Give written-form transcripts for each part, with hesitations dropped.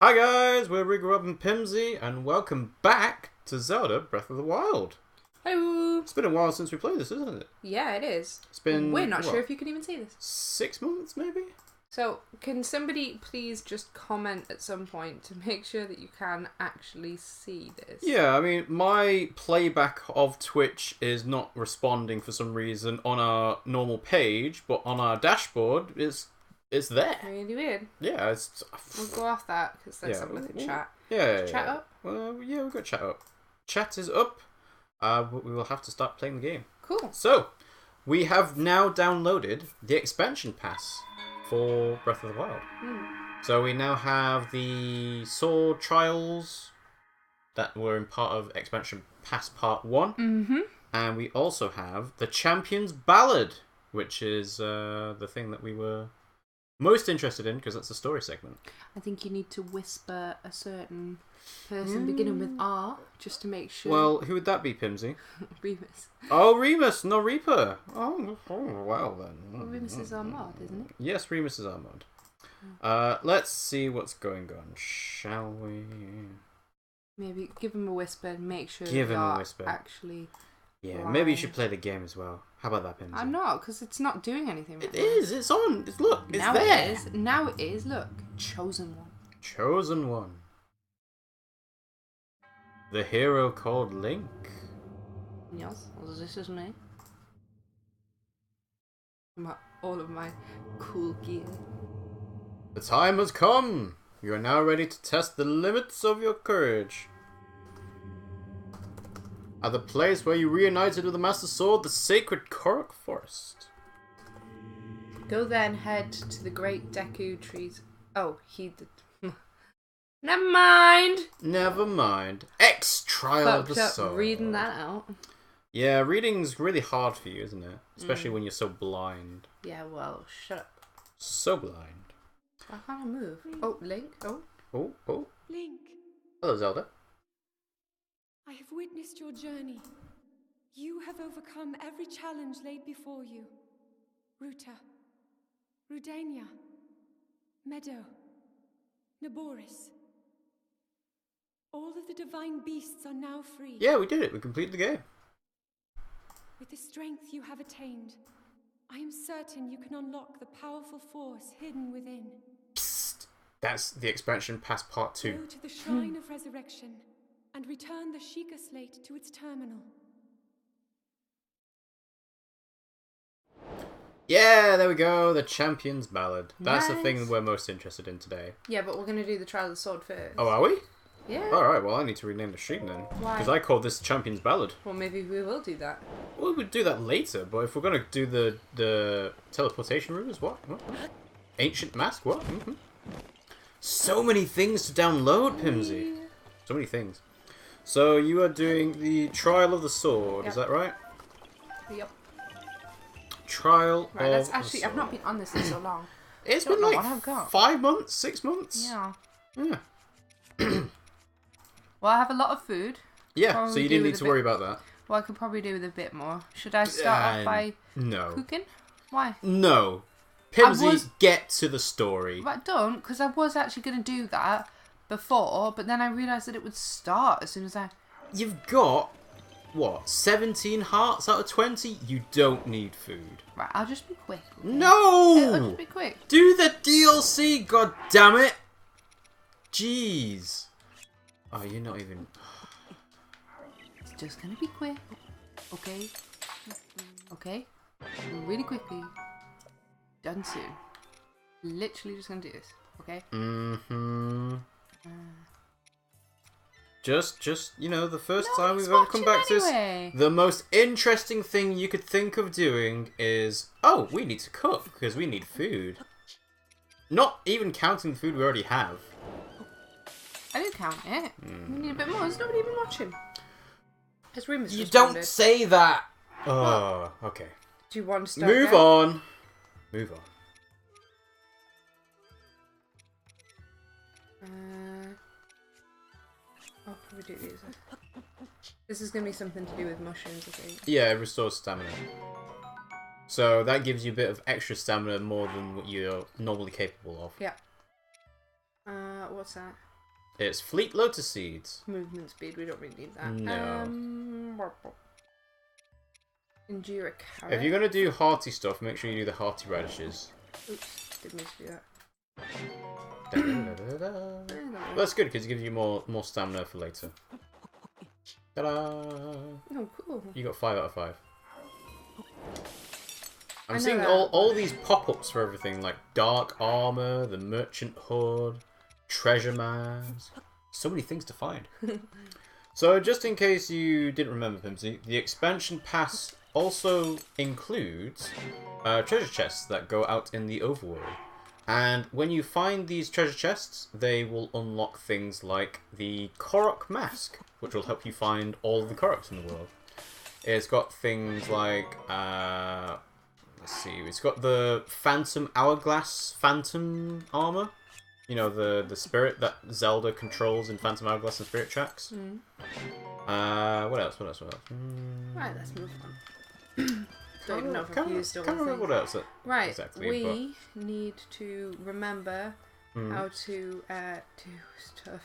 Hi guys, we're RiggyRob and Pimmsy, and welcome back to Zelda Breath of the Wild. Hello. It's been a while since we played this, isn't it? Yeah, it is. It's been... We're not sure if you can even see this. 6 months, maybe? So, can somebody please just comment at some point to make sure that you can actually see this? Yeah, I mean, my playback of Twitch is not responding for some reason on our normal page, but on our dashboard, it's there. Really weird. Yeah, it's... We'll go off that, because let's have a look at chat. Yeah. Chat up? Yeah, we've got chat up. Chat is up. But we will have to start playing the game. Cool. So, we have now downloaded the expansion pass for Breath of the Wild. So we now have the sword trials that were in part of expansion pass part 1. Mm-hmm. And we also have the Champion's Ballad, which is the thing that we were most interested in because that's the story segment. I think you need to whisper a certain person beginning with R just to make sure. Well, who would that be, Pimmsy? Remus. Oh, Remus, no Reaper. Oh, well then. Well, Remus is our mod, isn't it? Yes, Remus is our mod. Let's see what's going on, shall we? Maybe give him a whisper and make sure Give they him a are whisper. actually. Yeah, Right. maybe you should play the game as well. How about that, Pimmsy? I'm not, because it's not doing anything right It now. is. It's on. Look, it's now there. It is. Now it is. Look, chosen one. Chosen one. The hero called Link. Yes, this is me. All of my cool gear. The time has come. You are now ready to test the limits of your courage. At the place where you reunited with the Master Sword, the sacred Korok Forest. Go then, head to the great Deku trees. Oh, he did. Never mind. Never mind. X Trial of the Fucked up Sword. reading that out. Yeah, reading's really hard for you, isn't it? Especially when you're so blind. Yeah, well, shut up. So blind. Why can't I move? Oh, Link. Oh. Oh. Link, Hello, Zelda. I have witnessed your journey. You have overcome every challenge laid before you. Ruta, Rudania, Meadow, Naboris. All of the divine beasts are now free. Yeah, we did it. We completed the game. With the strength you have attained, I am certain you can unlock the powerful force hidden within. Psst. That's the expansion pass part 2. Go to the Shrine of Resurrection and return the Sheikah Slate to its terminal. Yeah, there we go. The Champion's Ballad. That's the Nice. thing we're most interested in today. Yeah, but we're going to do the Trial of the Sword first. Oh, are we? Yeah. Alright, well, I need to rename the stream then. Why? Because I called this Champion's Ballad. Well, maybe we will do that. Well, we'll do that later, but if we're going to do the teleportation room, what? Ancient Mask? What? Mm-hmm. So many things to download, Pimmsy. So many things. So you are doing the Trial of the Sword, is that right? Yep. Trial Right, of that's the actually, Sword. I've not been on this in so long. It's Don't been know like what I've got. 5 months, 6 months. Yeah. Yeah. Well, I have a lot of food. Yeah, Probably so you do didn't with need a to bit- worry about that. Well, I could probably do with a bit more. Should I start off by No. cooking? Why? No. Pimmsy, was- get to the story. But don't, because I was actually going to do that before, but then I realised that it would start as soon as I... You've got, what, 17 hearts out of 20? You don't need food. Right, I'll just be quick. Okay? No! I'll just be quick. Do the DLC, god damn it! Jeez. Oh, you're not even... It's just going to be quick. Okay? Okay? Really quickly. Done soon. Literally just going to do this. Okay? Mm-hmm. Just, you know, the first No time one's we've ever come back to anyway. this, the most interesting thing you could think of doing is, oh, we need to cook, because we need food. Not even counting the food we already have. I didn't count it. We need a bit more. There's nobody even watching. His room is You responded. don't say that! Oh, okay. Do you want to start Move again? on. Move on. I'll probably do these. This is going to be something to do with mushrooms, I think. Yeah, it restores stamina. So that gives you a bit of extra stamina more than what you're normally capable of. Yeah. What's that? It's Fleet Lotus Seeds. Movement speed. We don't really need that. No. Endure a carrot. If you're going to do hearty stuff, make sure you do the hearty radishes. Oops, didn't mean to do that. That's good because it gives you more stamina for later. Ta-da! Oh, cool. You got 5 out of 5. I I'm know seeing that. all these pop-ups for everything, like Dark Armor, the Merchant Hood, Treasure Maps. So many things to find. So just in case you didn't remember, Pimmsy, the expansion pass also includes treasure chests that go out in the overworld. And when you find these treasure chests, they will unlock things like the Korok Mask, which will help you find all of the Koroks in the world. It's got things like, let's see, it's got the Phantom Hourglass Phantom Armor. You know, the spirit that Zelda controls in Phantom Hourglass and Spirit Tracks. What else? Right, let's move on. Don't even know if I've used all Can't the remember things. what else. Right, Exactly, we need to remember how to do stuff.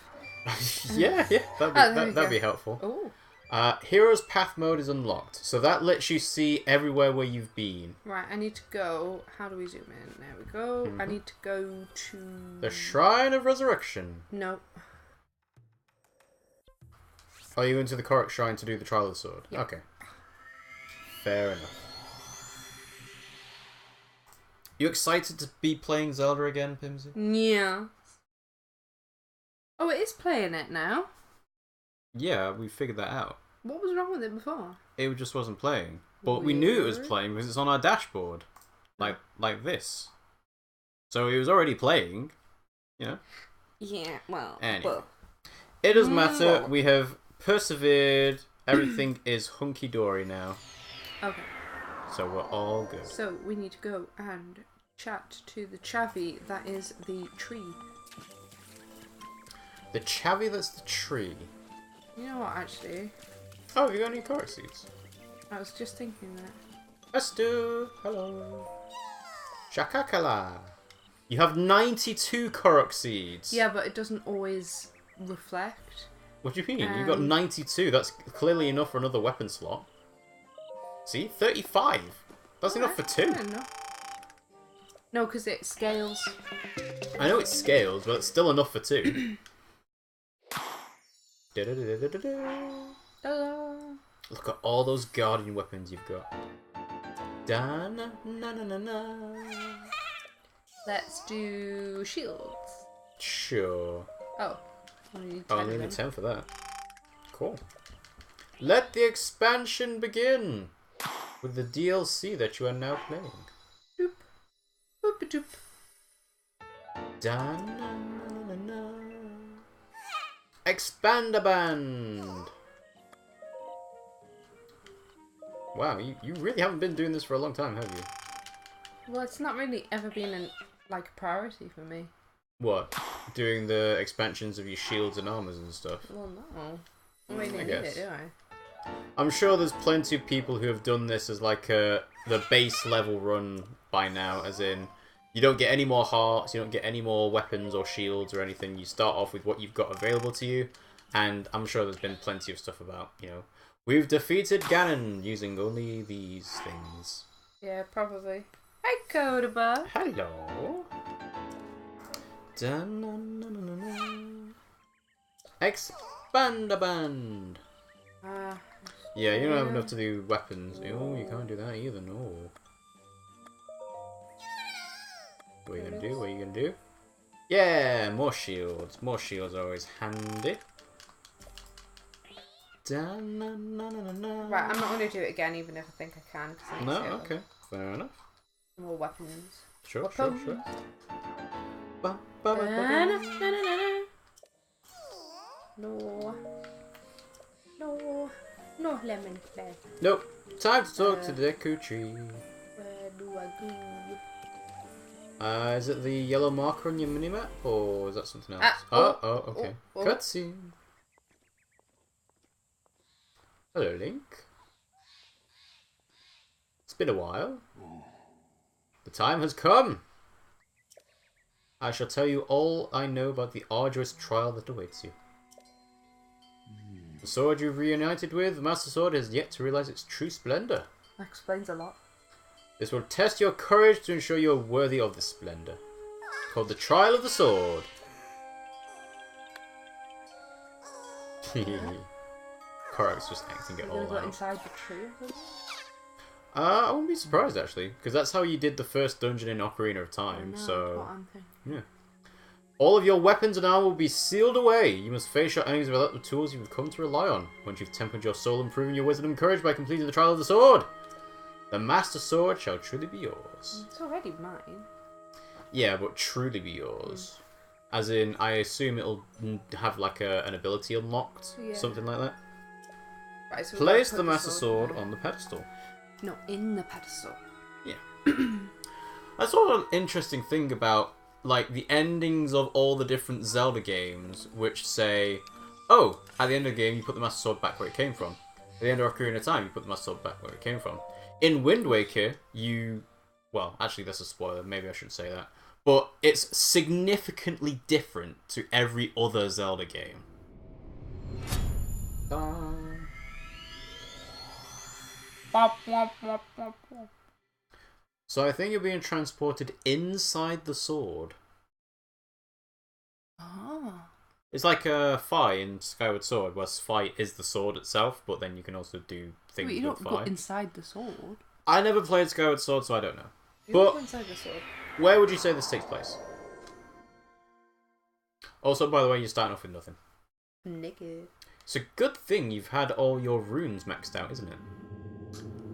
Yeah, there we that'd go. be helpful. Oh, Hero's Path mode is unlocked, so that lets you see everywhere where you've been. right, I need to go. How do we zoom in? There we go. I need to go to... The Shrine of Resurrection. No. Are you into the Korok Shrine to do the Trial of the Sword? Yeah. Okay. Fair enough. You excited to be playing Zelda again, Pimmsy? Yeah. Oh, it is playing it now. Yeah, we figured that out. What was wrong with it before? It just wasn't playing. But we knew it was Weird. playing because it's on our dashboard. Like this. So it was already playing, you know? Yeah, well... Anyway. It doesn't matter. Well. We have persevered. Everything is hunky-dory now. Okay. So we're all good. So, we need to go and chat to the Chavi that is the tree. The chavvy that's the tree. You know what, actually? Oh, have you got any Korok seeds? I was just thinking that. Estu, hello. Shakakala. You have 92 Korok seeds. Yeah, but it doesn't always reflect. What do you mean? You got 92. That's clearly enough for another weapon slot. See? 35. That's enough for 2. No, because it scales. I know it scales, but it's still enough for 2. Look at all those guardian weapons you've got. Da na na na na na. Let's do shields. Sure. Oh. Only need 10 Oh, only need 10 for that. Cool. Let the expansion begin with the DLC that you are now playing. Doop. Boop doop. Da na na na na. Expandaband. Wow, you really haven't been doing this for a long time, have you? Well, it's not really ever been a priority for me. What? Doing the expansions of your shields and armors and stuff? Well, no. I don't really need guess. it, do I? I'm sure there's plenty of people who have done this as like the base level run by now, as in you don't get any more hearts, you don't get any more weapons or shields or anything. You start off with what you've got available to you, and I'm sure there's been plenty of stuff about, you know, we've defeated Ganon using only these things. Yeah, probably. Hi, Kodaba. Hello. Da-na-na-na-na. Expandaband. Yeah, you don't have enough to do weapons. Oh, you can't do that either, no. What are you gonna do? What are you gonna do? Yeah, more shields. More shields are always handy. Da-na-na-na-na. Right, I'm not going to do it again, even if I think I can. Cause I need No, to okay. Fair enough. more weapons. Sure, Weapons. sure, sure. Ba-ba-ba-ba-ba. No. No. No lemon play. Nope. Time to talk to the Deku Tree. Where do I go? Is it the yellow marker on your minimap, or is that something else? Okay. Cutscene. Hello, Link. It's been a while. The time has come. I shall tell you all I know about the arduous trial that awaits you. The sword you've reunited with, the Master Sword, has yet to realize its true splendor. That explains a lot. This will test your courage to ensure you are worthy of this splendor. It's called the Trial of the Sword. Korok's just acting it all out. Inside the tree. I wouldn't be surprised actually, because that's how you did the first dungeon in Ocarina of Time. So yeah. All of your weapons and armor will be sealed away. You must face your enemies without the tools you've come to rely on. Once you've tempered your soul and proven your wisdom and courage by completing the Trial of the Sword, the Master Sword shall truly be yours. It's already mine. Yeah, but truly be yours. As in, I assume it'll have like an ability unlocked, something like that. Right, so place the Master Sword on the pedestal. No, in the pedestal. Yeah. That's sort of an interesting thing about like the endings of all the different Zelda games, which say, oh, at the end of the game you put the Master Sword back where it came from. At the end of Ocarina of Time you put the Master Sword back where it came from. In Wind Waker, well, actually that's a spoiler, maybe I shouldn't say that, but it's significantly different to every other Zelda game. So I think you're being transported inside the sword. Ah. It's like a Fi in Skyward Sword, where Fi is the sword itself, but then you can also do things you with don't Fi. go inside the sword. I never played Skyward Sword, so I don't know. You But don't go inside the sword. where would you say this takes place? Also, by the way, you're starting off with nothing. Naked. It's a good thing you've had all your runes maxed out, isn't it?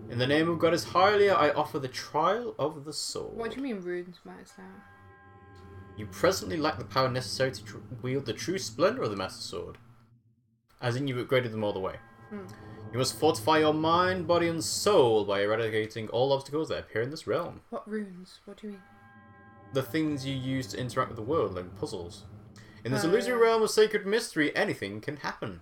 In the name of Goddess Hylia, I offer the Trial of the Sword. What do you mean runes maxed out? You presently lack the power necessary to wield the true splendor of the Master Sword. As in, you've upgraded them all the way. You must fortify your mind, body, and soul by eradicating all obstacles that appear in this realm. What runes? What do you mean? The things you use to interact with the world, like puzzles. In this illusory realm of sacred mystery, anything can happen.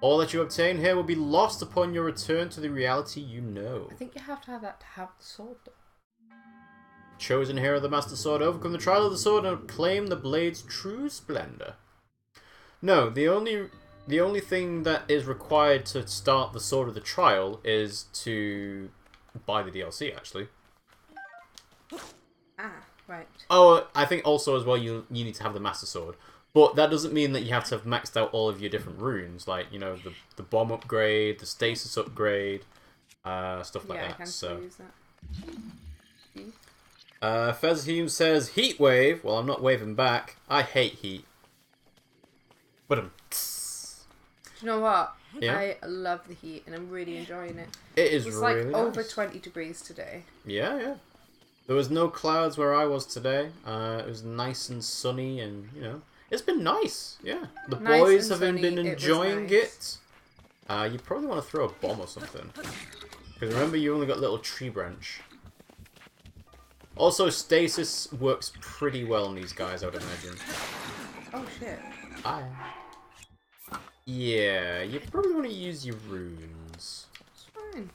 All that you obtain here will be lost upon your return to the reality you know. I think you have to have that to have the sword, though. Chosen hero of the Master Sword, overcome the trial of the sword and claim the blade's true splendor. No, the only thing that is required to start the Sword of the Trial is to buy the DLC, actually. Ah, right. Oh, I think also as well you need to have the Master Sword. But that doesn't mean that you have to have maxed out all of your different runes, like, you know, the bomb upgrade, the stasis upgrade, stuff like that. I can still use that. Fezheim says, Heat wave. Well, I'm not waving back. I hate heat. But Do you know what? Yeah? I love the heat and I'm really enjoying it. It is It's really like nice. over 20 degrees today. Yeah, yeah. There was no clouds where I was today. It was nice and sunny and, you know, it's been nice. Yeah. The Nice boys and have sunny, been it was enjoying nice. it. You probably want to throw a bomb or something. Because remember, you only got a little tree branch. Also, stasis works pretty well on these guys, I would imagine. Oh shit. Yeah, you probably want to use your runes. It's fine.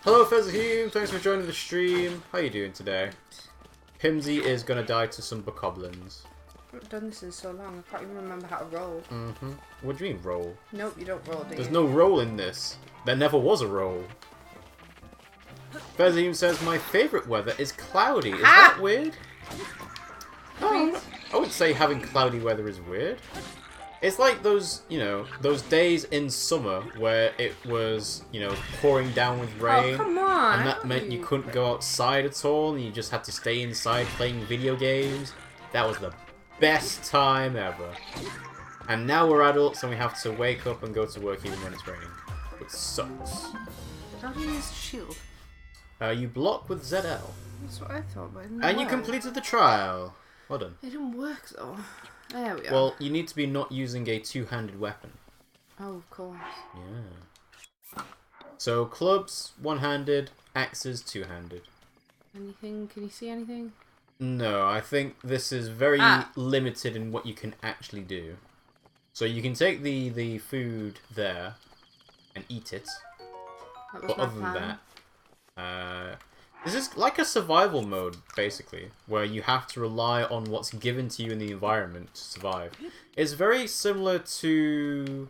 Hello, Fezheim. Thanks for joining the stream. How you doing today? Pimmsy is gonna die to some bokoblins. I haven't done this in so long, I can't even remember how to roll. Mm-hmm. What do you mean, roll? Nope, you don't roll, do you? There's no roll in this. There never was a roll. Fezheim says, my favourite weather is cloudy. Is that weird? No, I wouldn't say having cloudy weather is weird. It's like those, you know, those days in summer where it was, you know, pouring down with rain. Oh, come on! And that meant you couldn't go outside at all and you just had to stay inside playing video games. That was the best time ever. And now we're adults and we have to wake up and go to work even when it's raining. It sucks. How do you use shield? You block with ZL. That's what I thought, but it didn't And you work. completed the trial. Well done. It didn't work though. There we are. Well, you need to be not using a two-handed weapon. Oh, of course. Yeah. So, clubs, one-handed, axes, two-handed. Anything? Can you see anything? No, I think this is very limited in what you can actually do. So you can take the food there and eat it. That was But my other than plan. that, this is like a survival mode, basically, where you have to rely on what's given to you in the environment to survive. It's very similar to,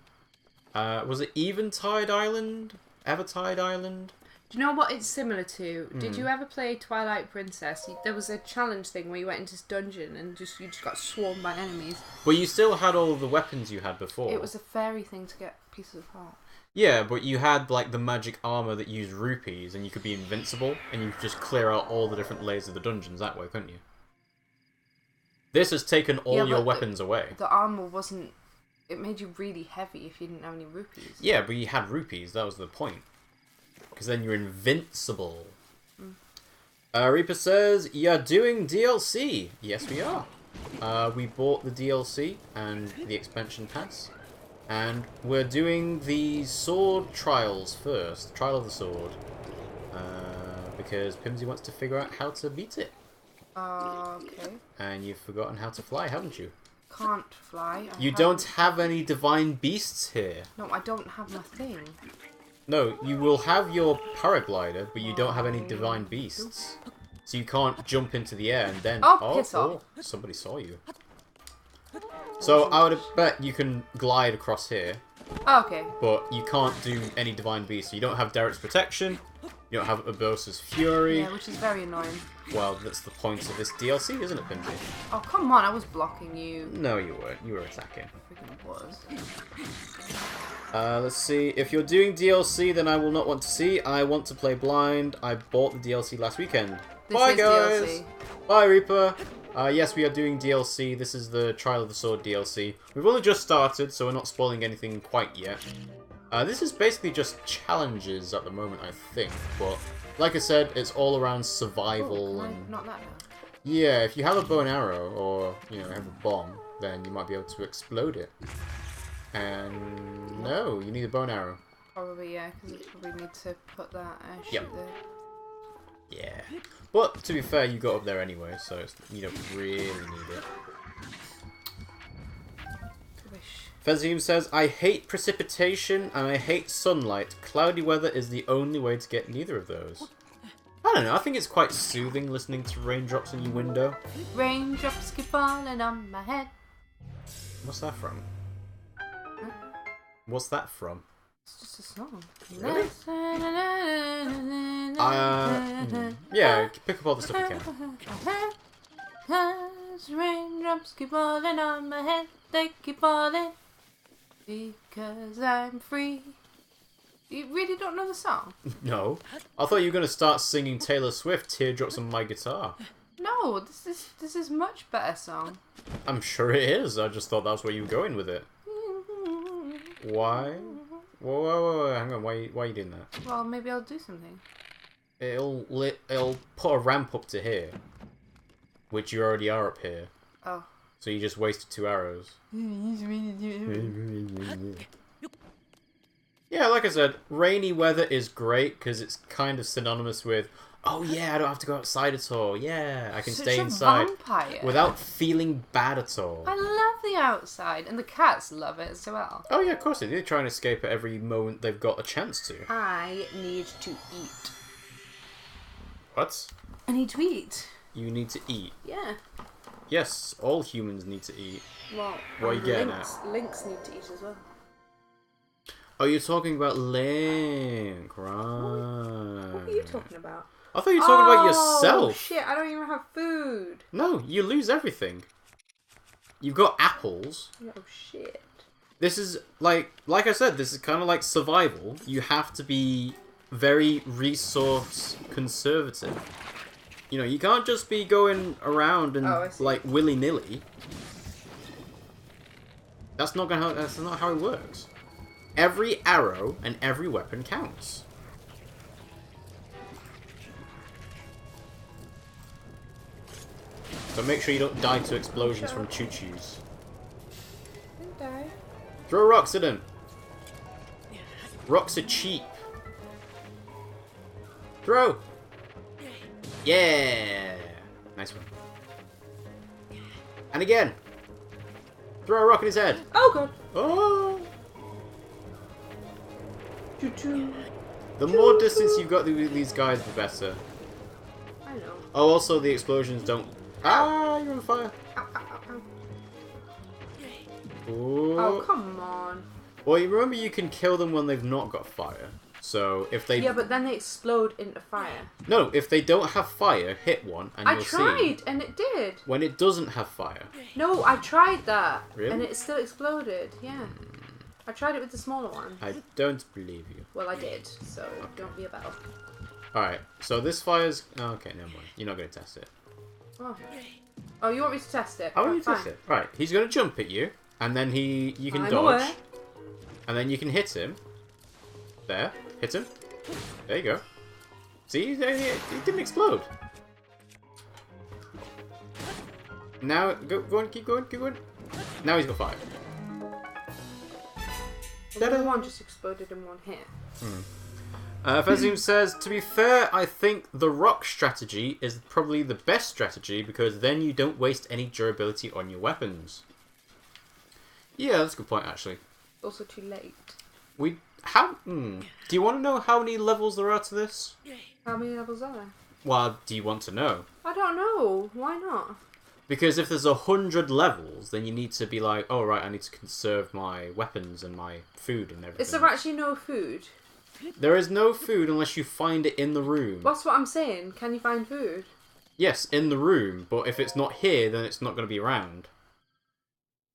was it Eventide Island? Evertide Island? Do you know what it's similar to? Did you ever play Twilight Princess? There was a challenge thing where you went into this dungeon and you just got swarmed by enemies. But you still had all of the weapons you had before. It was a fairy thing to get pieces of heart. Yeah, but you had like the magic armor that used rupees, and you could be invincible, and you could just clear out all the different layers of the dungeons that way, couldn't you? This has taken all your weapons away. The armor wasn't. It made you really heavy if you didn't have any rupees. Yeah, but you had rupees. That was the point. Because then you're invincible. Reaper says, you're doing DLC. Yes, we are. We bought the DLC and the expansion pass. And we're doing the sword trials first. Trial of the sword. Because Pimmsy wants to figure out how to beat it. Okay. And you've forgotten how to fly, haven't you? Can't fly. You don't have any divine beasts here. No, I don't have my thing. No, you will have your paraglider, but you don't have any divine beasts. So you can't jump into the air and then... Piss off. Somebody saw you. So I would bet you can glide across here, Okay. but you can't do any divine beasts. You don't have Derek's protection, you don't have Urbosa's fury. Yeah, which is very annoying. Well, that's the point of this DLC, isn't it, Pimmsy? Oh, come on, I was blocking you. No, you weren't. You were attacking. I freaking was. Let's see. If you're doing DLC, then I will not want to see. I want to play blind. I bought the DLC last weekend. Bye, guys! DLC. Bye, Reaper! Yes, we are doing DLC. This is the Trial of the Sword DLC. We've only just started, so we're not spoiling anything quite yet. This is basically just challenges at the moment, I think. But, like I said, it's all around survival and... Not that now. Yeah, if you have a bow and arrow, or, you know, have a bomb, then you might be able to explode it. And... no, you need a bow and arrow. Probably, yeah, because you probably need to put that shoot Yep. there. Yeah. But, to be fair, you got up there anyway, so it's, you don't really need it. Fezzium says, I hate precipitation and I hate sunlight. Cloudy weather is the only way to get neither of those. I don't know, I think it's quite soothing listening to raindrops in your window. Raindrops keep falling on my head. What's that from? What's that from? It's just a song. Really? Yeah, pick up all the stuff you can. 'Cause raindrops keep falling on my head, they keep falling because I'm free. You really don't know the song? No. I thought you were going to start singing Taylor Swift, Teardrops on My Guitar. No, this is much better song. I'm sure it is, I just thought that's where you were going with it. Why? Whoa, hang on, why are you doing that? Well, maybe I'll do something. It'll put a ramp up to here. Which you already are up here. Oh. So you just wasted 2 arrows. Yeah, like I said, rainy weather is great because it's kind of synonymous with, oh yeah, I don't have to go outside at all. Yeah, I can stay inside vampire. without feeling bad at all. I love the outside, and the cats love it as well. Oh yeah, of course they try and escape at every moment they've got a chance to. I need to eat. What? I need to eat. You need to eat. Yeah. Yes, all humans need to eat. Well, what are you getting at? Lynx need to eat as well. Oh, you're talking about Link, right? What are you talking about? I thought you were talking about yourself. Oh shit, I don't even have food. No, you lose everything. You've got apples. Oh shit. This is, like I said, this is kind of like survival. You have to be very resource conservative. You know, you can't just be going around and like willy-nilly. That's not how it works. Every arrow and every weapon counts. So make sure you don't die to explosions from choo-choos. Don't die. Throw rocks at him. Rocks are cheap. Throw. Yeah. Nice one. And again. Throw a rock in his head. Oh god. Oh. Choo-choo. The more distance you've got with these guys, the better. I know. Oh, also the explosions don't... Ah, you're on fire. Ow, ow, ow, ow. Ooh. Oh, come on. Well, you remember you can kill them when they've not got fire. So if they... Yeah, but then they explode into fire. No, if they don't have fire, hit one and you'll see. I tried, and it did. When it doesn't have fire. No, I tried that. Really? And it still exploded, yeah. I tried it with the smaller one. I don't believe you. Well, I did, so don't be a bell. Alright, so this fire's... Oh, okay, never mind. You're not going to test it. Oh, you want me to test it? I want you to test it. Right, he's going to jump at you, and then you can I'm dodge. aware. And then you can hit him. There. Hit him. There you go. See? He didn't explode. Now, go on, keep going, keep going. Now he's got fire. The other one just exploded in one hit. Fezzium says, to be fair, I think the rock strategy is probably the best strategy because then you don't waste any durability on your weapons. Yeah, that's a good point, actually. Also too late. Do you want to know how many levels there are to this? How many levels are there? Well, do you want to know? I don't know. Why not? Because if there's 100 levels, then you need to be like, oh right, I need to conserve my weapons and my food and everything. Is there actually no food? There is no food unless you find it in the room. That's what I'm saying. Can you find food? Yes, in the room, but if it's not here, then it's not going to be around.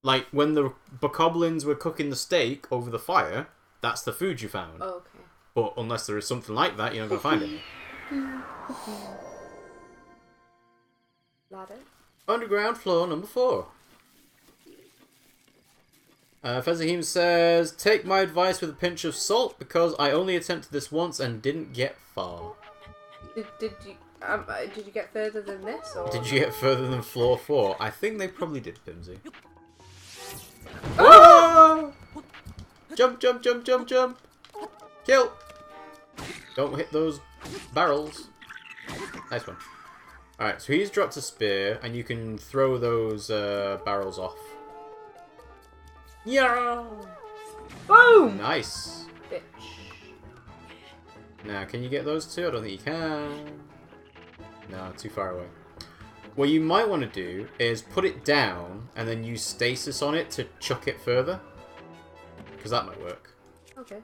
Like, when the bokoblins were cooking the steak over the fire, that's the food you found. Oh, okay. But unless there is something like that, you're not going to find it. Ladder. Underground floor number 4. Fezzium says, take my advice with a pinch of salt because I only attempted this once and didn't get far. Did you get further than this? Or? Did you get further than floor 4? I think they probably did, Pimmsy. Oh! Jump, jump, jump, jump, jump! Kill! Don't hit those barrels. Nice one. Alright, so he's dropped a spear, and you can throw those barrels off. Yeah. Boom! Nice. Bitch. Now, can you get those two? I don't think you can. No, too far away. What you might want to do is put it down and then use stasis on it to chuck it further. Because that might work. Okay.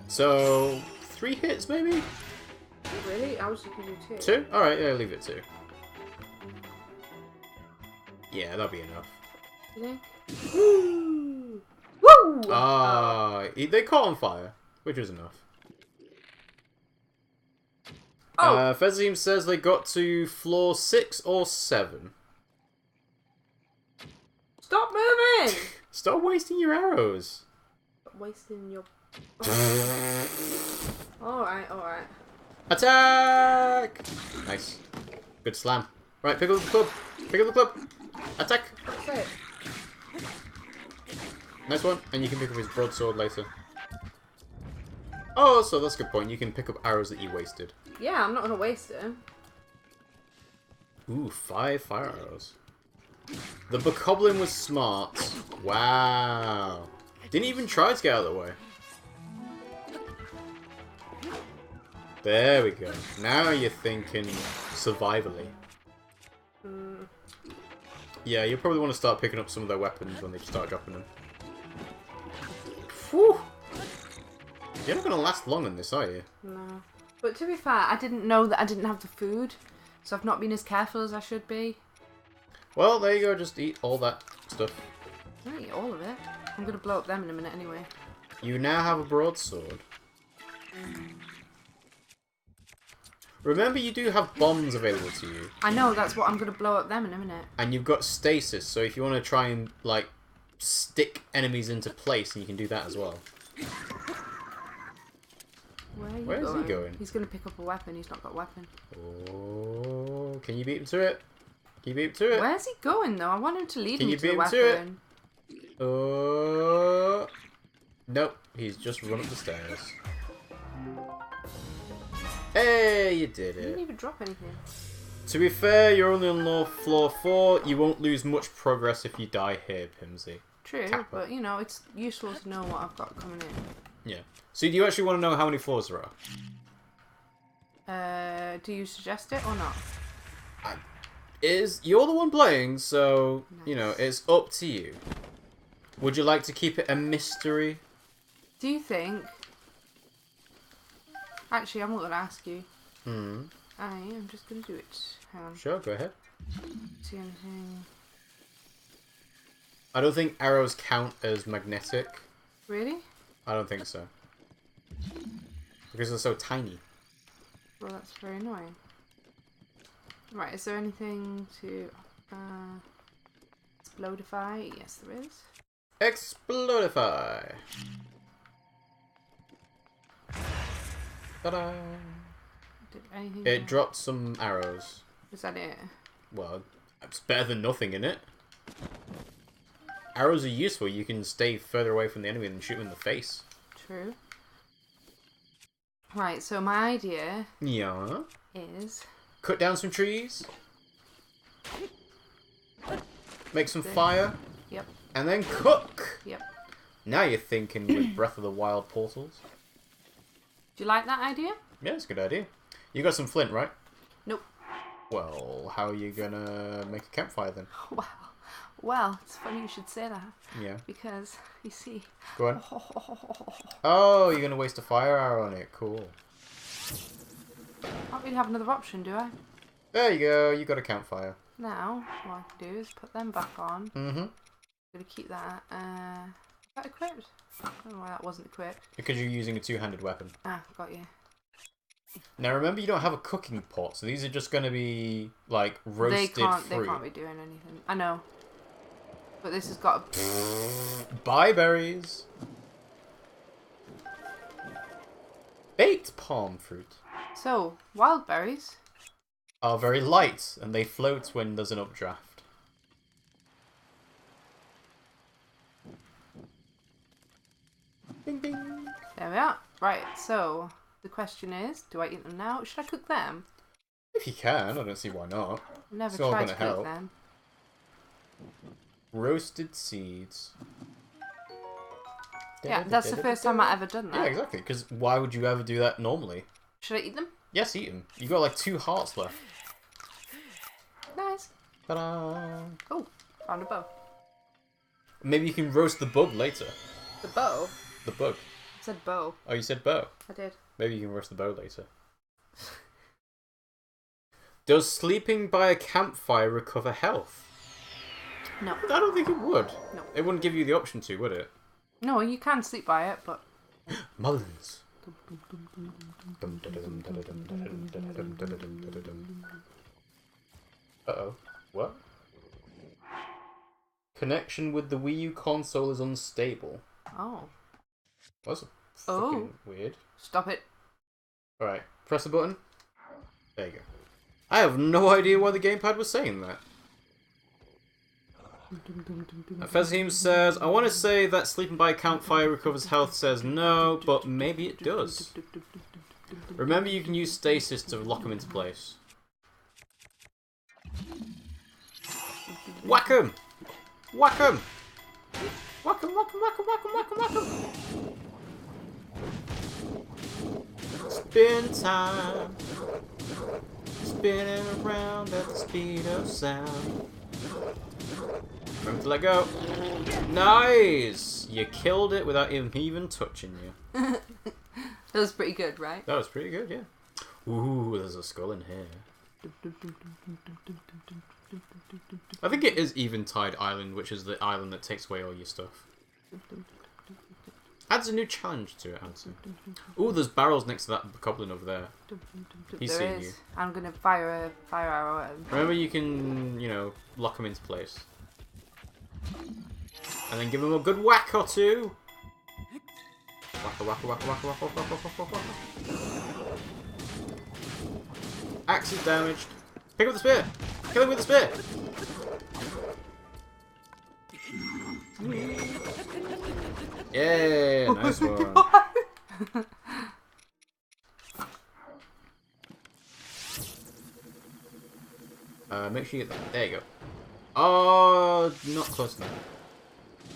So, 3 hits maybe? Really? I was thinking you 2. 2? Alright, yeah, leave it 2. Yeah, that'll be enough. You think? Woo! Woo! Ah, they caught on fire, which was enough. Oh! Fezim says they got to floor 6 or 7. Stop moving! Stop wasting your arrows. Stop wasting your... Alright, alright. Attack! Nice. Good slam. Right, pick up the club. Pick up the club. Attack! That's it. Nice one. And you can pick up his broadsword later. Oh, so that's a good point. You can pick up arrows that you wasted. Yeah, I'm not gonna waste it. Ooh, 5 fire arrows. The Bokoblin was smart. Wow. Didn't even try to get out of the way. There we go. Now you're thinking survivally. Yeah, you'll probably want to start picking up some of their weapons when they start dropping them. Whew. You're not going to last long in this, are you? No. But to be fair, I didn't know that I didn't have the food, so I've not been as careful as I should be. Well, there you go. Just eat all that stuff. I don't eat all of it. I'm going to blow up them in a minute anyway. You now have a broadsword. Remember, you do have bombs available to you. I know, that's what I'm going to blow up them in a minute. And you've got stasis, so if you want to try and, like, stick enemies into place, you can do that as well. Where is he going? He's going to pick up a weapon. He's not got a weapon. Oh, can you beat him to it? Can you beat him to it? Where's he going, though? I want him to lead Can me you to the beat him weapon. to it? Oh. Nope, he's just run up the stairs. Hey, you did He didn't it. even drop anything. To be fair, you're only on floor 4. You won't lose much progress if you die here, Pimmsy. True, Kappa. but, you know, it's useful to know what I've got coming in. Yeah. So do you actually want to know how many floors there are? Do you suggest it or not? You're the one playing, so, Nice. you know, it's up to you. Would you like to keep it a mystery? Do you think... Actually, I'm not going to ask you. I am just going to do it. Hang on. Sure, go ahead. See anything? I don't think arrows count as magnetic. Really? I don't think so. Because they're so tiny. Well, that's very annoying. Right, is there anything to... Explodify? Yes, there is. Explodify! Ta-da! Did anything... It dropped some arrows. Is that it? Well, it's better than nothing, isn't it? Arrows are useful. You can stay further away from the enemy and shoot them in the face. True. Right, so my idea Yeah. is... Cut down some trees. Make some fire. Yep, And then cook! yep. Now you're thinking with Breath of the Wild portals. Do you like that idea? Yeah, it's a good idea. You got some flint, right? Nope. Well, how are you gonna make a campfire then? Well, it's funny you should say that. Yeah. Because, you see... Go on. Oh, you're gonna waste a fire arrow on it. Cool. Can't really have another option, do I? There you go. You got a campfire. Now, what I can do is put them back on. Mm-hmm. I'm gonna keep that. Is that equipped? I don't know why that wasn't equipped. Because you're using a two-handed weapon. Ah, got you. Now remember, you don't have a cooking pot, so these are just gonna be like roasted fruit. They can't be doing anything. I know. But this has got a... Bye, berries. Baked palm fruit So, wild berries. are very light, and they float when there's an updraft. Bing, bing. There we are. Right, so the question is, do I eat them now? Should I cook them? If you can, I don't see why not. I've never It's all tried gonna to cook help. them. Roasted seeds. Yeah, that's the first time I've ever done that. Yeah, exactly. Because why would you ever do that normally? Should I eat them? Yes, eat them. You got like 2 hearts left. Nice. Ta-da! Oh, found a bow. Maybe you can roast the bug later. The bow? The bug. I said bow. Oh, you said bow. I did. Maybe you can roast the bow later. Does sleeping by a campfire recover health? No. I don't think it would. No. It wouldn't give you the option to, would it? No, you can sleep by it, but... Mullins. Uh-oh. What? Connection with the Wii U console is unstable. Oh. That's fucking weird. Stop it. Alright, press the button. There you go. I have no idea why the gamepad was saying that. Fezheim says, I want to say that sleeping by a campfire recovers health, says no, but maybe it does. Remember, you can use stasis to lock them into place. Whack 'em! Whack 'em! Whack 'em, whack 'em, whack 'em, whack 'em, whack 'em, whack 'em! Spin time! Spinning around at the speed of sound. Remember to let go. Nice! You killed it without him even touching you. That was pretty good, right? That was pretty good, yeah. Ooh, there's a skull in here. I think it is Eventide Island, which is the island that takes away all your stuff. Adds a new challenge to it, Hanson. Ooh, there's barrels next to that goblin over there. He's seeing you. I'm gonna fire a fire arrow at him. Remember, you can, you know, lock him into place. And then give him a good whack or two. Wacka, wacka, wacka, wacka, wacka, wacka, wacka, wacka. Axe is damaged. Pick up the spear. Kill him with the spear. Yeah, nice one. Make sure you get that. There you go. Oh, not close enough.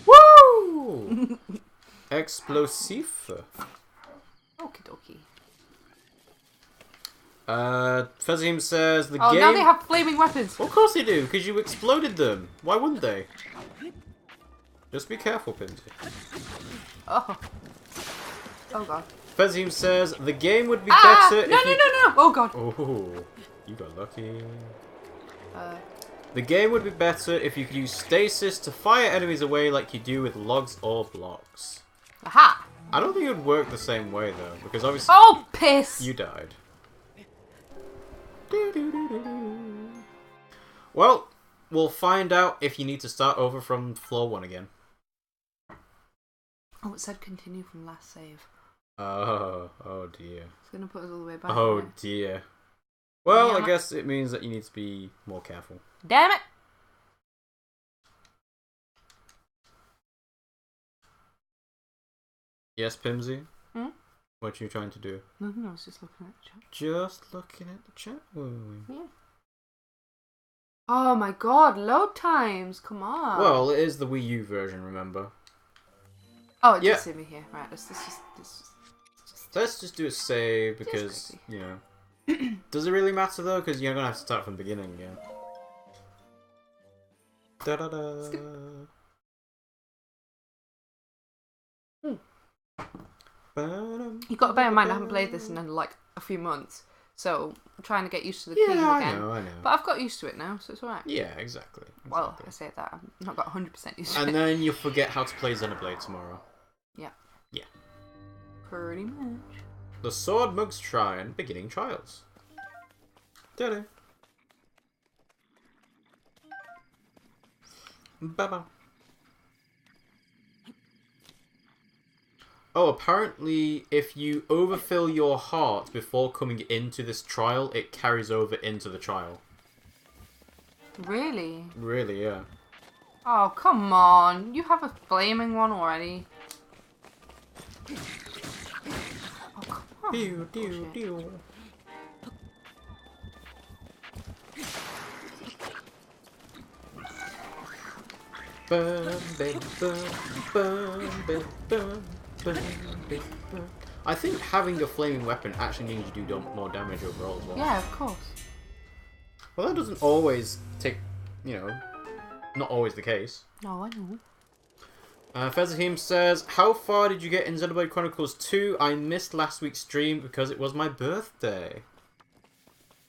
Woo! Explosif. Okie dokie. Fezheim says the Oh, game... now they have flaming weapons. Well, of course they do, because you exploded them. Why wouldn't they? Just be careful, Pimmsy. Oh. Oh god. Fezheim says the game would be better if no, you... no! Oh god. Oh, you got lucky. Uh... The game would be better if you could use stasis to fire enemies away like you do with logs or blocks. Aha! I don't think it would work the same way though, because obviously oh piss! You died. Well, we'll find out if you need to start over from floor 1 again. Oh, it said continue from last save. Oh dear. It's gonna put us all the way back. Oh dear. Well, Damn I guess it means that you need to be more careful. Damn it! Yes, Pimmsy? Hmm? What are you trying to do? Nothing, I was just looking at the chat. Just looking at the chat room. Yeah. Oh my god, load times! Come on! Well, it is the Wii U version, remember? Oh, it Yeah. does see me here. Right, let's Let's just do a save because, you know. Does it really matter though? Because you're gonna have to start from the beginning again. Da da da. You've got to bear in mind I haven't played this in like a few months, so I'm trying to get used to the keys again. I know. But I've got used to it now, so it's alright. Yeah, exactly. Well, I say that, I've not got 100% used to it. And then you'll forget how to play Xenoblade tomorrow. Yeah. Yeah. Pretty much. The Sword Mug's Shrine, beginning trials. Ta-da. Bye-bye. Oh, apparently if you overfill your heart before coming into this trial, it carries over into the trial. Really? Really, yeah. Oh, come on. You have a flaming one already. Oh, come on. Pew, pew, pew. Burn, baby, burn, burn, baby, burn, burn, baby, burn. I think having a flaming weapon actually means you do more damage overall as well. Yeah, of course. Well, that doesn't always take, not always the case. No, I know. Fezahim says, how far did you get in Xenoblade Chronicles 2? I missed last week's stream because it was my birthday.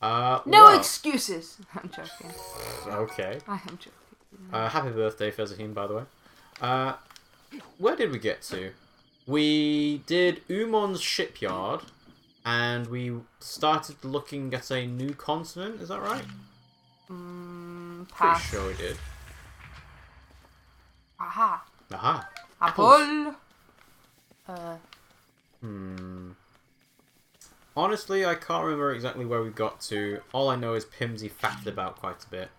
No excuses! I'm joking. Okay. I am joking. Happy birthday, Fezahim, by the way. Where did we get to? We did Umon's shipyard, and we started looking at a new continent, is that right? Pass. Pretty sure we did. Aha. Aha. Apple. Honestly, I can't remember exactly where we got to. All I know is Pimmsy faffed about quite a bit.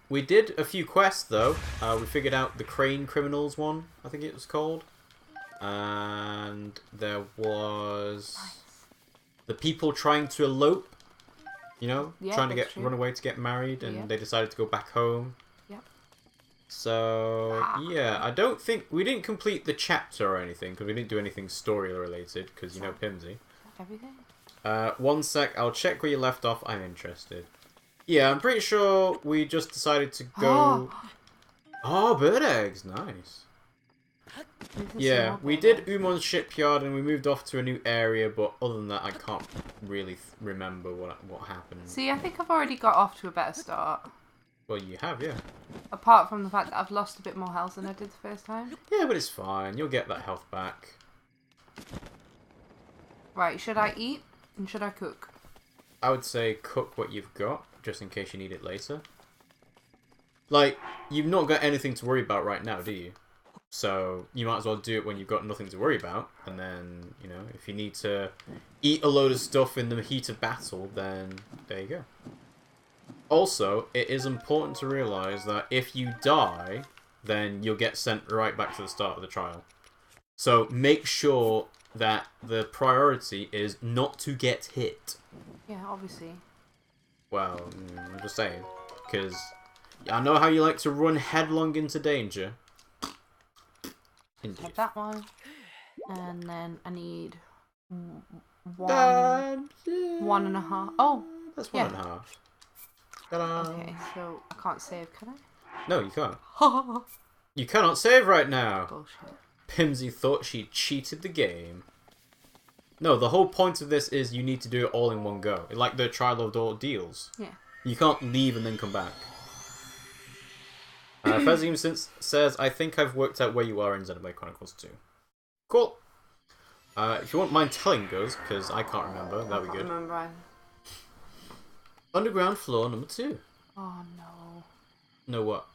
We did a few quests, though. We figured out the Crane Criminals one, I think it was called. And there was the people trying to elope, trying to run away to get married, and they decided to go back home. Yep. So, yeah, I don't think... We didn't complete the chapter or anything, because we didn't do anything story-related, because, Pimmsy. Everything? One sec, I'll check where you left off. I'm interested. Yeah, I'm pretty sure we just decided to go... Oh, bird eggs. Nice. Yeah, we did Umon's shipyard and we moved off to a new area, but other than that, I can't really remember what happened. See, I think I've already got off to a better start. Well, you have, yeah. Apart from the fact that I've lost a bit more health than I did the first time. Yeah, but it's fine. You'll get that health back. Right, should I eat and should I cook? I would say cook what you've got, just in case you need it later. Like, you've not got anything to worry about right now, do you? So, you might as well do it when you've got nothing to worry about. And then, if you need to eat a load of stuff in the heat of battle, then there you go. Also, it is important to realise that if you die, then you'll get sent right back to the start of the trial. So, make sure that the priority is not to get hit. Yeah, obviously. Well, I'm just saying. Because I know how you like to run headlong into danger. Have that one. And then I need one and a half. Oh, that's one and a half. Ta-da. Okay, so I can't save, can I? No, you can't. You cannot save right now. Bullshit. Pimmsy thought she cheated the game. No, the whole point of this is you need to do it all in one go. Like the Trial of Ordeals. Yeah. You can't leave and then come back. Fezim says, I think I've worked out where you are in Xenoblade Chronicles 2. Cool. If you won't mind telling us, because I can't remember, that'd be good. I remember either. Underground floor number 2. Oh no. No what?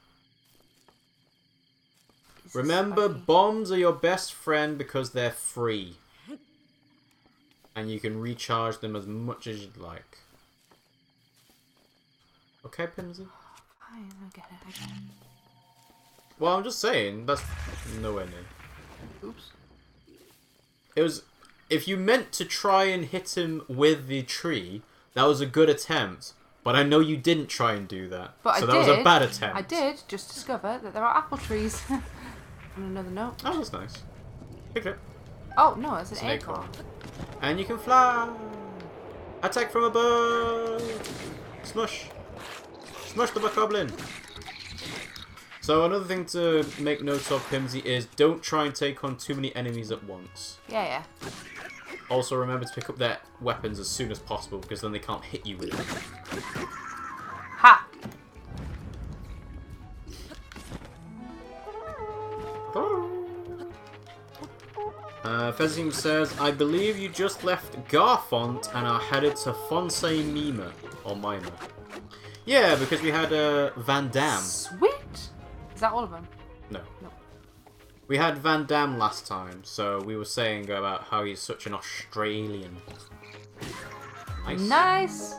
Remember, bombs are your best friend because they're free. And you can recharge them as much as you'd like. Okay, Pimmsy? Fine, I get it. Well, I'm just saying, that's nowhere near. Oops. It was... If you meant to try and hit him with the tree, that was a good attempt. But I know you didn't try and do that. But so that was a bad attempt. I did just discover that there are apple trees. On another note. Oh, that's nice. Pick it up. Oh, no, it's an acorn. acorn. And you can fly! Attack from above! Smush! Smush the bokoblin! So another thing to make note of, Pimmsy, is don't try and take on too many enemies at once. Yeah. Also remember to pick up their weapons as soon as possible, because then they can't hit you with them. Ha! Fezim says, I believe you just left Garfont and are headed to Fonsei Mima, or Mima. Yeah, because we had Van Damme. Sweet! Is that all of them? No. No. We had Van Damme last time, so we were saying about how he's such an Australian. Nice. Nice!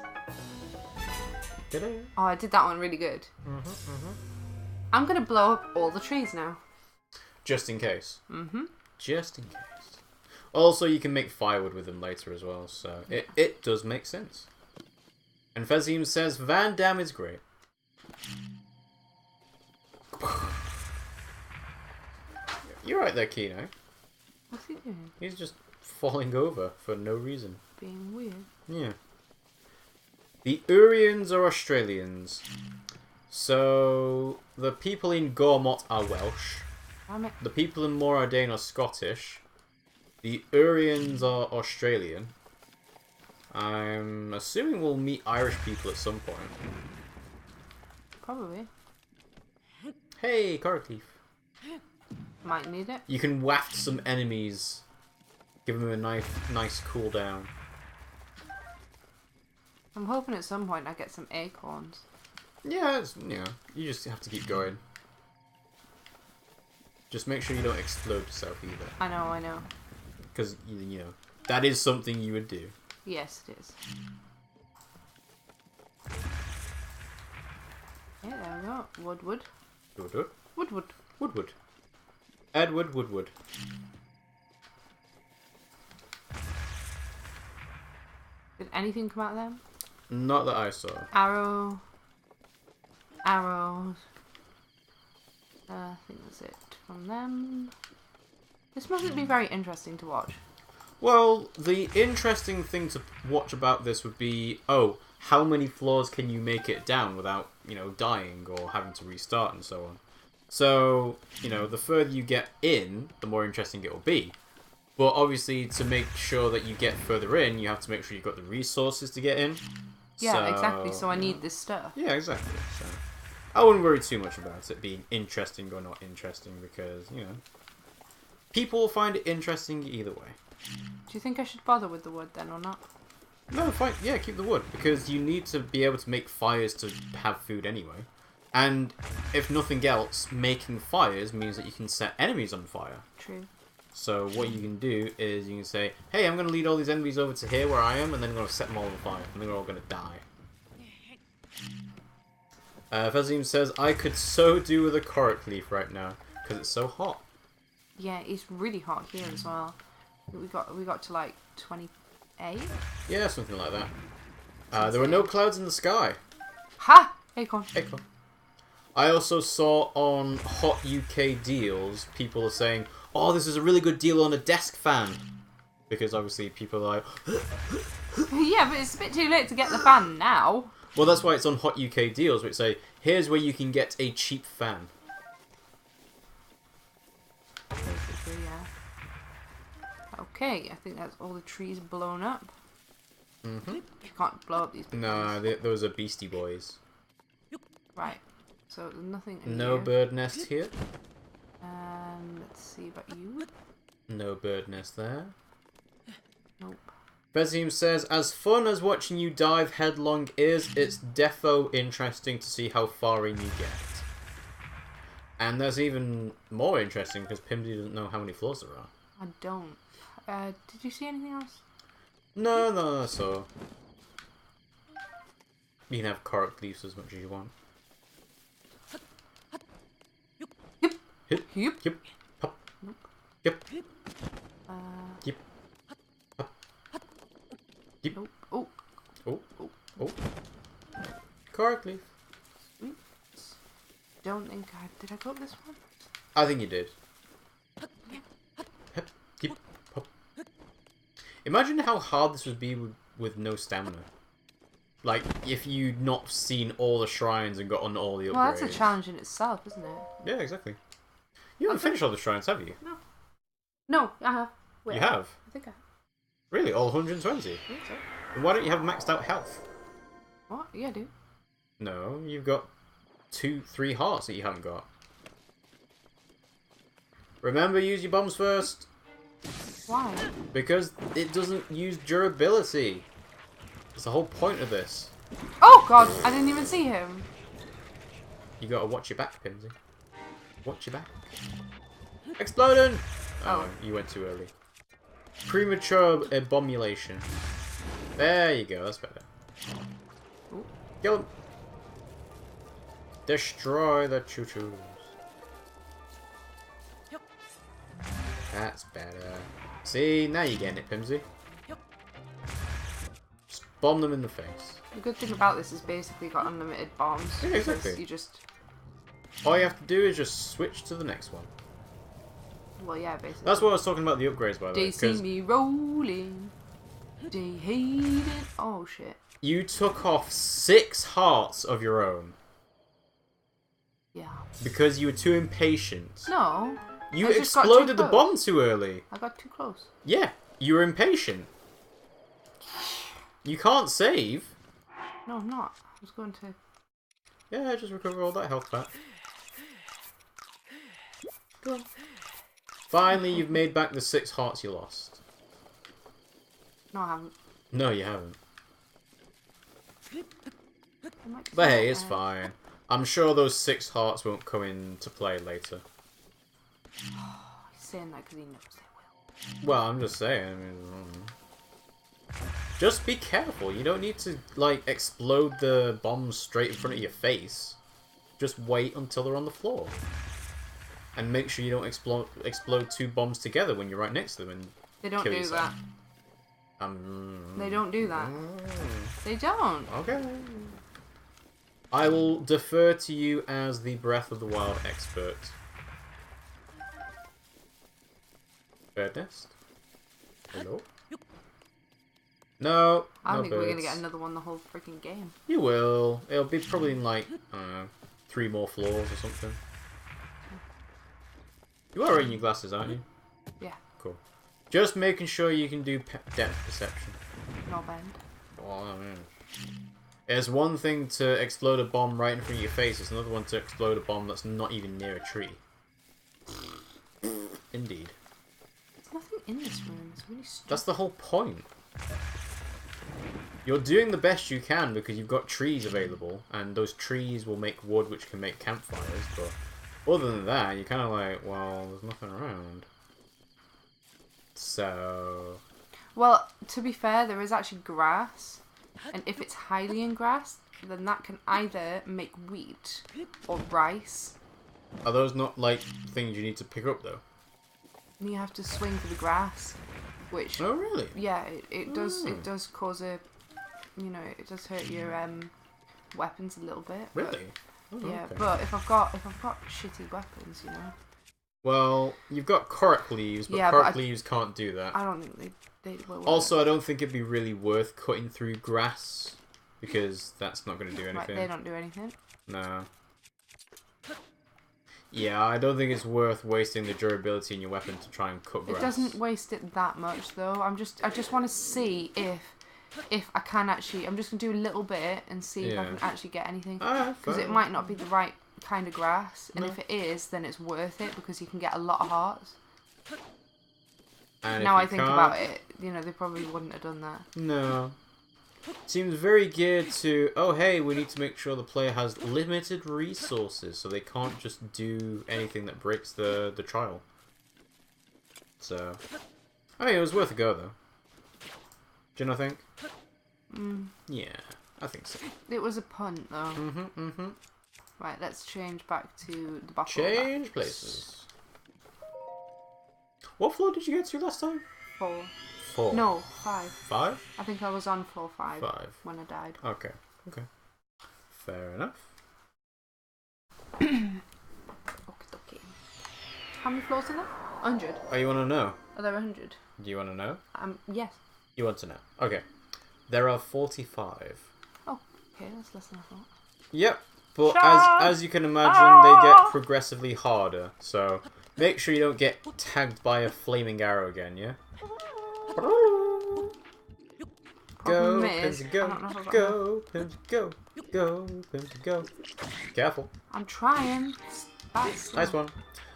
Did I? Oh, I did that one really good. I'm gonna blow up all the trees now. Just in case. Mm-hmm. Just in case. Also, you can make firewood with them later as well, so it does make sense. And Fezim says, Van Damme is great. You're right there, Kino. What's he doing? He's just falling over for no reason. Being weird. Yeah. The Urians are Australians. So, the people in Gormott are Welsh. Damn it. The people in Moradane are Scottish. The Urians are Australian. I'm assuming we'll meet Irish people at some point. Probably. Hey, Carrot Leaf. Might need it. You can waft some enemies. Give them a nice cooldown. I'm hoping at some point I get some acorns. Yeah, you just have to keep going. Just make sure you don't explode yourself either. I know. Because, you know, that is something you would do. Yes, it is. Yeah, there we go. Woodwood. Woodwood. Edward Woodwood. Did anything come out of them? Not that I saw. Arrows. I think that's it from them. This mustn't be very interesting to watch. Well, the interesting thing to watch about this would be, how many floors can you make it down without, dying or having to restart and so on. So, the further you get in, the more interesting it will be. But obviously, to make sure that you get further in, you have to make sure you've got the resources to get in. Yeah, exactly. So I need this stuff. Yeah, exactly. So I wouldn't worry too much about it being interesting or not interesting because, people will find it interesting either way. Do you think I should bother with the wood then or not? No, fine. Yeah, keep the wood because you need to be able to make fires to have food anyway. And if nothing else, making fires means that you can set enemies on fire. True. So what you can do is you can say, hey, I'm going to lead all these enemies over to here where I am, and then I'm going to set them all on fire, and then they're all going to die. Fazim says, I could so do with a Korok leaf right now, because it's so hot. Yeah, it's really hot here as well. We got to like 28? Yeah, something like that. There were no clouds in the sky. Ha! Acorn. Acorn. I also saw on Hot UK Deals, people are saying, oh, this is a really good deal on a desk fan. Because obviously people are like... Yeah, but it's a bit too late to get the fan now. Well, that's why it's on Hot UK Deals, which say, here's where you can get a cheap fan. Basically, yeah. Okay, I think that's all the trees blown up. Mm-hmm. You can't blow up these big No, ones. those are Beastie Boys. Right. So there's nothing in No here. bird nest here. Let's see about you. No bird nest there. Nope. Bezim says, as fun as watching you dive headlong is, it's defo interesting to see how far in you get. And there's even more interesting because Pimmsy doesn't know how many floors there are. I don't. Did you see anything else? No, so... You can have Korok leaves as much as you want. Hip. Yep. Hop. Yep. Yep. Hop. Yep. Nope. Oh. Oh. Korok leaf. Don't think I... Did I go up this one? I think you did. Hep, keep, hop. Imagine how hard this would be with no stamina. Like, if you'd not seen all the shrines and got on all the upgrades. Well, that's a challenge in itself, isn't it? Yeah, exactly. You haven't finished all the shrines, have you? No. No, I have. Wait, You have? I think I have. Really? All 120? I think so. Then why don't you have maxed out health? What? Yeah, I do. No, you've got 3 hearts that you haven't got. Remember, use your bombs first. Why? Because it doesn't use durability. That's the whole point of this. Oh god, I didn't even see him. You gotta watch your back, Pimmsy. Watch your back. Exploding! Oh, you went too early. Premature abomination. There you go, that's better. Ooh. Kill him. Destroy the choo-choos. That's better. See, now you're getting it, Pimmsy. Just bomb them in the face. The good thing about this is basically got unlimited bombs. Yeah, exactly. You just... All you have to do is just switch to the next one. Well, yeah, basically. That's what I was talking about, the upgrades, by the way. They see me rolling. They hate it. Oh, shit. You took off 6 hearts of your own. Yeah. Because you were too impatient. No. You I just got exploded too the close. bomb too early. I got too close. Yeah, you were impatient. You can't save. No, I'm not. I was going to... Yeah, just recover all that health back. Go on. Finally, you've made back the 6 hearts you lost. No, I haven't. No, you haven't. I might But hey, say it's that. fine. I'm sure those 6 hearts won't come into play later. He's saying that because he knows they will. Well, I'm just saying. I mean, just be careful. You don't need to, like, explode the bombs straight in front of your face. Just wait until they're on the floor. And make sure you don't explode 2 bombs together when you're right next to them and They don't kill do yourself. that. They don't do that. They don't. Okay. I will defer to you as the Breath of the Wild expert. Bird nest? Hello? No, I don't no think we're going to birds. get another one the whole freaking game. You will. It'll be probably in like, I don't know, 3 more floors or something. You are wearing your glasses, aren't you? Yeah. Cool. Just making sure you can do depth perception. No bend. Well, I mean, it's one thing to explode a bomb right in front of your face, it's another one to explode a bomb that's not even near a tree. Indeed. There's nothing in this room. It's really stupid. That's the whole point. You're doing the best you can because you've got trees available, and those trees will make wood which can make campfires, but other than that, you're kind of like, well, there's nothing around. So... Well, to be fair, there is actually grass. And if it's highly engrassed, then that can either make wheat or rice. Are those not, like, things you need to pick up, though? And you have to swing for the grass. Which... Oh, really? Yeah, it does cause a... You know, it does hurt your weapons a little bit. But, Really? Oh, yeah, okay. but if I've got shitty weapons, you know... Well, you've got cork leaves, but Yeah, cork but leaves can't do that. I don't think they will work. Also, I don't think it'd be really worth cutting through grass, because that's not going to do Right, anything. they don't do anything. No. Yeah, I don't think it's worth wasting the durability in your weapon to try and cut grass. It doesn't waste it that much though. I just want to see if I can actually. I'm just gonna do a little bit and see if I can actually get anything. Because it might not be the right kind of grass, and if it is, then it's worth it because you can get a lot of hearts. And Now if I you think can't- about it, you know, they probably wouldn't have done that. No. Seems very geared to, oh hey, we need to make sure the player has limited resources, so they can't just do anything that breaks the trial. So, I mean, it was worth a go though. Do you not think? Yeah, I think so. It was a punt though. Right, let's change back to the battle. Change places. What floor did you get to last time? 4. 4. No, 5. 5? I think I was on floor 5 5. when I died. Okay. Okay. Fair enough. Okay. How many floors are there? 100. Oh, you want to know? Are there 100? Do you want to know? Yes. You want to know? Okay. There are 45. Oh, okay, that's less than I thought. Yep. But Shut as you can imagine, they get progressively harder. So make sure you don't get tagged by a flaming arrow again, yeah? Go, Problem is, Pimmsy, go, I don't know if I've got go, Pimmsy, go, go, Pimmsy, go. Careful. I'm trying. Nice one.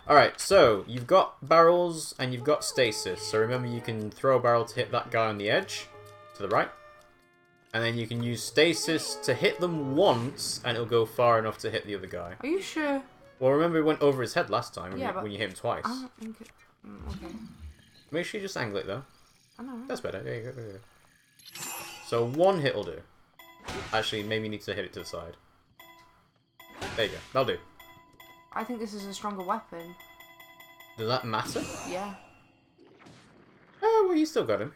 Alright, so you've got barrels and you've got stasis. So remember, you can throw a barrel to hit that guy on the edge, to the right. And then you can use stasis to hit them once, and it'll go far enough to hit the other guy. Are you sure? Well, remember it went over his head last time Yeah, when you hit him twice. I don't think it... Okay. Make sure you just angle it, though. I know. That's better. There you go. There you go. So one hit will do. Actually, maybe you need to hit it to the side. There you go. That'll do. I think this is a stronger weapon. Does that matter? Yeah. Oh, well, you still got him.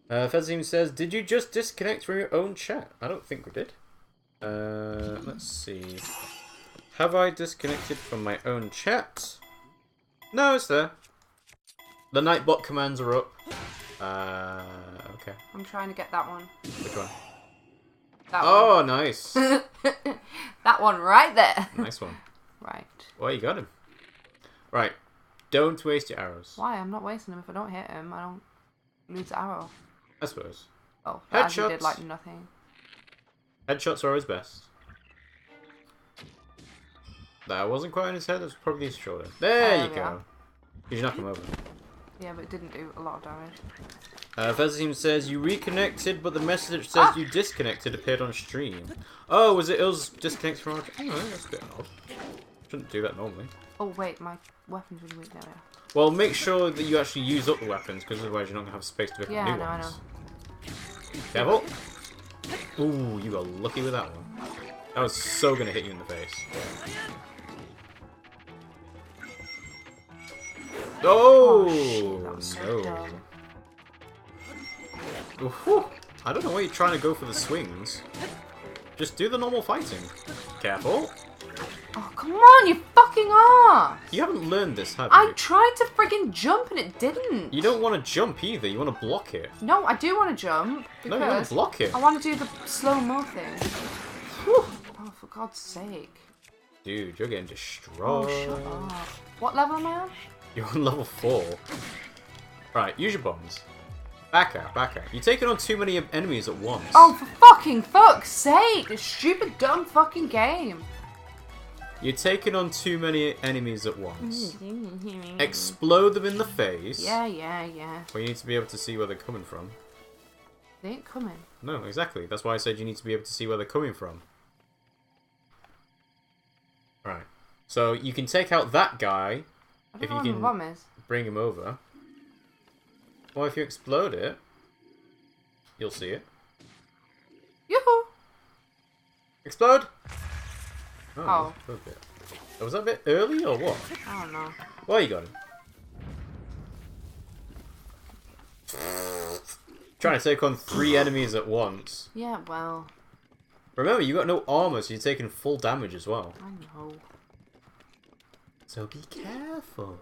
Fedzim says, did you just disconnect from your own chat? I don't think we did. Let's see. Have I disconnected from my own chat? No, it's there. The Nightbot commands are up. Okay. I'm trying to get that one. Which one? That oh, nice. that one right there. Nice one. Right. Well, you got him. Right. Don't waste your arrows. Why? I'm not wasting them. If I don't hit him, I don't lose the arrow. I suppose. Oh, Headshots. he did like nothing. Headshots are always best. That wasn't quite on his head. That was probably his shoulder. There you go. Did you knock him over? Yeah, but it didn't do a lot of damage. Vezim says you reconnected, but the message says you disconnected appeared on stream. Oh, was it us disconnected from our... Oh, that's a bit odd. Shouldn't do that normally. Oh, wait, my weapon's really weak now. Well, make sure that you actually use up the weapons, because otherwise you're not going to have space to pick up new ones. I know. Careful! Ooh, you got lucky with that one. That was so going to hit you in the face. Oh, shit, that was so dumb. Whew. I don't know why you're trying to go for the swings. Just do the normal fighting. Careful. Oh, come on, you fucking ass! You haven't learned this, have you? I tried to friggin' jump and it didn't. You don't want to jump either. You want to block it. No, I do want to jump. No, you want to block it. I want to do the slow-mo thing. Whew. Oh, for God's sake. Dude, you're getting destroyed. Oh, shut up. What level am I on? You're on level 4. Right, use your bombs. Back out, back out. You're taking on too many enemies at once. Oh, for fucking fuck's sake! This stupid, dumb fucking game. You're taking on too many enemies at once. Explode them in the face. Yeah. Well, you need to be able to see where they're coming from. They ain't coming. No, exactly. That's why I said you need to be able to see where they're coming from. Right. So you can take out that guy if you can bring him over. Well, if you explode it, you'll see it. Yoo-hoo! Explode! Oh. A bit. Was that a bit early or what? I don't know. Well, you got him. Trying to take on 3 enemies at once. Yeah, well. Remember, you got no armor, so you're taking full damage as well. I know. So be careful.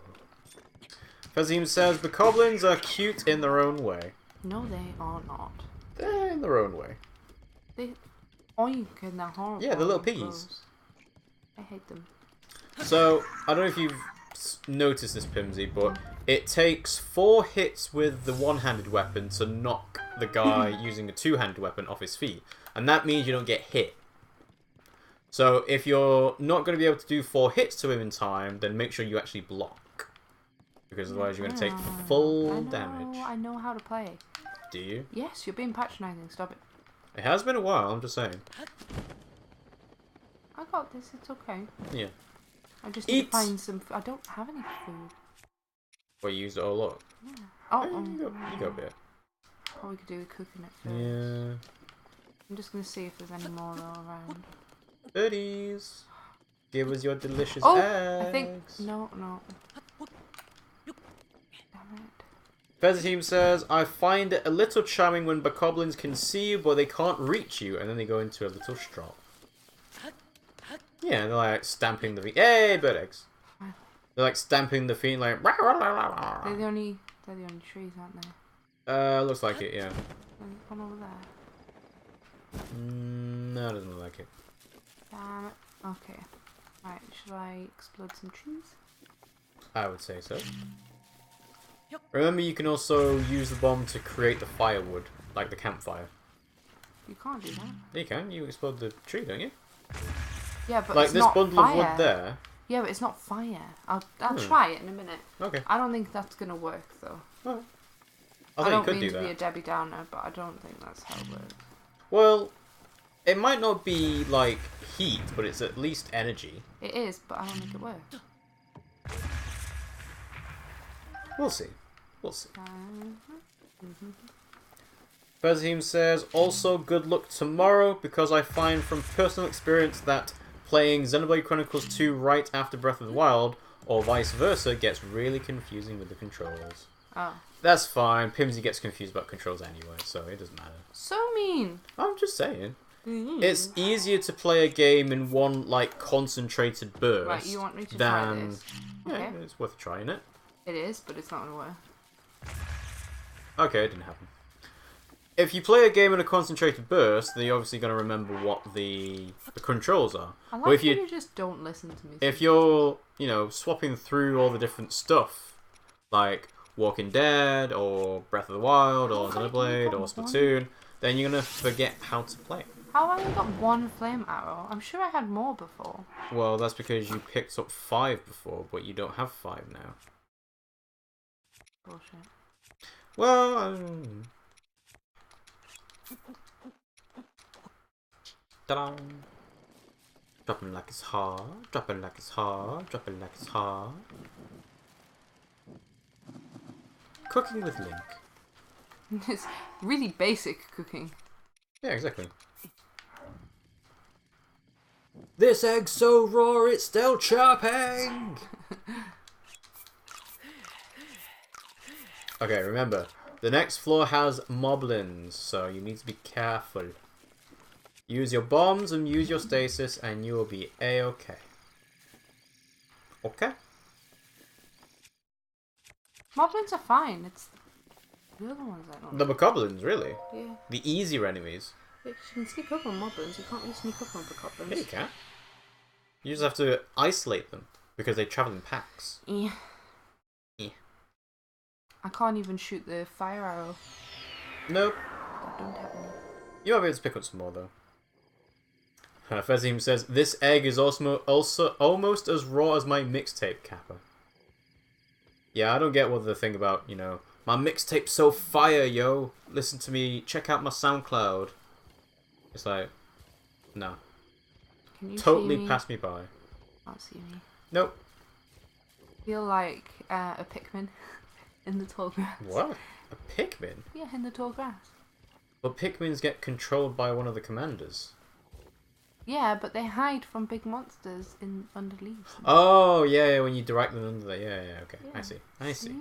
Fazim says the goblins are cute in their own way. No, they are not. They're in their own way. They oink and they're horrible. Yeah, the little piggies. Gross. I hate them. So, I don't know if you've noticed this, Pimmsy, but it takes 4 hits with the one-handed weapon to knock the guy using a two-handed weapon off his feet. And that means you don't get hit. So, if you're not going to be able to do 4 hits to him in time, then make sure you actually block. Because otherwise you're going to take full damage. I know how to play. Do you? Yes, you're being patronising. Stop it. It has been a while, I'm just saying. I got this. It's okay. Yeah. I just need to find some... I don't have any food. Well, you used it all up. Yeah. Oh, you got a bit. Probably could do with cooking it first. Yeah. I'm just going to see if there's any more around. Birdies. Give us your delicious eggs. I think... No. Damn it. Featherteam says, I find it a little charming when bokoblins can see you, but they can't reach you, and then they go into a little strop. Yeah, they're like stamping the feet. Hey, bird eggs. They're like stamping the feet, like. They're the only trees, aren't they? Looks like it, yeah. There's one over there. No, it doesn't look like it. Damn it. Okay. Right, should I explode some trees? I would say so. Remember, you can also use the bomb to create the firewood, like the campfire. You can't do that. Yeah, you can. You explode the tree, don't you? Yeah, but like it's this not bundle fire. of wood there. Yeah, but it's not fire. I'll try it in a minute. Okay. I don't think that's gonna work though. Well, I you don't could mean do to that. be a Debbie Downer, but I don't think that's how it works. Well, it might not be like heat, but it's at least energy. It is, but I don't think it works. We'll see. We'll see. Fazim says, also good luck tomorrow, because I find from personal experience that playing Xenoblade Chronicles 2 right after Breath of the Wild, or vice versa, gets really confusing with the controls. Oh. That's fine. Pimmsy gets confused about controls anyway, so it doesn't matter. So mean. I'm just saying. It's easier to play a game in one, like, concentrated burst Right, you want me to try this? Yeah, it's worth trying it. It is, but it's not gonna work. Okay, it didn't happen. If you play a game in a concentrated burst, then you're obviously going to remember what the controls are. I like but if how you just don't listen to me. If you're, you know, swapping through all the different stuff, like Walking Dead, or Breath of the Wild, or Xenoblade, or Splatoon, then you're going to forget how to play. How have I got one flame arrow? I'm sure I had more before. Well, that's because you picked up 5 before, but you don't have 5 now. Bullshit. Well, ta-da! Dropping like it's hard, dropping like it's hard, dropping like it's hard. Cooking with Link. It's really basic cooking. Yeah, exactly. This egg's so raw, it's still chopping! Okay, remember, the next floor has moblins, so you need to be careful. Use your bombs and use your stasis, and you will be a-okay. Okay? Moblins are fine. It's the other ones I don't The bokoblins, really? Yeah. The easier enemies. You can sneak up on moblins. You can't really sneak up on bokoblins. Yeah, you can. You just have to isolate them, because they travel in packs. Yeah. Yeah. I can't even shoot the fire arrow. Nope. I don't have any. You might be able to pick up some more, though. Fezim says, this egg is also almost as raw as my mixtape, Kappa. Yeah, I don't get what the thing about, you know, my mixtape's so fire, yo. Listen to me, check out my SoundCloud. It's like, no. Can you Totally see me? pass me by. Can't see me. Nope. Feel like a Pikmin in the tall grass. What? A Pikmin? Yeah, in the tall grass. Well, Pikmins get controlled by one of the commanders. Yeah, but they hide from big monsters under leaves. Oh, yeah, when you direct them under there. Yeah, okay. Yeah. I see.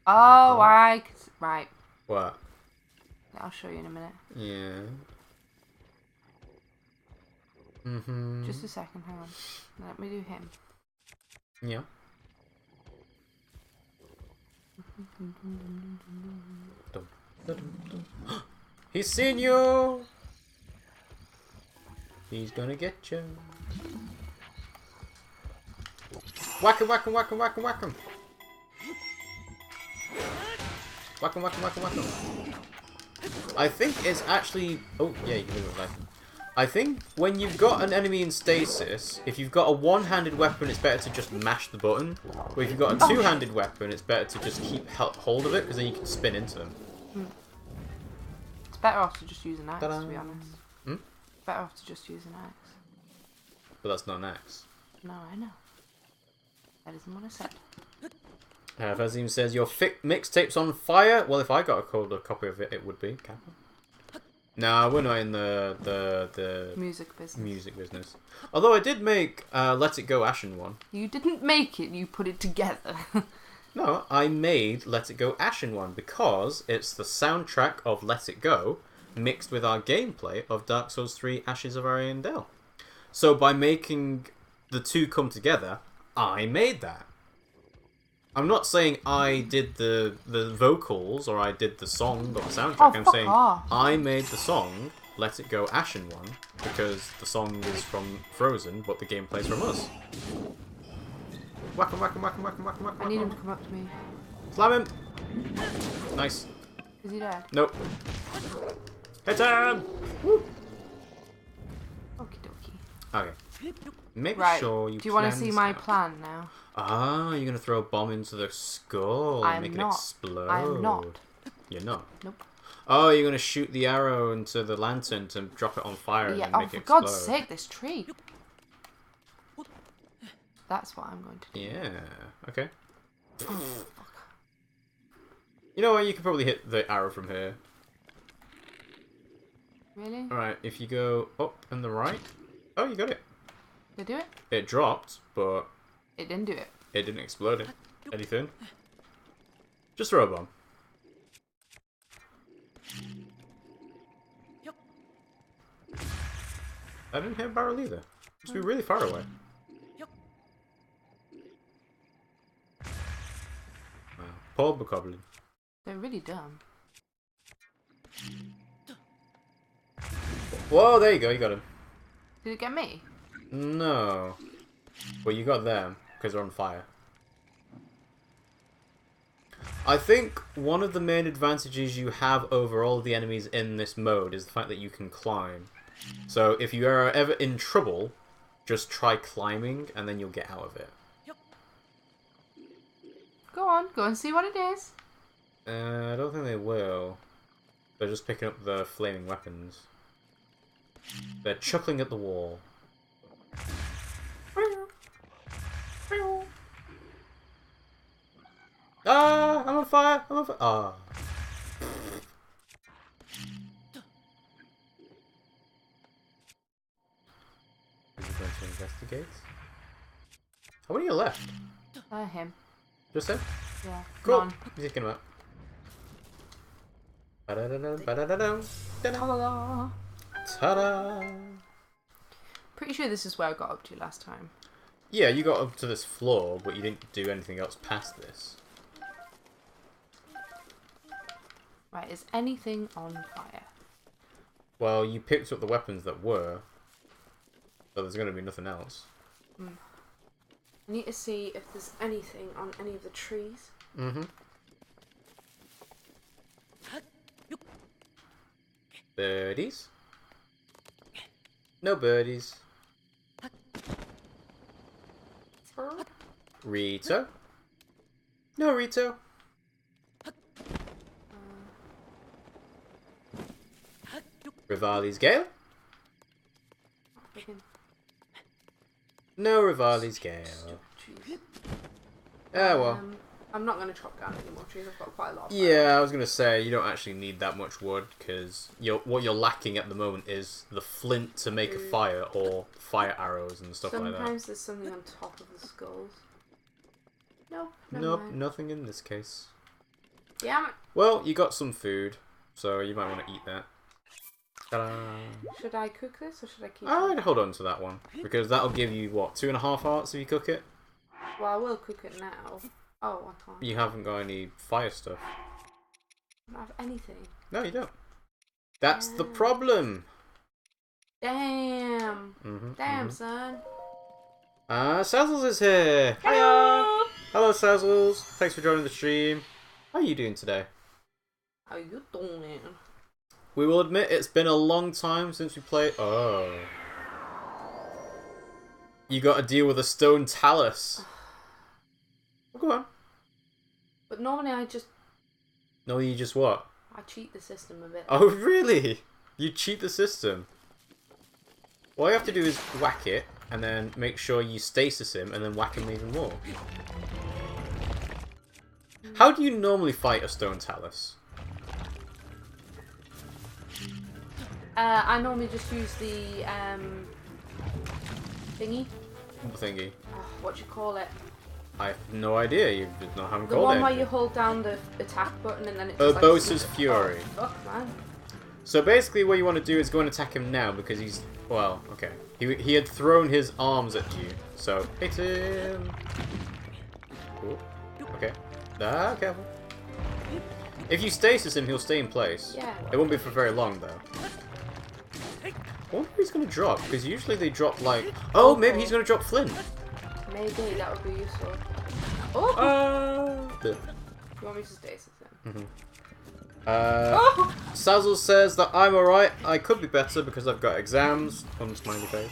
Oh, right. What? I'll show you in a minute. Yeah. Mm-hmm. Just a second, hang on. Let me do him. Yeah. He's seen you! He's gonna get you. Whack him, whack him, whack him, whack him, whack him. Whack him, whack him, whack him, whack him. I think it's actually... Oh, yeah, you can move it like that. I think when you've got an enemy in stasis, if you've got a one-handed weapon, it's better to just mash the button. But if you've got a two-handed weapon, it's better to just keep hold of it, because then you can spin into them. It's better off to just use an axe, to be honest. Hmm? Better off to just use an axe. But that's not an axe. No, I know. That isn't what I said. Fazim says, your mixtape's on fire? Well, if I got a copy of it, it would be. No, we're not in the music business. Music business. Although I did make Let It Go Ashen one. You didn't make it, you put it together. No, I made Let It Go Ashen one because it's the soundtrack of Let It Go mixed with our gameplay of Dark Souls 3 Ashes of Ariandel. So by making the two come together, I made that. I'm not saying I did the vocals or I did the song or the soundtrack. I'm saying I made the song Let It Go Ashen one because the song is from Frozen, but the gameplay's from us. Whack him, whack him, whack him, whack him, whack him, whack him. I need him to come up to me. Slam him! Nice. Is he dead? Nope. Hit him! Woo! Okie dokie. Okay. Make sure you do you want to plan see this my out. plan now? Ah, you're going to throw a bomb into the skull and make it explode. I'm not. You're not? Nope. Oh, you're going to shoot the arrow into the lantern to drop it on fire and then make it explode. For God's sake, this tree. That's what I'm going to do. Yeah, okay. You know what, you can probably hit the arrow from here. Really? Alright, if you go up and the right. Oh, you got it. Did I do it? It dropped, but... It didn't do it. It didn't explode anything. Just throw a bomb. I didn't hit a barrel either. Must be really far away. Poor Bokoblin. They're really dumb. Whoa, there you go, you got him. Did it get me? No. Well, you got them, because they're on fire. I think one of the main advantages you have over all the enemies in this mode is the fact that you can climb. So if you are ever in trouble, just try climbing and then you'll get out of it. Go and see what it is. I don't think they will. They're just picking up the flaming weapons. They're chuckling at the wall. Ah! I'm on fire! I'm on fire! Ah. Is he going to investigate? How many are left? Him. Just him? Yeah. Cool. None. He's taking him out. Ba-da-da-dum. Ta-da! Ta-da! Pretty sure this is where I got up to last time. Yeah, you got up to this floor, but you didn't do anything else past this. Right, is anything on fire? Well, you picked up the weapons that were, so there's going to be nothing else. I need to see if there's anything on any of the trees. Mm-hmm. Birdies? No birdies. Rito? No Rito. Rivali's Gale? No Rivali's Gale. Ah, well. I'm not going to chop down any more trees. I've got quite a lot of Yeah, I was going to say, you don't actually need that much wood, because what you're lacking at the moment is the flint to make a fire, or fire arrows and stuff like that. Sometimes there's something on top of the skulls. Nope. Nope, nothing in this case. Damn it. Well, you got some food, so you might want to eat that. Ta-da! Should I cook this, or should I keep I'd it? hold on to that one, because that'll give you, what, 2.5 hearts if you cook it? Well, I will cook it now. Oh, I can't. You haven't got any fire stuff. I don't have anything. No, you don't. That's the problem! Damn. Damn, mm-hmm. son. Sazzles is here! Hello! Hello, Sazzles. Thanks for joining the stream. How are you doing today? How you doing? We will admit it's been a long time since we played... Oh. You got to deal with a stone talus. Go on. But normally I just... No, you just what? I cheat the system a bit. Oh, really? You cheat the system? All you have to do is whack it, and then make sure you stasis him, and then whack him even more. How do you normally fight a stone talus? I normally just use the thingy. Thingy. What do you call it? I have no idea. You haven't The called one it. where you hold down the attack button and then it just Urbosa's Fury. Oh, fuck, man. So basically what you want to do is go and attack him now because he's... Well, okay. He had thrown his arms at you. So, hit him. Ooh. Okay. Ah, careful. If you stasis him, he'll stay in place. Yeah. It won't be for very long, though. I wonder if he's going to drop, because usually they drop, like... Oh, maybe he's going to drop Flint. Maybe, that would be useful. Oh! You want me to stasis him? Sazzle says that I'm alright. I could be better because I've got exams. On smiley face.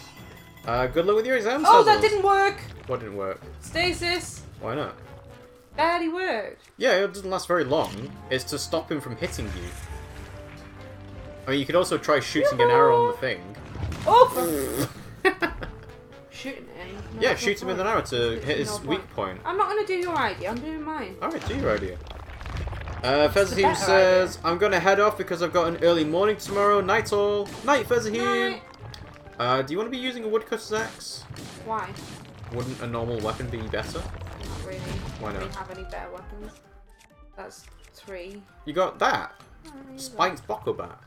Good luck with your exams, Oh, Sazzles. that didn't work! What didn't work? Stasis! Why not? Barely worked. Yeah, it doesn't last very long. It's to stop him from hitting you. I mean, you could also try shooting an arrow on the thing. Oh! Shooting him? No, Yeah, that's shoot him no with an point. arrow to hit his No weak point. point. I'm not going to do your idea, I'm doing mine. Alright, do your idea. Fezzahim says, I'm going to head off because I've got an early morning tomorrow. Night all. Night, Fezzahim. Night. Do you want to be using a woodcutter's axe? Why? Wouldn't a normal weapon be better? Not really. Why not? Do we have any better weapons? That's 3. You got that. Not really Spiked Bokobat.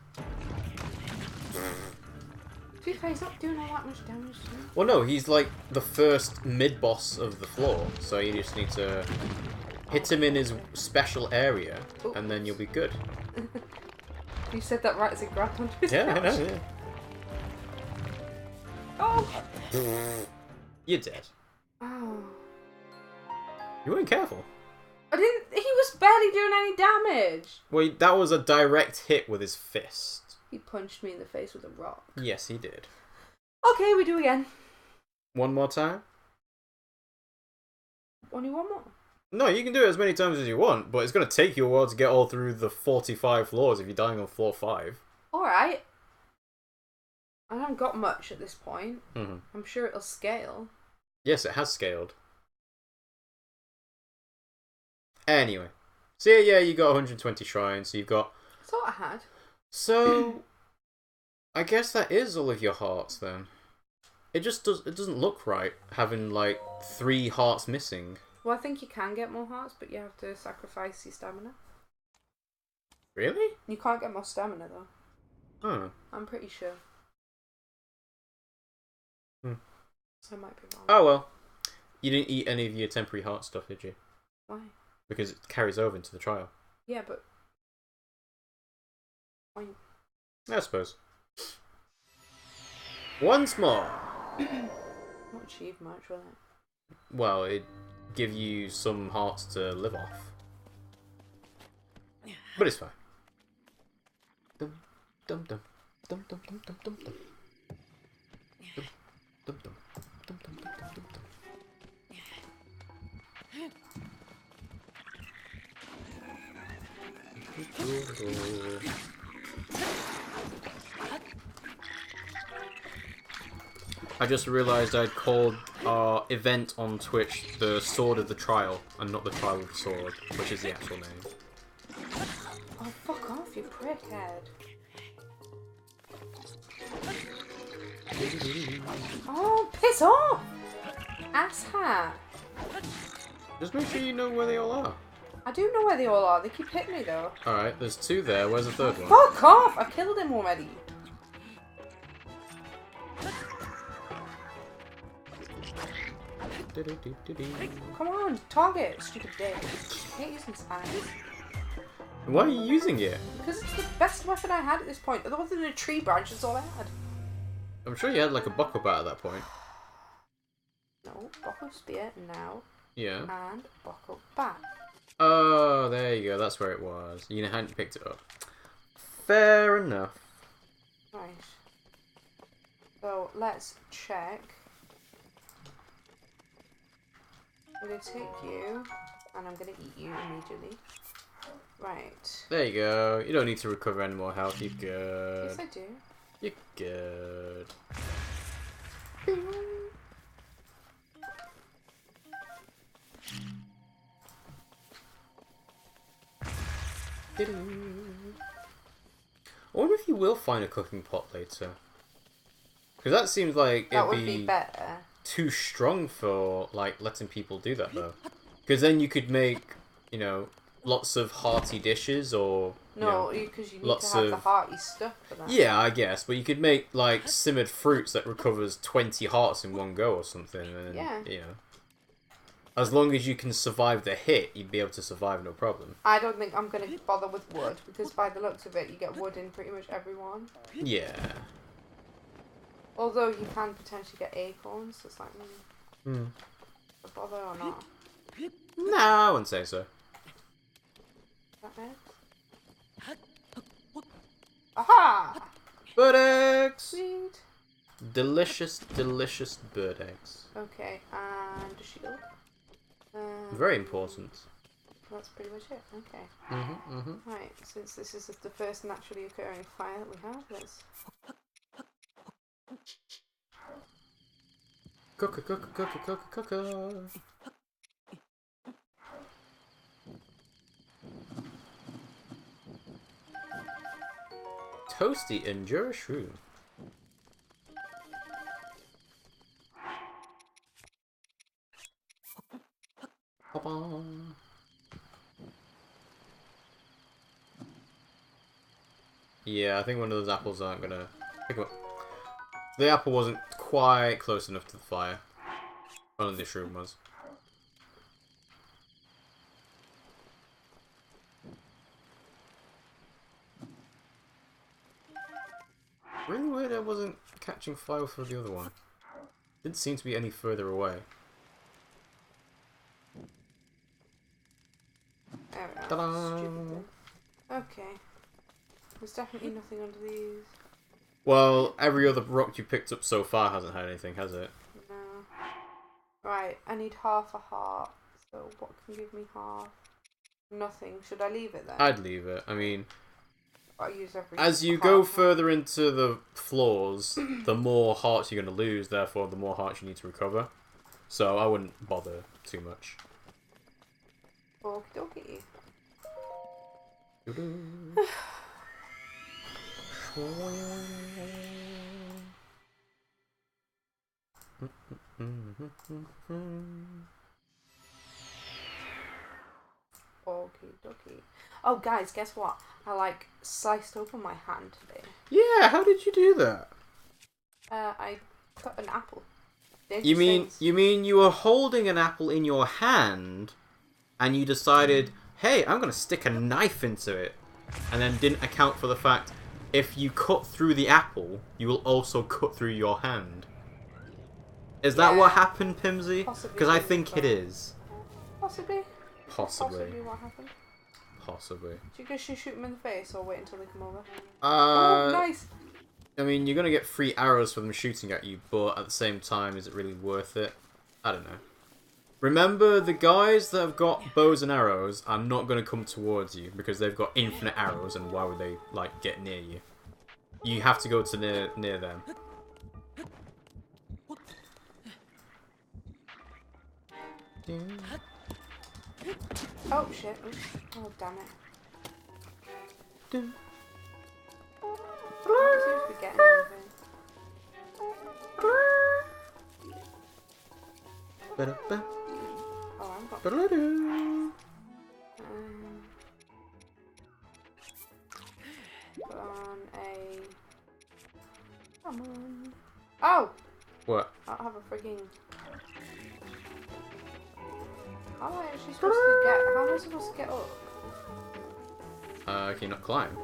To be fair, he's not doing all that much damage to me. Well, no, he's like the first mid-boss of the floor, so you just need to Hit him in his special area, and then you'll be good. You said that right as it grabbed onto his Yeah, I couch. know, yeah. Oh! You're dead. Oh. You weren't careful. I didn't. He was barely doing any damage. Well, that was a direct hit with his fist. He punched me in the face with a rock. Yes, he did. Okay, we do again. One more time? Only one more. No, you can do it as many times as you want, but it's going to take you a while to get all through the 45 floors if you're dying on floor 5. Alright. I haven't got much at this point. Mm-hmm. I'm sure it'll scale. Yes, it has scaled. Anyway. So yeah, you got 120 shrines, so you've got... That's all I had. So... I guess that is all of your hearts, then. It doesn't look right, having, like, 3 hearts missing. Well, I think you can get more hearts, but you have to sacrifice your stamina. Really? You can't get more stamina, though. Oh. I'm pretty sure. Hmm. So I might be wrong. Oh, well. You didn't eat any of your temporary heart stuff, did you? Why? Because it carries over into the trial. Yeah, but... Why? I suppose. Once more. Not achieve much, will it? Well, it'd give you some hearts to live off. But it's fine. Dum dum dum dum dum dum dum dum dum. Dum dum dum dum dum dum dum dum. I just realised I'd called our event on Twitch the Sword of the Trial, and not the Trial of the Sword, which is the actual name. Oh, fuck off, you prickhead. Oh, piss off! Asshat. Just make sure you know where they all are. I do know where they all are. They keep hitting me, though. Alright, there's 2 there. Where's the 3rd one? Fuck off! I killed him already. Come on, target, stupid dick. I hate using spines. Why are you using it? Because it's the best weapon I had at this point. Other than a tree branch, that's all I had. I'm sure you had like a buckle bat at that point. No, buckle spear now. Yeah. And buckle bat. Oh, there you go. That's where it was. You hadn't picked it up. Fair enough. Right. So, let's check. I'm going to take you, and I'm going to eat you immediately. Right. There you go. You don't need to recover any more health. You're good. Yes, I do. You're good. I wonder if you will find a cooking pot later. Because that seems like That it'd would be better. too strong for like letting people do that though. Because then you could make, you know, lots of hearty dishes or No, because you need lots to have the of- hearty stuff for that. yeah, I guess, but you could make like simmered fruits that recovers 20 hearts in one go or something, and Yeah. you know, as long as you can survive the hit, you'd be able to survive no problem. I don't think I'm going to bother with wood, because by the looks of it, you get wood in pretty much every one. Yeah. Although you can potentially get acorns, so it's like, a bother or not. No, I wouldn't say so. Is that it? Aha! Bird eggs! Sweet. Delicious, delicious bird eggs. Okay, and a shield. Very important. That's pretty much it. Okay. Right, since this is the first naturally occurring fire that we have, let's... Cooker. Toasty Endura Shroom. Hop on. Yeah, I think one of those apples aren't gonna pick up. The apple wasn't quite close enough to the fire. One of the shroom was. Really weird I wasn't catching fire for the other one. Didn't seem to be any further away. There we Ta-da! are. Stupid thing. Okay. There's definitely nothing under these. Well, every other rock you picked up so far hasn't had anything, has it? No. Right, I need half a heart. So what can give me half? Nothing. Should I leave it then? I'd leave it. I mean, I use every as you go further into the floors, the more hearts you're going to lose, therefore the more hearts you need to recover. So I wouldn't bother too much. Okie dokie. Okie dokie. Oh, guys, guess what? I like sliced open my hand today. Yeah, how did you do that? I cut an apple. You mean you were holding an apple in your hand, and you decided, hey, I'm gonna stick a knife into it, and then didn't account for the fact if you cut through the apple, you will also cut through your hand. Is that what happened, Pimmsy? Because I think it is. Possibly. Possibly. Possibly what happened. Possibly. Do you go shoot them in the face or wait until they come over? Oh, nice. I mean, you're gonna get 3 arrows for them shooting at you, but at the same time, is it really worth it? I don't know. Remember, the guys that have got bows and arrows are not gonna come towards you because they've got infinite arrows, and why would they like get near you? You have to go to near them. Oh shit! Oops. Oh damn it! I don't seem to be getting anything. Oh, I'm got. Put on a. Come on. Oh! What? I don't have a frigging. How am I actually supposed to get? How am I supposed to get up? Can you not climb?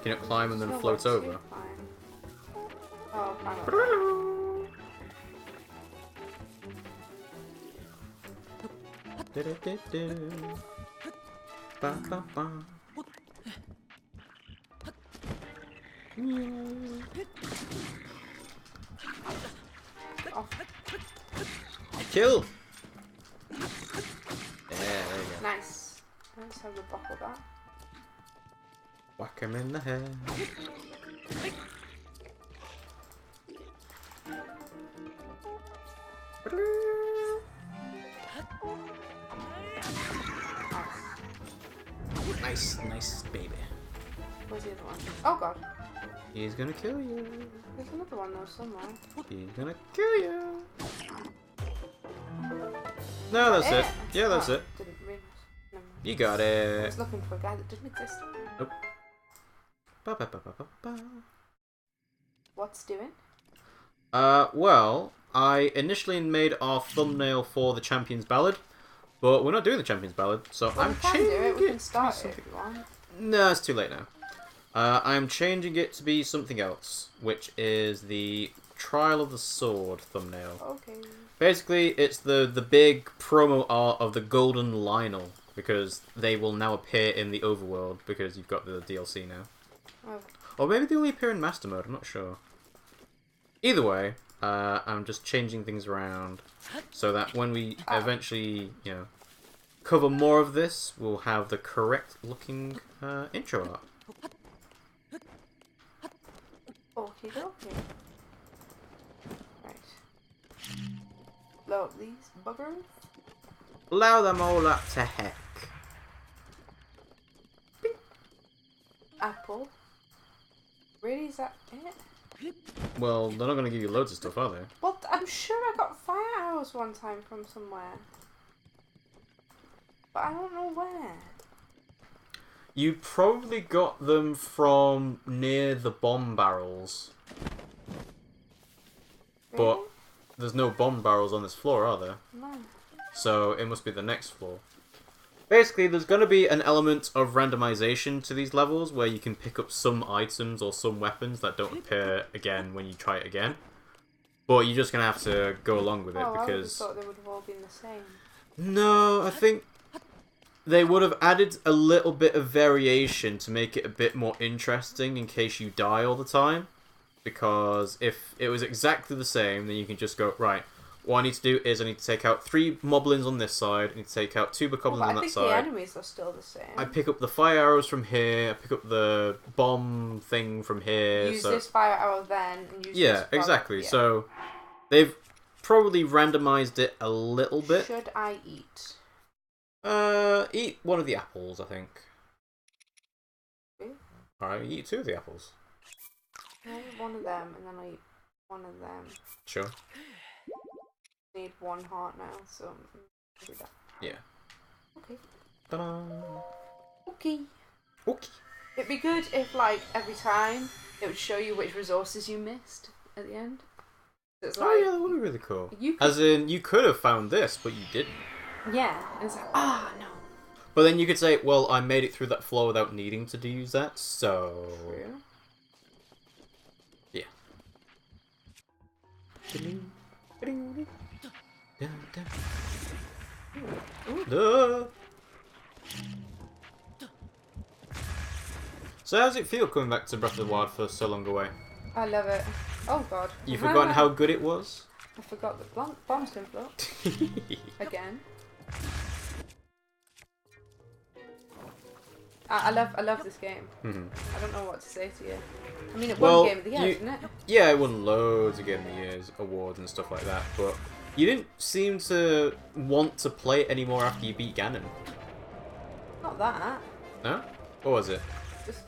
Can you not climb and then There's float nowhere to over? climb. Oh, climb up. Ba, ba, ba. Oh, Kill! Yeah, there you go. nice. Let's have the bottle back. Whack him in the head. Nice baby. Where's the other one? Oh god. He's gonna kill you. There's another one though somewhere. He's gonna kill you. No, that's it. Yeah, that's it. Didn't realise. Never mind. You got I it. was looking for a guy that didn't exist. Nope. Ba, ba, ba, ba, ba, ba. What's doing? Well, I initially made our thumbnail for the Champions Ballad, but we're not doing the Champions Ballad, so Well, I'm we can changing do it. We can to start be it if you want. No, it's too late now. I'm changing it to be something else, which is the Trial of the Sword thumbnail. Okay. Basically, it's the big promo art of the Golden Lionel, because they will now appear in the overworld, because you've got the DLC now. Oh. Or maybe they only appear in Master Mode, I'm not sure. Either way, I'm just changing things around, so that when we eventually, cover more of this, we'll have the correct looking intro art. Okie dokie. Right. Blow up these buggers. Blow them all up to heck. Apple. Really, is that it? Well, they're not going to give you loads of stuff, are they? Well, I'm sure I got fire arrows one time from somewhere. But I don't know where. You probably got them from near the bomb barrels. Really? But there's no bomb barrels on this floor, are there? No. So it must be the next floor. Basically, there's going to be an element of randomization to these levels where you can pick up some items or some weapons that don't appear again when you try it again. But you're just going to have to go along with it because... I thought they would have all been the same. No, I think they would have added a little bit of variation to make it a bit more interesting in case you die all the time. Because if it was exactly the same, then you can just go, right, what I need to do is I need to take out 3 moblins on this side, I need to take out 2 bokoblins on that side. I think the enemies are still the same. I pick up the fire arrows from here, I pick up the bomb thing from here. Use this fire arrow then, and use yeah, this exactly. Yeah. So they've probably randomized it a little bit. Should I eat? Eat one of the apples, I think. Okay. Alright, eat 2 of the apples. I eat one of them, and then I eat one of them. Sure. I need 1 heart now, so I'll do that. Yeah. Okay. Ta-da! Okay. Okay. It'd be good if, like, every time it would show you which resources you missed at the end. So it's like, Oh yeah, that would be really cool. You could, As in, you could have found this, but you didn't. yeah. It's like, ah, no. But then you could say, well, I made it through that floor without needing to use that, so... True. Yeah. Duh. So how does it feel coming back to Breath of the Wild for so long away? I love it. Oh god. You've forgotten how good it was? I forgot that bombs can float. Again. I love this game. I don't know what to say to you. I mean, it won Game of the Year, didn't it? Yeah, it won loads of Game of the Year's awards and stuff like that, but you didn't seem to want to play it anymore after you beat Ganon. Not that. No? What was it? Just,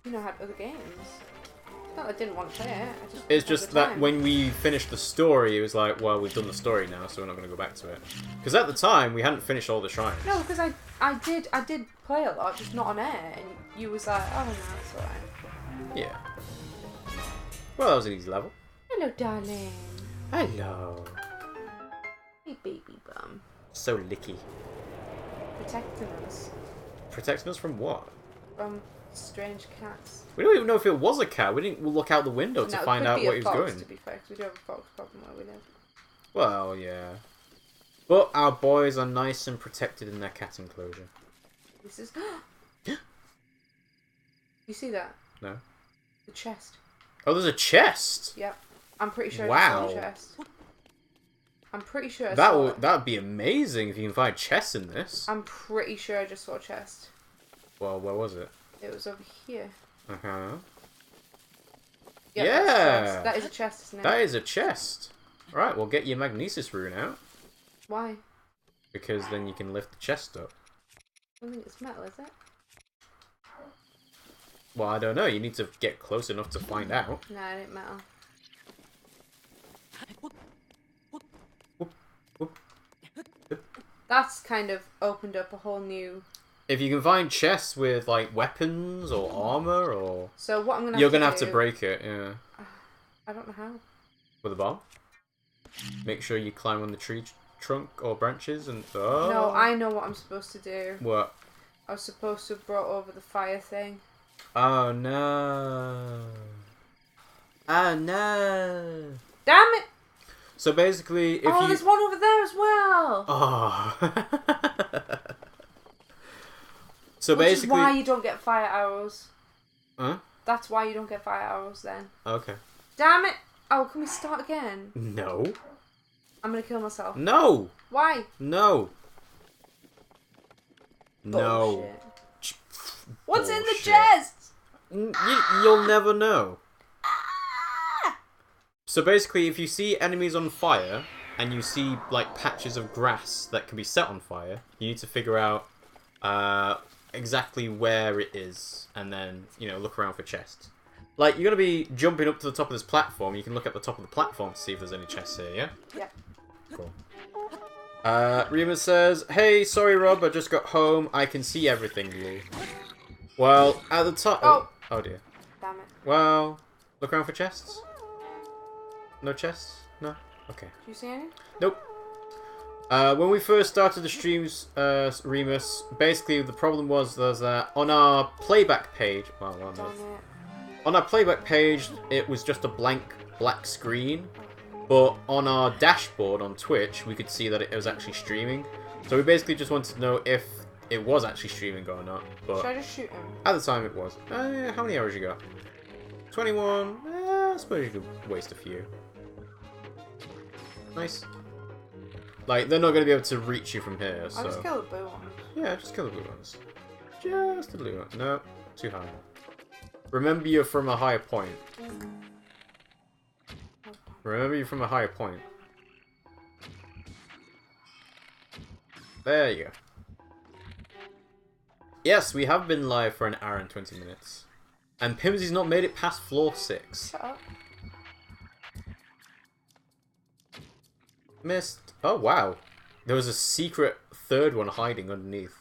you know, had other games. It's not that I didn't want to play it. It's just that when we finished the story, it was like, well, we've done the story now, so we're not going to go back to it. Because at the time, we hadn't finished all the shrines. No, because I did play a lot, just not on air, and you was like, oh no, it's alright. Yeah. Well, that was an easy level. Hello, darling. Hello. Hey, baby bum. So licky. Protecting us Protecting us from what? from strange cats. We don't even know if it was a cat. We didn't look out the window to find out what he was doing. To be fair, 'cause we do have a fox problem where we live. Well, yeah. But our boys are nice and protected in their cat enclosure. This is. You see that? No. The chest. Oh, there's a chest. Yep. I'm pretty sure Wow. I saw a chest. I'm pretty sure I That saw would that'd be amazing if you can find chests in this. I'm pretty sure I just saw a chest. Well, where was it? It was over here. Uh-huh. Yep, Yeah. that's a chest. That is a chest, isn't it? That is a chest. Right, well, get your magnesis rune out. Why? Because then you can lift the chest up. I don't think it's metal, is it? Well, I don't know. You need to get close enough to find out. No, it ain't metal. That's kind of opened up a whole new... If you can find chests with, like, weapons or armor or... So what I'm going to You're going to have to break it, yeah. I don't know how. With a bomb? Make sure you climb on the tree trunk or branches and... Oh. No, I know what I'm supposed to do. What? I was supposed to have brought over the fire thing. Oh, no. Oh, no. Damn it! So basically, if you... Oh, there's one over there as well! Oh. So Which basically... is why you don't get fire arrows. Huh? That's why you don't get fire arrows then. Okay. Damn it! Oh, can we start again? No. I'm gonna kill myself. No. Why? No. No. Bullshit. What's in the Bullshit. chest? You'll never know. So basically, if you see enemies on fire, and you see, like, patches of grass that can be set on fire, you need to figure out exactly where it is, and then, you know, look around for chests. Like, you're going to be jumping up to the top of this platform, you can look at the top of the platform to see if there's any chests here, yeah? Yeah. Cool. Rima says, hey, sorry Rob, I just got home, I can see everything, Lou. Well, at the top... Oh dear. Damn it. Well, look around for chests. No chests? No? Okay. Do you see any? Nope. When we first started the streams, Remus, basically the problem was that on our playback page, on our playback page, it was just a blank black screen, but on our dashboard on Twitch, we could see that it was actually streaming. So we basically just wanted to know if it was actually streaming or not. But should I just shoot him? At the time, it was. How many hours you got? 21. I suppose you could waste a few. Nice. Like, they're not going to be able to reach you from here, so... I'll just kill the blue ones. Yeah, just kill the blue ones. Just the blue ones. No, too high. Remember you're from a higher point. Remember you're from a higher point. There you go. Yes, we have been live for an hour and 20 minutes. And Pimmsy's not made it past floor 6. Shut up. Missed. Oh, wow. There was a secret third one hiding underneath.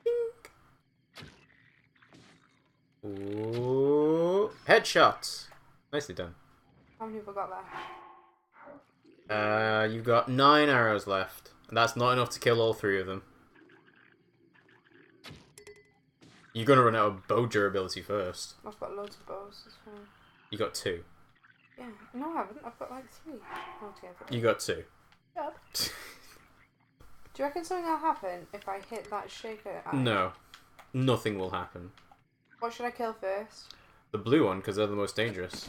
Dink. Ooh. Headshot. Nicely done. How many have I got left? You've got 9 arrows left. And that's not enough to kill all 3 of them. You're gonna run out of bow durability first. I've got loads of bows, that's fine. You got 2. Yeah, no I haven't, I've got like 3 altogether. You got 2. Yep. Do you reckon something will happen if I hit that shaker eye? No. Nothing will happen. What should I kill first? The blue one, because they're the most dangerous.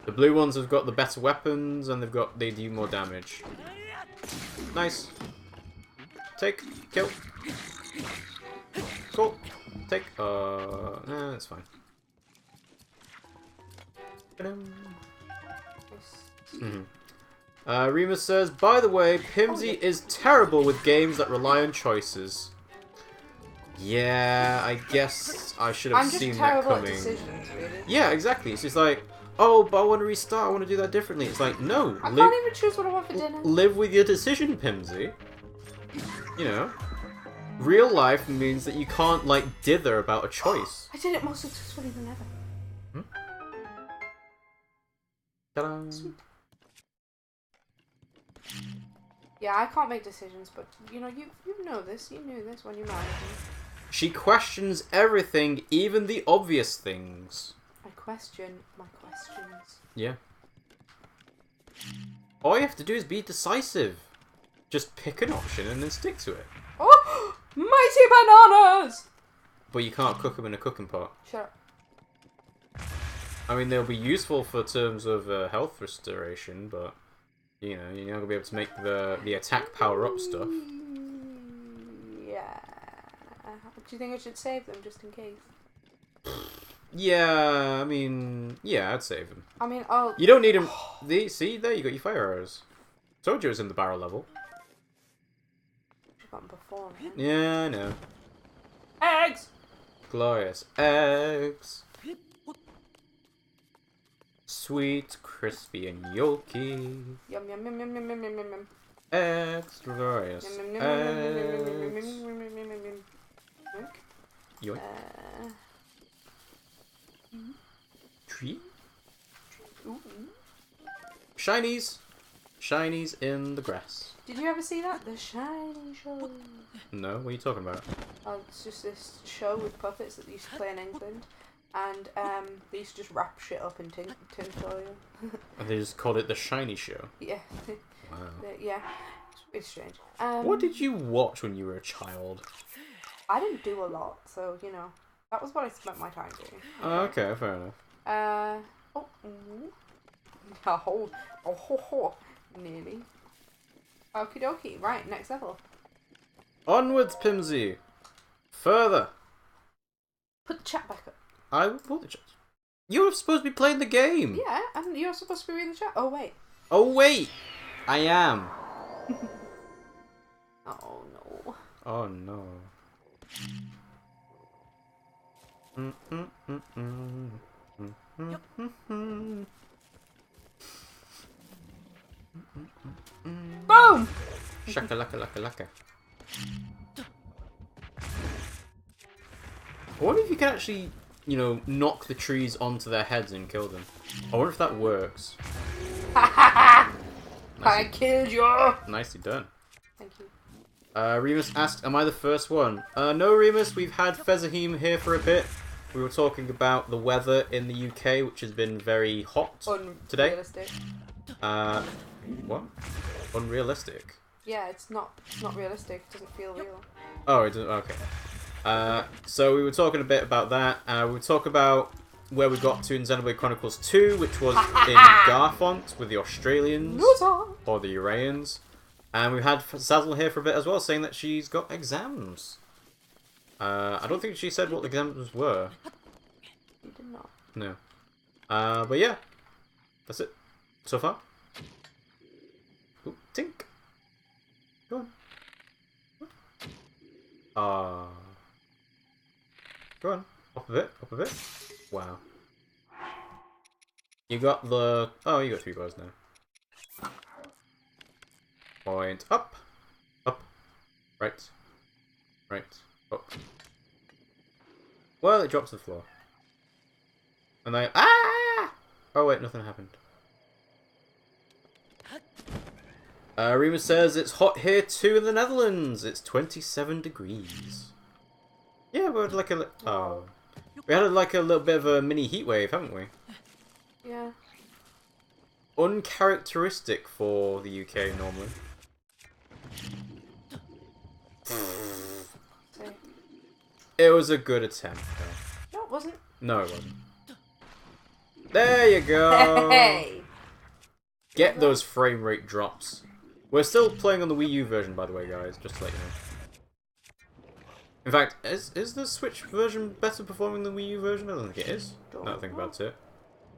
The blue ones have got the better weapons, and they do more damage. Nice. Take. Kill. Cool. Take. Nah, that's fine. Remus says, by the way, Pimmsy is terrible with games that rely on choices. Yeah, I guess I should have seen that coming. At decisions, really. Yeah, exactly. It's just like, oh, but I want to restart. I want to do that differently. It's like, no. I can't even choose what I want for dinner. Live with your decision, Pimmsy. You know, real life means that you can't like dither about a choice. I did it more successfully than ever. Ta-da. Sweet. Yeah, I can't make decisions, but you know, you know this. You knew this when you married me. She questions everything, even the obvious things. I question my questions. Yeah. All you have to do is be decisive. Just pick an option and then stick to it. Oh! Mighty bananas! But you can't cook them in a cooking pot. Shut up. I mean, they'll be useful for terms of health restoration, but you know, you're not gonna be able to make the attack power up stuff. Yeah. Do you think I should save them just in case? Yeah, I mean, yeah, I'd save them. I mean, oh. You don't need them. See, there you got your fire arrows. Told you it was in the barrel level. I've got them before, man. Yeah, I know. Eggs! Glorious eggs. Sweet, crispy, and yolky. Yum yum yum yum yum yum yum yum. Eggs, glorious eggs. Yoink. Tree? Shinies. Shinies in the grass. Did you ever see that? The Shiny Show. No, what are you talking about? Oh, it's just this show with puppets that they used to play in England. And they used to just wrap shit up in tin foil. And they just called it the Shiny Show? Yeah. Wow. Yeah. It's strange. What did you watch when you were a child? I didn't do a lot, so, you know. That was what I spent my time doing. Oh, okay, fair enough. Nearly. Okie dokie. Right, next level. Onwards, Pimmsy. Further. Put the chat back up. I will pull the chat. You were supposed to be playing the game. Yeah, and you're supposed to be reading the chat. Oh, wait. Oh, wait. I am. Oh, no. Oh, no. Boom! Shakalaka laka laka. I wonder if you can actually, you know, knock the trees onto their heads and kill them. I wonder if that works. I killed you! Nicely done. Thank you. Remus asked, am I the first one? No, Remus, we've had Fezahim here for a bit. We were talking about the weather in the UK, which has been very hot today. Unrealistic. What? Unrealistic? Yeah, it's not realistic. It doesn't feel real. Oh, it doesn't. Okay. So we were talking a bit about that. We were talking about where we got to in Xenoblade Chronicles 2, which was in Garfont with the Australians or the Urayans. And we had Zazzle here for a bit as well, saying that she's got exams. I don't think she said what the exams were. You did not. No. But yeah, that's it so far. Ooh, tink. Go on. Go on. Up a bit. Up a bit. Wow. You got the... Oh, you got 3 bars now. Point up. Up. Right. Right. Up. Well, it drops to the floor. And I... Ah! Oh, wait, nothing happened. Remus says it's hot here too in the Netherlands. It's 27 degrees. Yeah, we had like a... Oh. We had like a little bit of a mini heat wave, haven't we? Yeah. Uncharacteristic for the UK normally. It was a good attempt, though. No, it wasn't. No, it wasn't. There you go! Hey! Get those frame rate drops. We're still playing on the Wii U version, by the way, guys, just to let you know. In fact, is the Switch version better performing than the Wii U version? I don't think it is. Now that I think about it.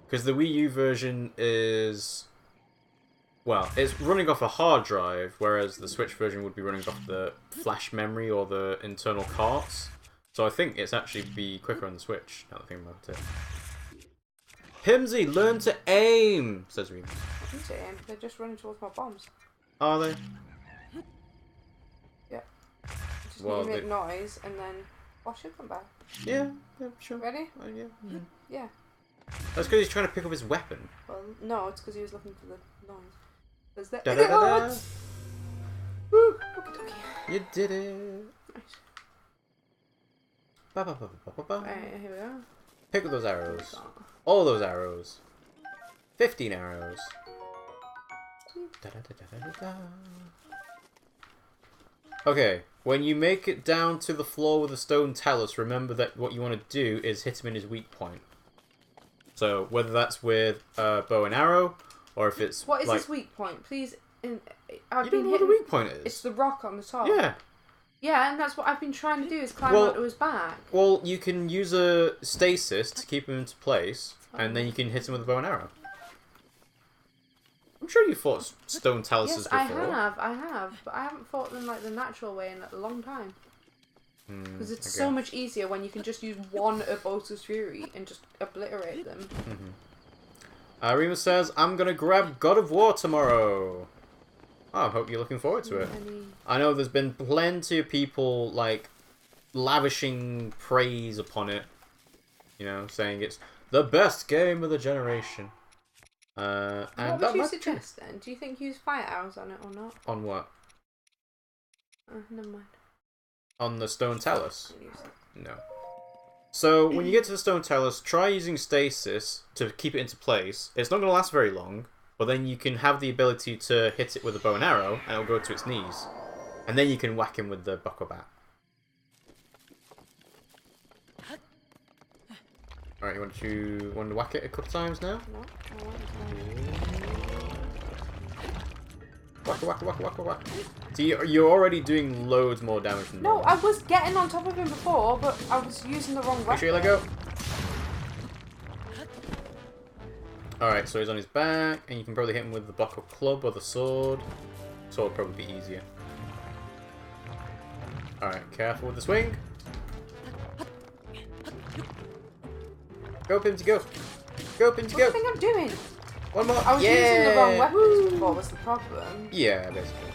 Because the Wii U version is... Well, it's running off a hard drive, whereas the Switch version would be running off the flash memory or the internal carts. So I think it's actually be quicker on the Switch, now that I think about it. Pimmsy, learn to aim, says Remus. I didn't say aim, they're just running towards my bombs. Are they? Yeah. Just Well, need to make noise and then... Oh, she'll come back. Yeah, sure. Ready? Yeah. Yeah. That's because he's trying to pick up his weapon. Well, no, it's because he was looking for the noise. There's the... Da -da -da -da. Woo! Okey-dokey. You did it. Nice. Ba -ba -ba -ba -ba -ba. Alright, here we go. Pick up those arrows. All those arrows. 15 arrows. Da -da -da -da -da -da. Okay, when you make it down to the floor with a stone talus, remember that what you want to do is hit him in his weak point. So, whether that's with a bow and arrow, or if it's What is like... his weak point? Please, You don't know what the weak point is? It's the rock on the top. Yeah. Yeah, and that's what I've been trying to do, is climb onto his back. Well, you can use a stasis to keep him into place, and then you can hit him with a bow and arrow. I'm sure you fought stone taluses before. I have, but I haven't fought them like the natural way in a long time. Because it's so much easier when you can just use one Urbosa's Fury and just obliterate them. Remus says, I'm gonna grab God of War tomorrow. Oh, I hope you're looking forward to it. I know there's been plenty of people, like, lavishing praise upon it. You know, saying it's the best game of the generation. And what would you suggest then? Do you think use fire arrows on it or not? On what? Never mind. On the stone talus? No. So, when you get to the stone talus, try using stasis to keep it into place. It's not going to last very long, but then you can have the ability to hit it with a bow and arrow, and it'll go to its knees. And then you can whack him with the bucklebat. Alright, you want to whack it a couple times now? No, I want Whack, whack, whack, whack, whack. So you're already doing loads more damage than No, normal. I was getting on top of him before, but I was using the wrong weapon. Make sure you let go. Alright, so he's on his back, and you can probably hit him with the buckle club or the sword. Sword would probably be easier. Alright, careful with the swing. Go, Pimmsy, go! Go, Pimmsy, go! What do you think I'm doing? One more! I was using the wrong weapons before, was the problem. Yeah, basically.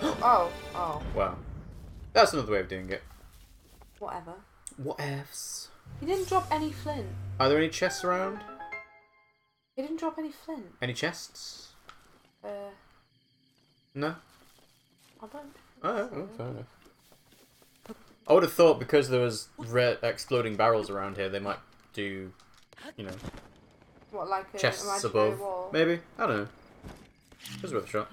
Oh. Wow. That's another way of doing it. He didn't drop any flint. Any chests? I No? don't. Oh, fair enough. I would have thought because there was red exploding barrels around here, they might do, you know, What, like a chests imaginary above. wall? Maybe. I don't know. It was worth a shot.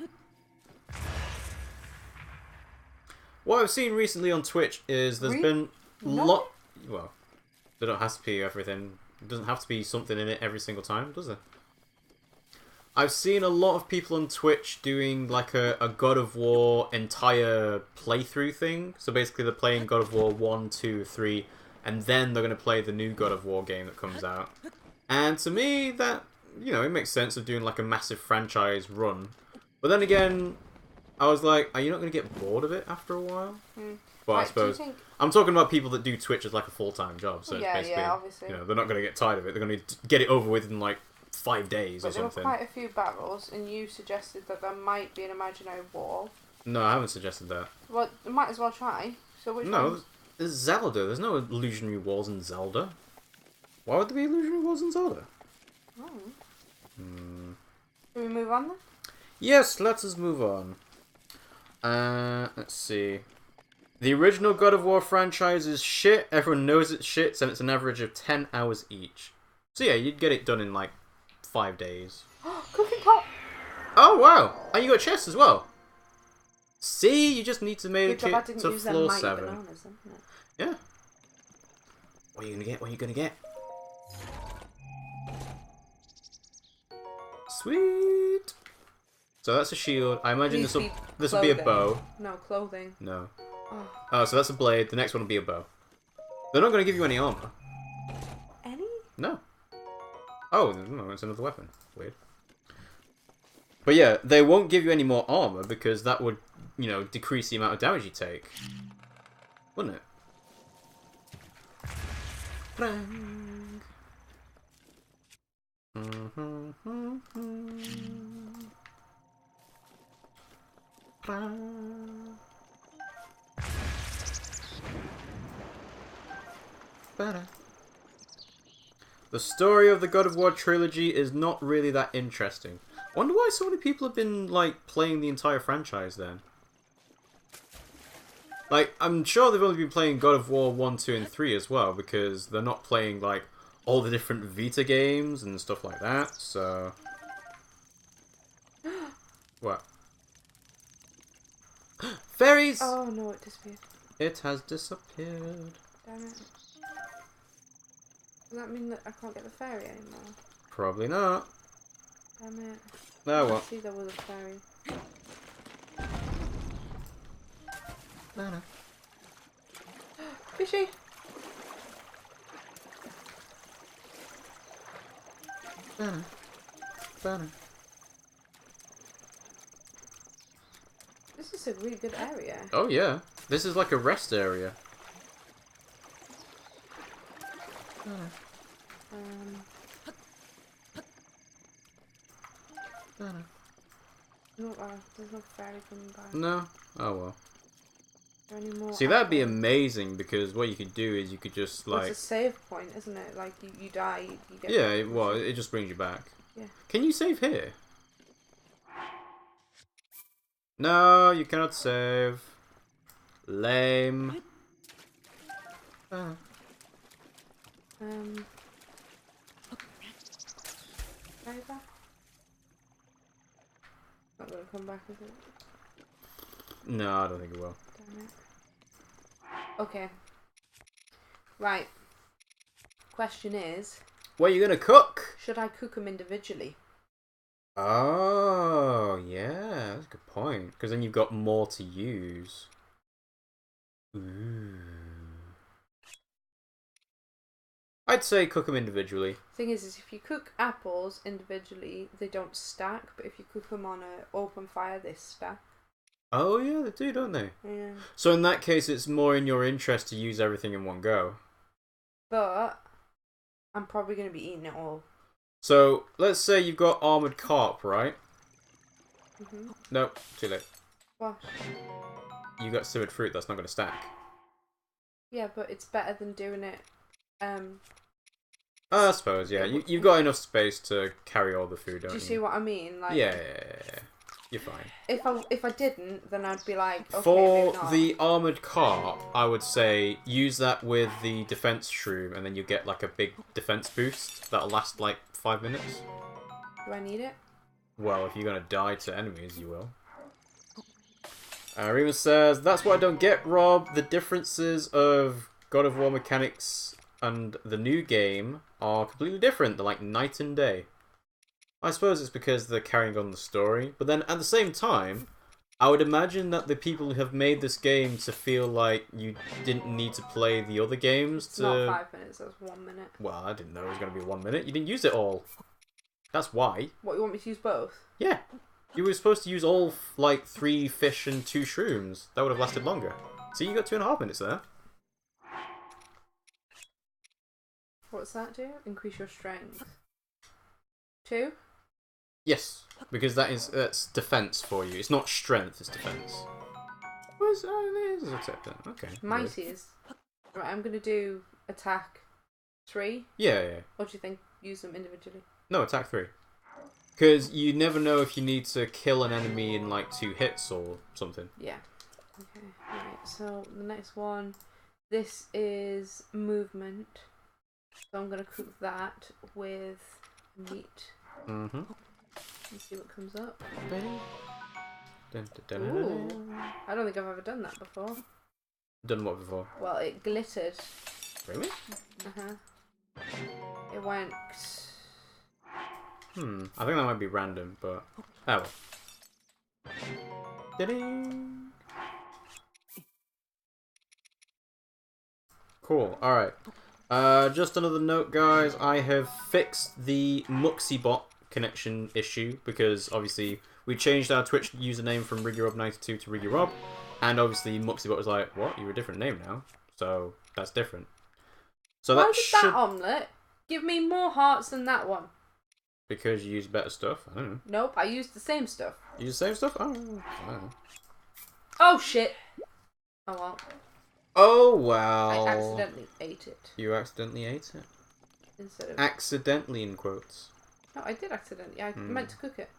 What I've seen recently on Twitch is there's been well, there don't have to be everything. It doesn't have to be something in it every single time, does there? I've seen a lot of people on Twitch doing like a God of War entire playthrough thing. So basically they're playing God of War 1, 2, 3, and then they're going to play the new God of War game that comes out. And to me, that, you know, it makes sense of doing like a massive franchise run. But then again, I was like, are you not going to get bored of it after a while? Well, I suppose. I'm talking about people that do Twitch as like a full-time job. So it's basically, obviously. You know, they're not going to get tired of it. They're going to get it over with in like 5 days or something. There were quite a few barrels, and you suggested that there might be an imaginary wall. No, I haven't suggested that. Well, you might as well try. So which No, ones? it's Zelda. There's no illusionary walls in Zelda. Why would there be illusionary walls in Zelda? Oh. Can we move on then? Yes, let us move on. Let's see. The original God of War franchise is shit. Everyone knows it's shit, and it's an average of 10 hours each. So yeah, you'd get it done in like 5 days. Cooking pot! Oh wow! And you got chests as well. See, you just need to make it to floor 7. Bananas, isn't it? Yeah. What are you gonna get? What are you gonna get? Sweet. So that's a shield. I imagine this will be a bow. No, clothing. No. Oh. So that's a blade. The next one will be a bow. They're not going to give you any armor. Any? No. Oh, no, it's another weapon. Weird. But yeah, they won't give you any more armor because that would, you know, decrease the amount of damage you take. Wouldn't it? Bang. The story of the God of War trilogy is not really that interesting. Wonder why so many people have been, like, playing the entire franchise then. Like, I'm sure they've only been playing God of War 1, 2, and 3 as well, because they're not playing, like, all the different Vita games and stuff like that, so... What? Fairies! Oh no, it disappeared. It has disappeared. Damn it. Does that mean that I can't get the fairy anymore? Probably not. Damn it. Oh well. I see there was a fairy. No. Fishy! Banner. This is a really good area. Oh yeah. This is like a rest area. No, there's no fairy coming by. No? Oh well. There any more See, that'd be apples? amazing because what you could do is you could just Well, like... it's a save point, isn't it? Like, you die, you get... Yeah, well, it just brings you back. Yeah. Can you save here? No, you cannot save. Lame. Over? Not gonna come back, is it? No, I don't think it will. Damn it. Okay. Right. Question is... What are you gonna cook? Should I cook them individually? Oh, yeah, that's a good point. Because then you've got more to use. Ooh. I'd say cook them individually. Thing is if you cook apples individually, they don't stack. But if you cook them on an open fire, they stack. Oh, yeah, they do, don't they? Yeah. So in that case, it's more in your interest to use everything in one go. But I'm probably going to be eating it all. So, let's say you've got armoured carp, right? Mm-hmm. Nope, too late. What? You got civet fruit, that's not going to stack. Yeah, but it's better than doing it I suppose, yeah. You've got enough space to carry all the food, don't you? Do you see what I mean? Like, Yeah. You're fine. If I didn't, then I'd be like, okay, For maybe not. the armoured car, I would say use that with the defense shroom, and then you get like a big defense boost that'll last like 5 minutes. Do I need it? Well, if you're gonna die to enemies, you will. Remus says, that's what I don't get, Rob. The differences of God of War mechanics and the new game are completely different. They're like night and day. I suppose it's because they're carrying on the story, but then at the same time, I would imagine that the people who have made this game to feel like you didn't need to play the other games It's not 5 minutes, that's 1 minute. Well, I didn't know it was going to be 1 minute. You didn't use it all. That's why. What, you want me to use both? Yeah. You were supposed to use all, like, 3 fish and 2 shrooms. That would have lasted longer. So you got 2.5 minutes there. What's that do? Increase your strength. 2? Yes, because that's defense for you. It's not strength, it's defense. Where's there's attack then? Okay. Mighty is. Right, I'm gonna do attack 3. Yeah. Or do you think use them individually? No, attack 3. Because you never know if you need to kill an enemy in like 2 hits or something. Yeah. Okay. Right. So the next one, this is movement. So I'm gonna cook that with meat. Mm-hmm. Let's see what comes up. Ooh. I don't think I've ever done that before. Done what before? Well, it glittered. Really? Uh-huh. It went... I think that might be random, but... Oh well. Da-ding. Cool, alright. Just another note, guys. I have fixed the MuxieBot connection issue because obviously we changed our Twitch username from RiggyRob92 to RiggyRob, and obviously MuxieBot was like, "What? You're a different name now." So that's different. So Why that did should that omelette give me more hearts than that one? because you use better stuff. I don't know. Nope, I used the same stuff. You use the same stuff? I don't know. Oh shit! Oh well. Oh wow. I accidentally ate it. You accidentally ate it. Instead of... Accidentally in quotes. No, I did accidentally. I meant to cook it.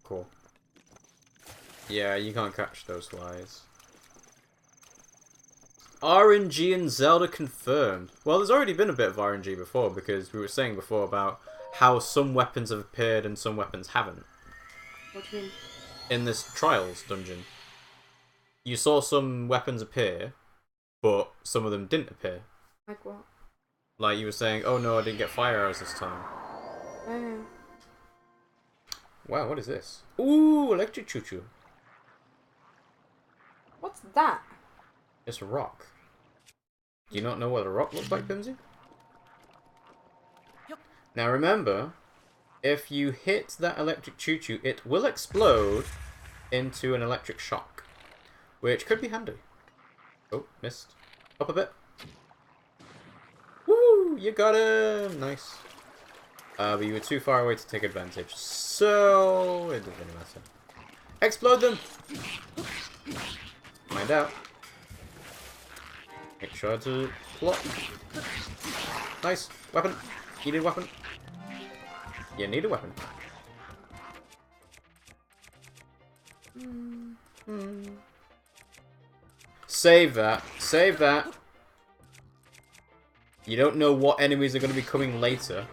Cool. Yeah, you can't catch those flies. RNG and Zelda confirmed. Well, there's already been a bit of RNG before because we were saying before about how some weapons have appeared and some weapons haven't. What do you mean? In this Trials dungeon. You saw some weapons appear, but some of them didn't appear. Like what? Like you were saying, oh no, I didn't get fire arrows this time. Oh. Wow, what is this? Ooh, electric choo-choo. What's that? It's a rock. Do you not know what a rock looks like, Pimmsy? Now remember, if you hit that electric choo-choo, it will explode into an electric shock, which could be handy. Oh, missed. Up a bit. Woo! You got him! Nice. But you were too far away to take advantage, so it doesn't really matter. Explode them! Find out. Make sure to block. Nice. Weapon. You need a weapon. You need a weapon. Save that. Save that. You don't know what enemies are going to be coming later.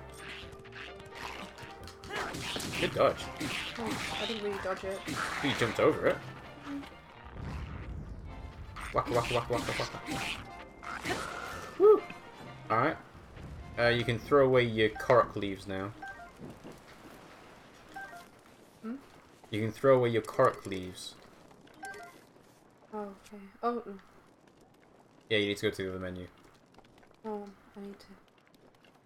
Good dodge. Oh, I didn't really dodge it. You jumped over it. Waka waka waka waka waka. Woo! Alright. You can throw away your korok leaves now. You can throw away your korok leaves. Oh, okay. Oh. Yeah, you need to go to the other menu. Oh, I need to.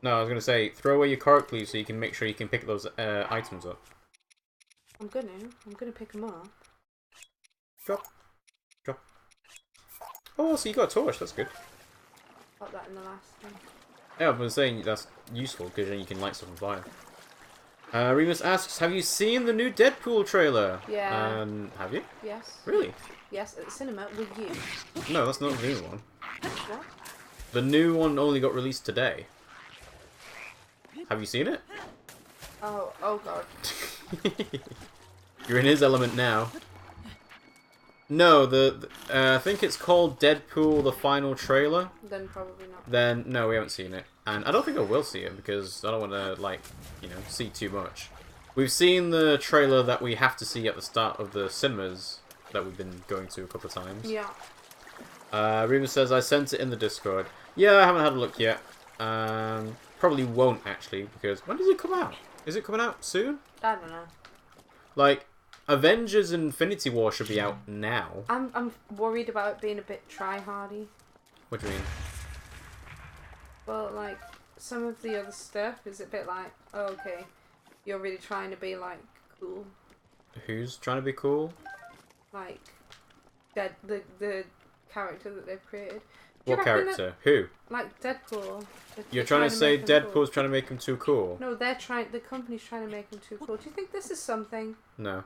No, I was going to say, throw away your korok leaves so you can make sure you can pick those items up. I'm gonna pick them up. Drop. Drop. Oh, so you got a torch, that's good. Got that in the last thing. Yeah, I was saying that's useful because then you can light stuff on fire. Remus asks, have you seen the new Deadpool trailer? Yeah. Have you? Yes. Really? Yes, at the cinema with you. No, that's not the new one. What? The new one only got released today. Have you seen it? Oh god. You're in his element now. No, I think it's called Deadpool, the final trailer. Then probably not. Then, no, we haven't seen it. And I don't think I will see it because I don't want to, like, you know, see too much. We've seen the trailer that we have to see at the start of the cinemas that we've been going to a couple of times. Yeah. Rima says, I sent it in the Discord. Yeah, I haven't had a look yet. Probably won't, actually, because when does it come out? Is it coming out soon? I don't know. Like, Avengers Infinity War should be out now. I'm worried about it being a bit try-hardy. What do you mean? Well, like, some of the other stuff is a bit like, oh, okay, you're really trying to be, like, cool. Who's trying to be cool? Like, the character that they've created. What character? Who? Like, Deadpool. You're trying to say Deadpool's cool. trying to make him too cool? No, the company's trying to make him too cool. Do you think this is something? No.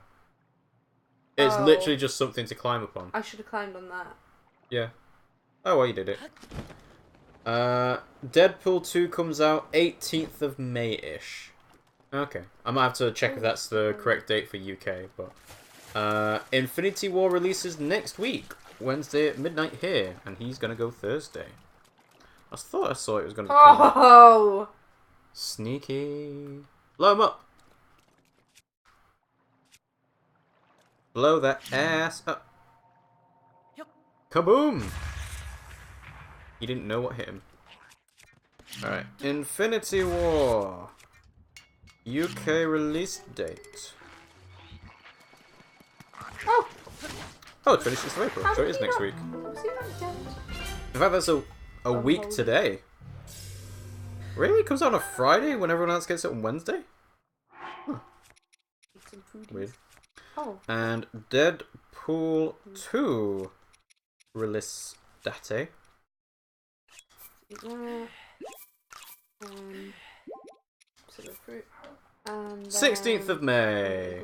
It's literally just something to climb upon. I should have climbed on that. Yeah. Oh, well, you did it. Deadpool 2 comes out 18th of May-ish. Okay. I might have to check if that's the correct date for UK, but... Infinity War releases next week. Wednesday at midnight here, and he's gonna go Thursday. I thought I saw it was gonna come. Oh! Sneaky. Blow him up. Blow that ass up. Kaboom! He didn't know what hit him. Alright. Infinity War. UK release date. Oh! Oh, it's 26th of April, so it is next week. In fact, that's a week today. Really? It comes out on a Friday when everyone else gets it on Wednesday? Huh. Weird. Oh. And Deadpool 2 release date. 16th of May.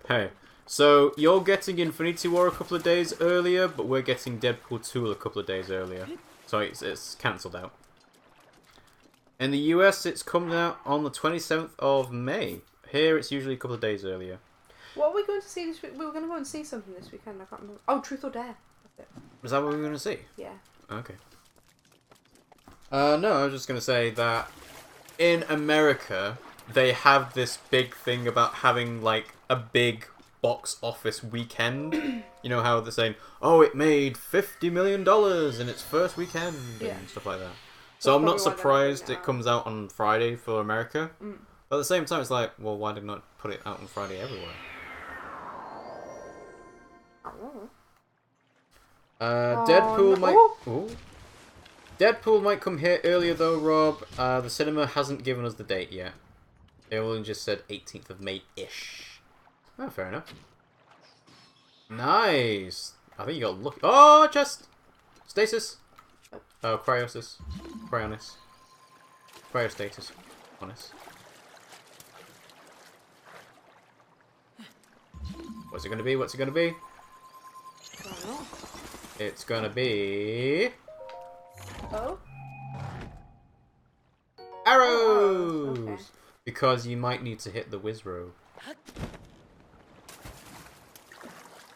Hey. So, you're getting Infinity War a couple of days earlier, but we're getting Deadpool 2 a couple of days earlier. So it's cancelled out. In the US, it's coming out on the 27th of May. Here, it's usually a couple of days earlier. What are we going to see this week? We were going to go and see something this weekend. I can't remember. Oh, Truth or Dare. That's it. Is that what we were going to see? Yeah. Okay. No, I was just going to say that in America, they have this big thing about having, like, a big box office weekend. You know how they're saying, oh, it made $50 million in its first weekend and stuff like that. So I'm not surprised it comes out on Friday for America. But at the same time, it's like, well, why did not put it out on Friday everywhere? Deadpool might... Ooh. Deadpool might come here earlier though, Rob. The cinema hasn't given us the date yet. They only just said 18th of May-ish. Oh, fair enough. Nice! I think you got lucky. Oh, chest! Stasis! Oh, cryosis. Cryonis. Cryostasis. Honest. What's it gonna be? What's it gonna be? It's gonna be... Oh? Arrows! Okay. Because you might need to hit the Wizrobe.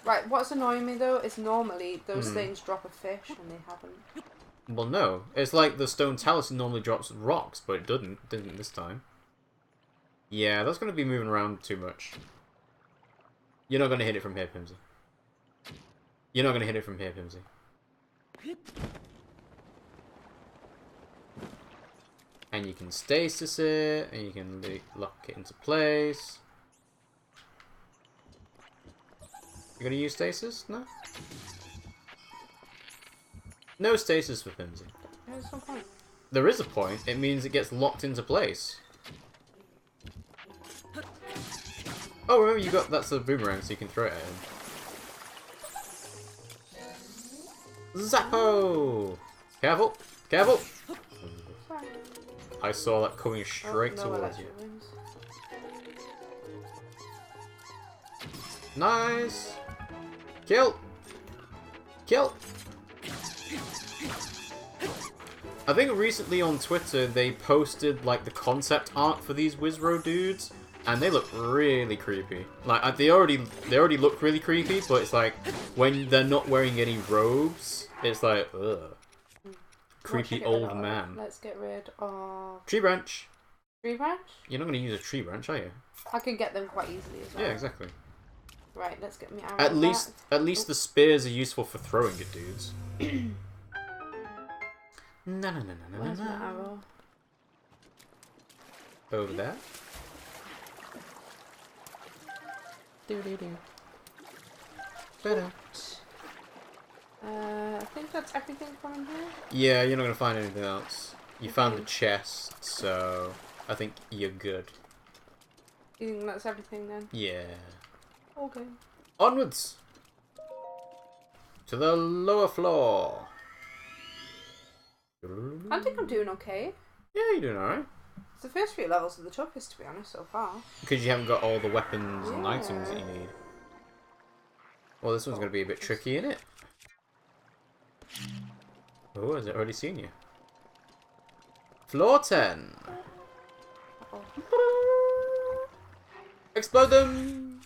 Right, what's annoying me though is normally those things drop a fish and they haven't. Well, no. It's like the Stone Talisman normally drops rocks, but it didn't this time. Yeah, that's going to be moving around too much. You're not going to hit it from here, Pimmsy. You're not going to hit it from here, Pimmsy. And you can stasis it, and you can lock it into place. You gonna use stasis? No? No stasis for Pimmsy. There's no point. There is a point. It means it gets locked into place. Oh, remember you got... That's a boomerang, so you can throw it at him. Zappo! Careful! Careful! Sorry. I saw that coming straight no towards you. wins. Nice! Kill! Kill! I think recently on Twitter they posted like the concept art for these Wizro dudes, and they look really creepy. Like they already look really creepy, but it's like when they're not wearing any robes, it's like ugh, creepy old man. Let's get rid of Tree branch. tree branch. You're not going to use a tree branch, are you? I can get them quite easily as well. Yeah, exactly. Right, let's get me arrow. At least the spears are useful for throwing at dudes. No. Where's my arrow? Over there. Do. Better. I think that's everything from in here. Yeah, you're not gonna find anything else. You found the chest, so I think you're good. You think that's everything then? Yeah. Okay. Onwards to the lower floor. I think I'm doing okay. Yeah, you're doing alright. The first few levels are the toughest, to be honest, so far. Because you haven't got all the weapons and items that you need. Well, this one's going to be a bit tricky, isn't it? Oh, has it already seen you? Floor 10. Uh-oh. Explode them!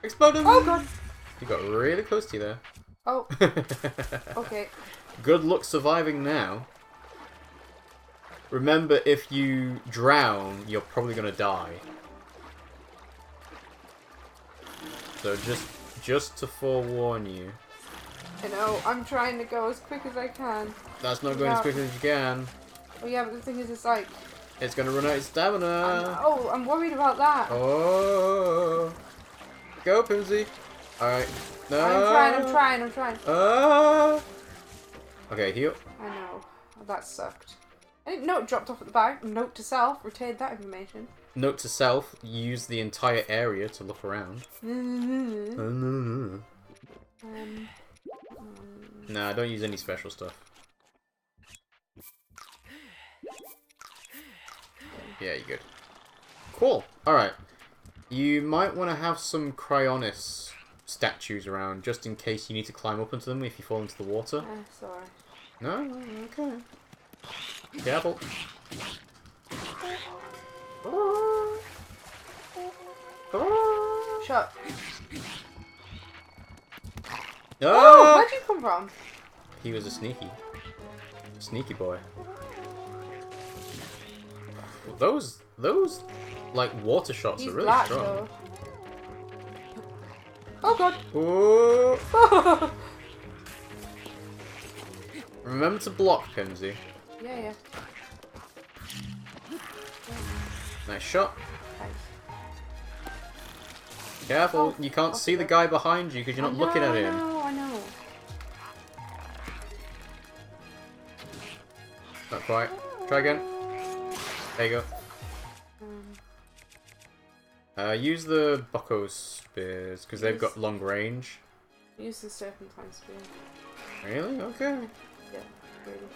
Explode them! Oh god! You got really close to you there. Oh. Okay. Good luck surviving now. Remember, if you drown, you're probably going to die. So just to forewarn you. I know, I'm trying to go as quick as I can. That's not going as quickly as you can. Oh yeah, but the thing is, it's like... It's going to run out of stamina. Oh, I'm worried about that. Oh. Go, Pimmsy. Alright. No. I'm trying. Okay, heal. I know. Oh, that sucked. I didn't know it dropped off at the back. Note to self, retain that information. Note to self, use the entire area to look around. Nah, don't use any special stuff. Yeah, you're good. Cool. Alright. You might want to have some Cryonis statues around, just in case you need to climb up into them if you fall into the water. Sorry. No? Okay. Careful. Shut up. Oh! Where'd you come from? He was a sneaky boy. Those like water shots He's are really black, strong. though. Oh god. Oh. Remember to block, Pimmsy. Yeah. Nice shot. Thanks. Careful, you can't see the guy behind you because you're not looking at him. I know. Not quite. Try again. There you go. Use the Bucko spears because they've got long range. Use the serpentine spear. Really? Okay. Yeah, really.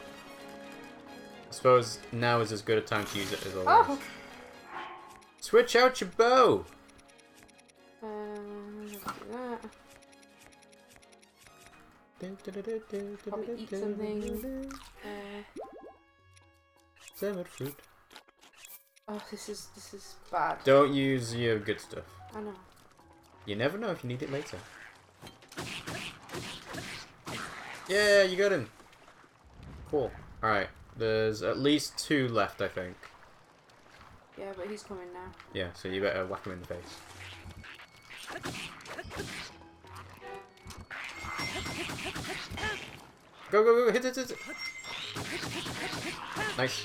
I suppose now is as good a time to use it as always. Oh! Switch out your bow! Let's do that. Probably eat something. Salmon fruit. Oh, this is bad. Don't use your good stuff. I know. You never know if you need it later. Yeah, you got him. Cool. Alright, there's at least 2 left, I think. Yeah, but he's coming now. Yeah, so you better whack him in the face. Go, hit it. Nice.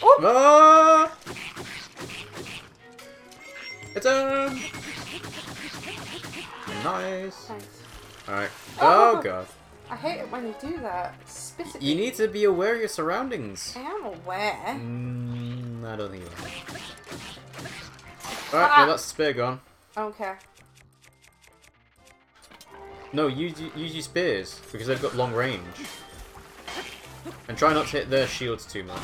Oh! Ah! Hit him! Nice. Thanks. Alright. Oh god. I hate it when you do that. Spit at You me. need to be aware of your surroundings. I am aware. I don't think you are. Alright, well that's the spear gone. I don't care. No, use your spears, because they've got long range. And try not to hit their shields too much.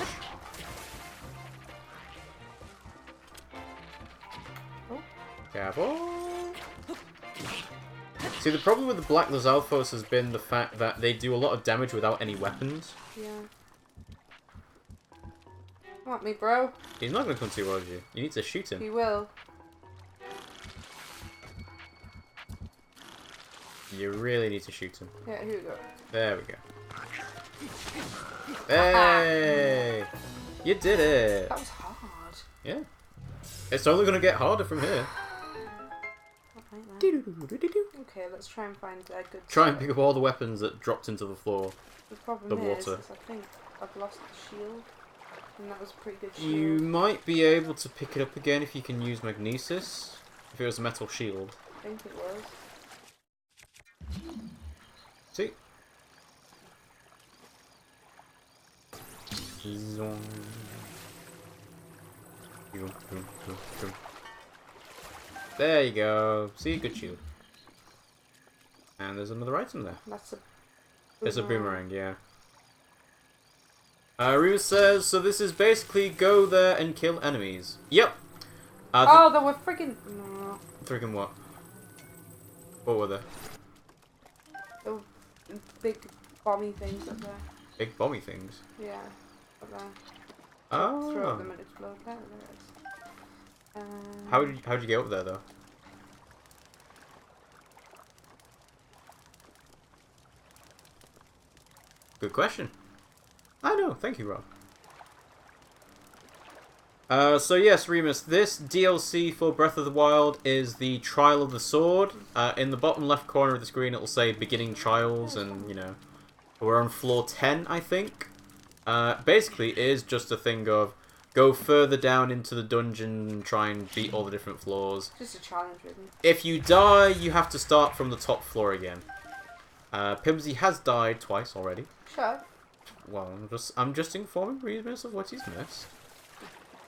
Oh. Careful. See, the problem with the Black Lizalfos has been the fact that they do a lot of damage without any weapons. Yeah. Come at me, bro. He's not going to come towards you. You need to shoot him. He will. You really need to shoot him. Yeah, here we go. There we go. Hey! You did it! That was hard. Yeah. It's only going to get harder from here. Okay, let's try and find a good... Try and pick up all the weapons that dropped into the floor. The problem the is water. I think I've lost the shield. And that was a pretty good shield. You might be able to pick it up again if you can use magnesis. If it was a metal shield. I think it was. See? Zong. There you go. See, good shield. And there's another item there. That's a boomerang. It's a boomerang, yeah. Remus says, so this is basically go there and kill enemies. Yep. Oh, there were friggin... No. Friggin' what? What were there? There were big bomby things up there. Big bomby things? Yeah, up there. Oh. Throw them and explode. There it is. How'd you get up there, though? Good question. I know, thank you, Rob. So yes, Remus, this DLC for Breath of the Wild is the Trial of the Sword. In the bottom left corner of the screen it will say Beginning Trials, and, you know, we're on floor 10, I think. Basically, it is just a thing of go further down into the dungeon and try and beat all the different floors. Just a challenge, really. If you die, you have to start from the top floor again. Pimmsy has died twice already. Shut up. Well, I'm just informing Remus of what he's missed.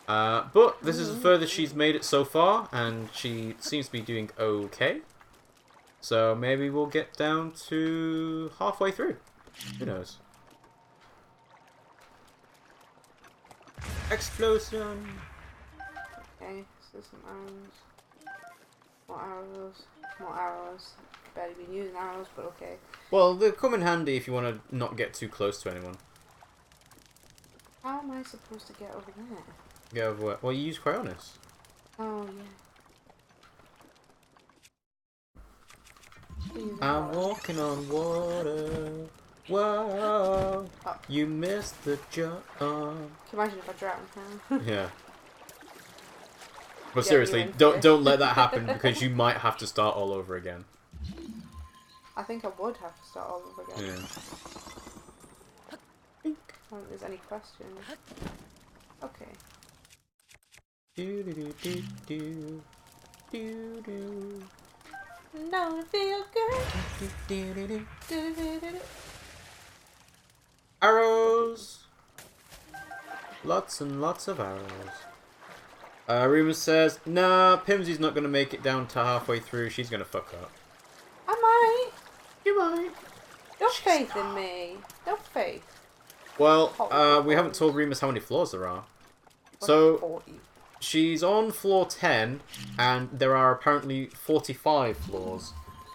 But this is the furthest she's made it so far, and she seems to be doing okay. So maybe we'll get down to halfway through. Who knows? Explosion! Okay, so some arrows. More arrows. More arrows. Barely been using arrows, but okay. Well, they come in handy if you want to not get too close to anyone. How am I supposed to get over there? Get over where? Well, you use Cryonis. Oh, yeah. I'm walking on water. Whoa! Oh. You missed the jump. Can you imagine if I drown? Yeah. But Yeah, seriously, you win. don't let that happen because you might have to start all over again. I think I would have to start all over again. Yeah. I don't think there's any question. Okay. Do do do do do do do. No, it feels good. Do, do, do, do. Do-do-do-do-do. Arrows! Lots and lots of arrows. Remus says, nah, Pimmsy's not going to make it down to halfway through. She's going to fuck up. I might. You might. No faith in me. No faith. Well, we haven't told Remus how many floors there are. So, 40. she's on floor 10, and there are apparently 45 floors.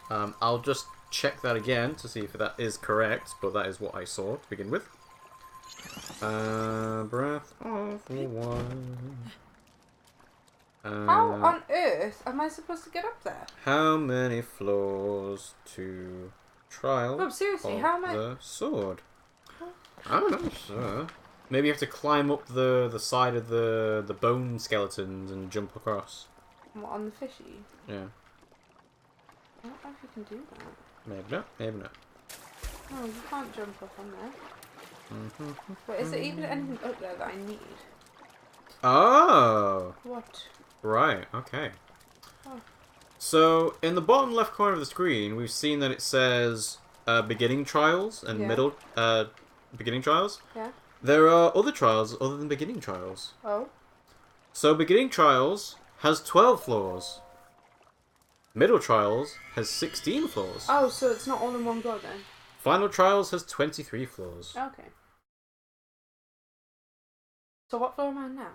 I'll just check that again to see if that is correct, but that is what I saw to begin with. Breath of the Wild. How on earth am I supposed to get up there? How many floors to Trial No, seriously, of how am I... the Sword? I'm not sure. Maybe you have to climb up the side of the bone skeletons and jump across. What, on the fishy? Yeah. I don't know if you can do that. Maybe not. Maybe not. No, you can't jump up on there. But is there even anything up there that I need? Oh! What? Right, okay. Oh. So, in the bottom left corner of the screen, we've seen that it says beginning trials and Yeah. middle beginning trials. Yeah? There are other trials other than beginning trials. Oh? So, beginning trials has 12 floors. Middle trials has 16 floors. Oh, so it's not all in one go then? Final trials has 23 floors. Okay. So what floor am I on now?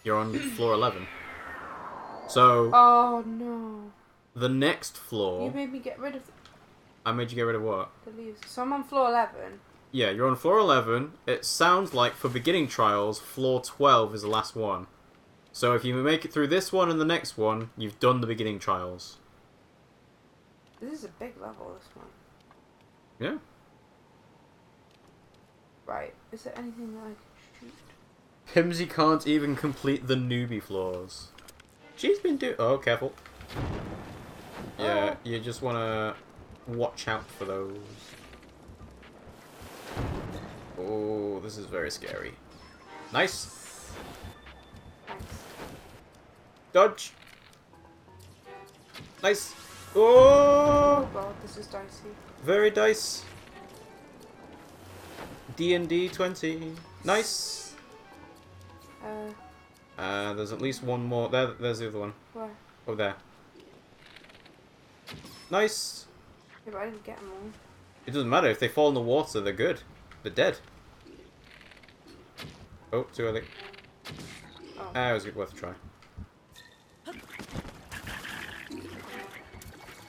You're on floor 11. So, Oh no. the next floor... You made me get rid of I made you get rid of what? the leaves. So I'm on floor 11. Yeah, you're on floor 11. It sounds like for beginning trials, floor 12 is the last one. So if you make it through this one and the next one, you've done the beginning trials. This is a big level, this one. Yeah. Right. Is there anything that I can shoot? Pimmsy can't even complete the newbie floors. She's been doing... Oh, careful. Yeah, you just want to watch out for those. Oh, this is very scary. Nice. Thanks. Dodge. Nice. Oh Oh, god, this is dicey. very dice. D&D 20. Nice. There's at least one more. There's the other one. Where? Oh, there. Nice. Yeah, but I didn't get them all. It doesn't matter. If they fall in the water, they're good. They're dead. Oh, too early. Oh. It was worth a try.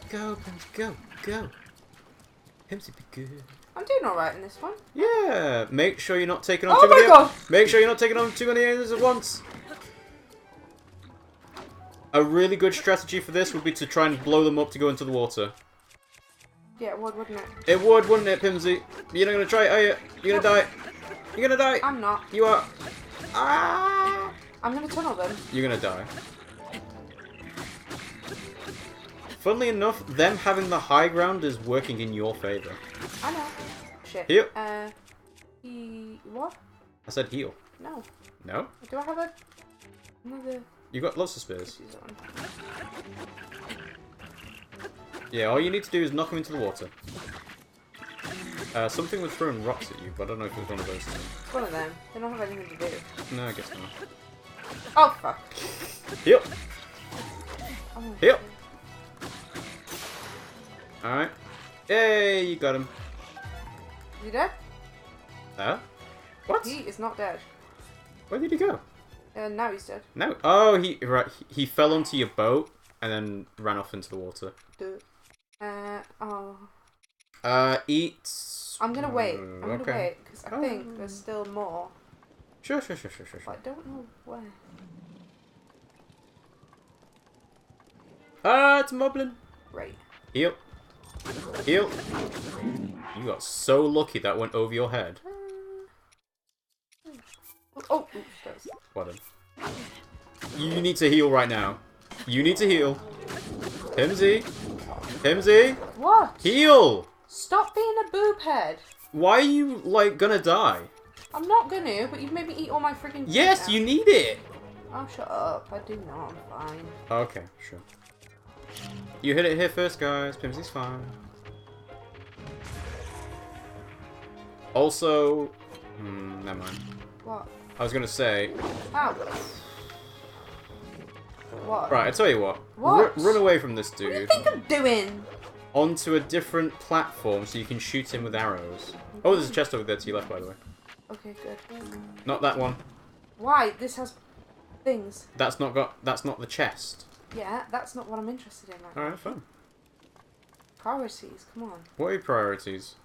Go, Pimmsy, go, go. Pimmsy, be good. I'm doing alright in this one. Yeah, make sure you're not taking on Oh too my many. god! Make sure you're not taking on too many enemies at once. A really good strategy for this would be to try and blow them up to go into the water. Yeah, it would, wouldn't it? It would, wouldn't it, Pimmsy? You're not gonna try it, are you? You're gonna die. You're gonna die. I'm not. You are. Ah! I'm gonna tunnel them. You're gonna die. Funnily enough, them having the high ground is working in your favour. I know. Shit. Heal. What? I said heal. No. No? Do I have another... You got lots of spears. Use that one. Yeah, all you need to do is knock them into the water. Something was throwing rocks at you, but I don't know if it was one of those two. It's one of them. They don't have anything to do. No, I guess not. Oh, fuck. Heal! Oh, Heal! Alright. Yay, you got him. Is he dead? What? He is not dead. Where did he go? Now he's dead. No. Oh, he fell onto your boat and then ran off into the water. Oh. Eat. I'm gonna wait. I'm gonna wait, because I think there's still more. Sure. But I don't know where. It's a moblin. Right. Heal. Heal. You got so lucky that went over your head. Oh, oops, What then? You need to heal right now. You need to heal. Pimmsy. Pimmsy. What? Heal! Stop being a boob head. Why are you, like, gonna die? I'm not gonna, but you've made me eat all my freaking food Yes, now. you need it! Oh, shut up. I do not. I'm fine. Okay, sure. You hit it here first, guys. Pimmsy's fine. Also... never mind. What? I was gonna say... Ow. What? Right, I tell you what. What? Run away from this What do you dude. think I'm doing? Onto a different platform so you can shoot him with arrows. Oh, there's a chest over there to your left, by the way. Okay, good. Not that one. Why? This has things. That's not the chest. Yeah, that's not what I'm interested in right now. Alright, fine. Priorities, come on. What are your priorities?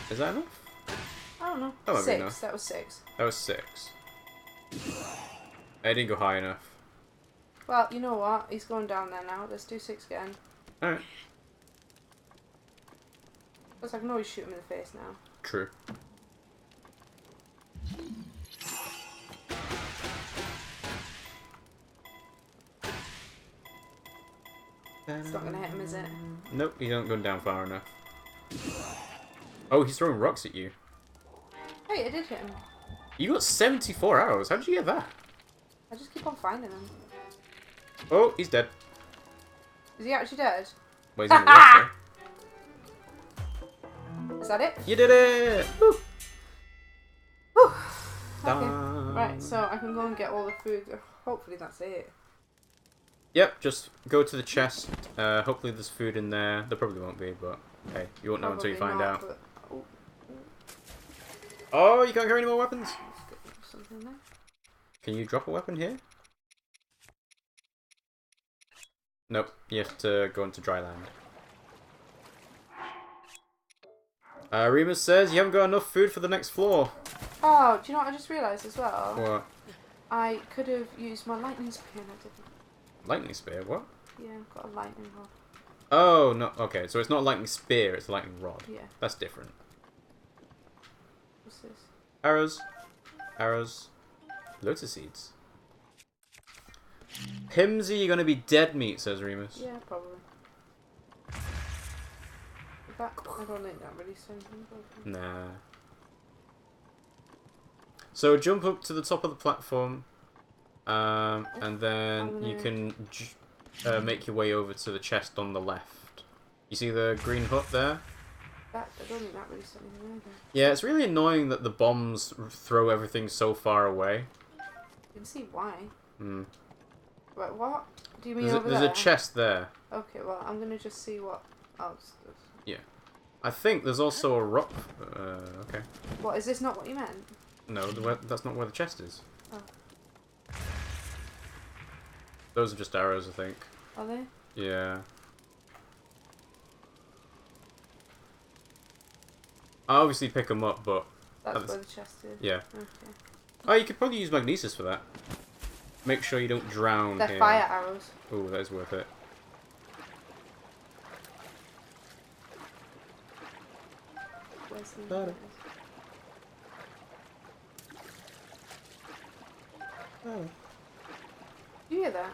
Is that enough? I don't know. That might be 6. enough. That was 6. That was 6. I didn't go high enough. Well, you know what? He's going down there now. Let's do 6 again. Alright. Because I can always shoot him in the face now. True. It's not going to hit him, is it? Nope, he's not going down far enough. Oh, he's throwing rocks at you. Hey, I did hit him. You got 74 arrows. How did you get that? I just keep on finding him. Oh, he's dead. Is he actually dead? Well, he's in the water. Is that it? You did it! Woo. Whew. Okay. Done. Right, so I can go and get all the food. Hopefully that's it. Yep, just go to the chest. Hopefully there's food in there. There probably won't be, but hey, you won't know until you Probably find not, out. but- oh, Oh, you can't carry any more weapons? Let's get something there. Can you drop a weapon here? Nope, you have to go into dry land. Remus says you haven't got enough food for the next floor. Oh, do you know what I just realised as well? What? I could have used my lightning spear and I didn't. Lightning spear? What? Yeah, I've got a lightning rod. Oh, no. Okay, so it's not a lightning spear, it's a lightning rod. Yeah. That's different. What's this? Arrows. Arrows. Lotus seeds. Pimmsy, you're gonna be dead meat, says Remus. Yeah, probably. That, I don't think that really says anything. Nah. So jump up to the top of the platform, and then you can make your way over to the chest on the left. You see the green hut there? I don't think that really said anything either. Yeah, it's really annoying that the bombs throw everything so far away. You can see why. Hmm. Right, what? Do you mean There's, over there's there? a chest there. Okay, well, I'm gonna just see what else. Yeah. I think there's also a rock. Okay. What, is this not what you meant? No, that's not where the chest is. Oh. Those are just arrows, I think. Are they? Yeah. I obviously pick them up, but... That's where the chest is? Yeah. Okay. Oh, you could probably use magnesis for that. Make sure you don't drown They're here. fire arrows. Oh, that is worth it. Where's the... Got it. Oh. Do you hear that?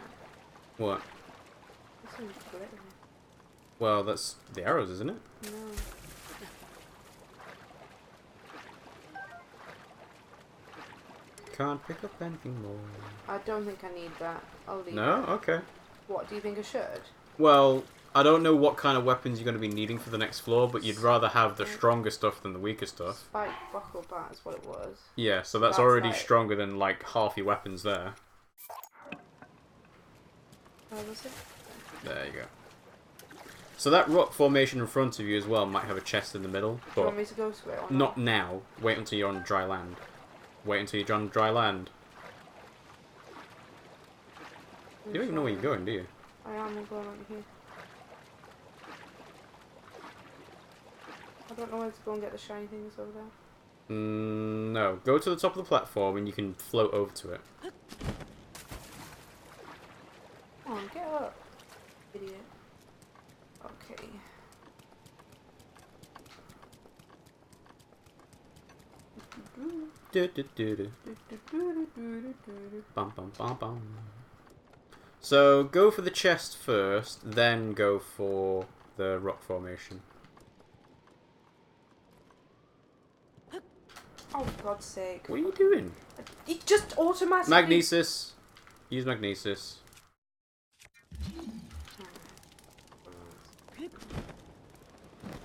What? There's some glitter. Well, that's the arrows, isn't it? No. Can't pick up anything more. I don't think I need that. I'll leave No? it. Okay. What, do you think I should? Well, I don't know what kind of weapons you're going to be needing for the next floor, but you'd rather have the stronger stuff than the weaker stuff. Spike buckle bat is what it was. Yeah, so that's already stronger than, like, half your weapons there. Where was it? There you go. So that rock formation in front of you as well might have a chest in the middle, Do you but want me to go to it or not now. Wait until you're on dry land. Wait until you're on dry land. You don't even know where you're going, do you? I am going over here. I don't know where to go and get the shiny things over there. No. Go to the top of the platform and you can float over to it. Come on, get up. Idiot. Okay. Bum, bum, bum, bum. So go for the chest first, then go for the rock formation. Oh, for God's sake. What are you doing? It just automatically... Magnesis. Use magnesis.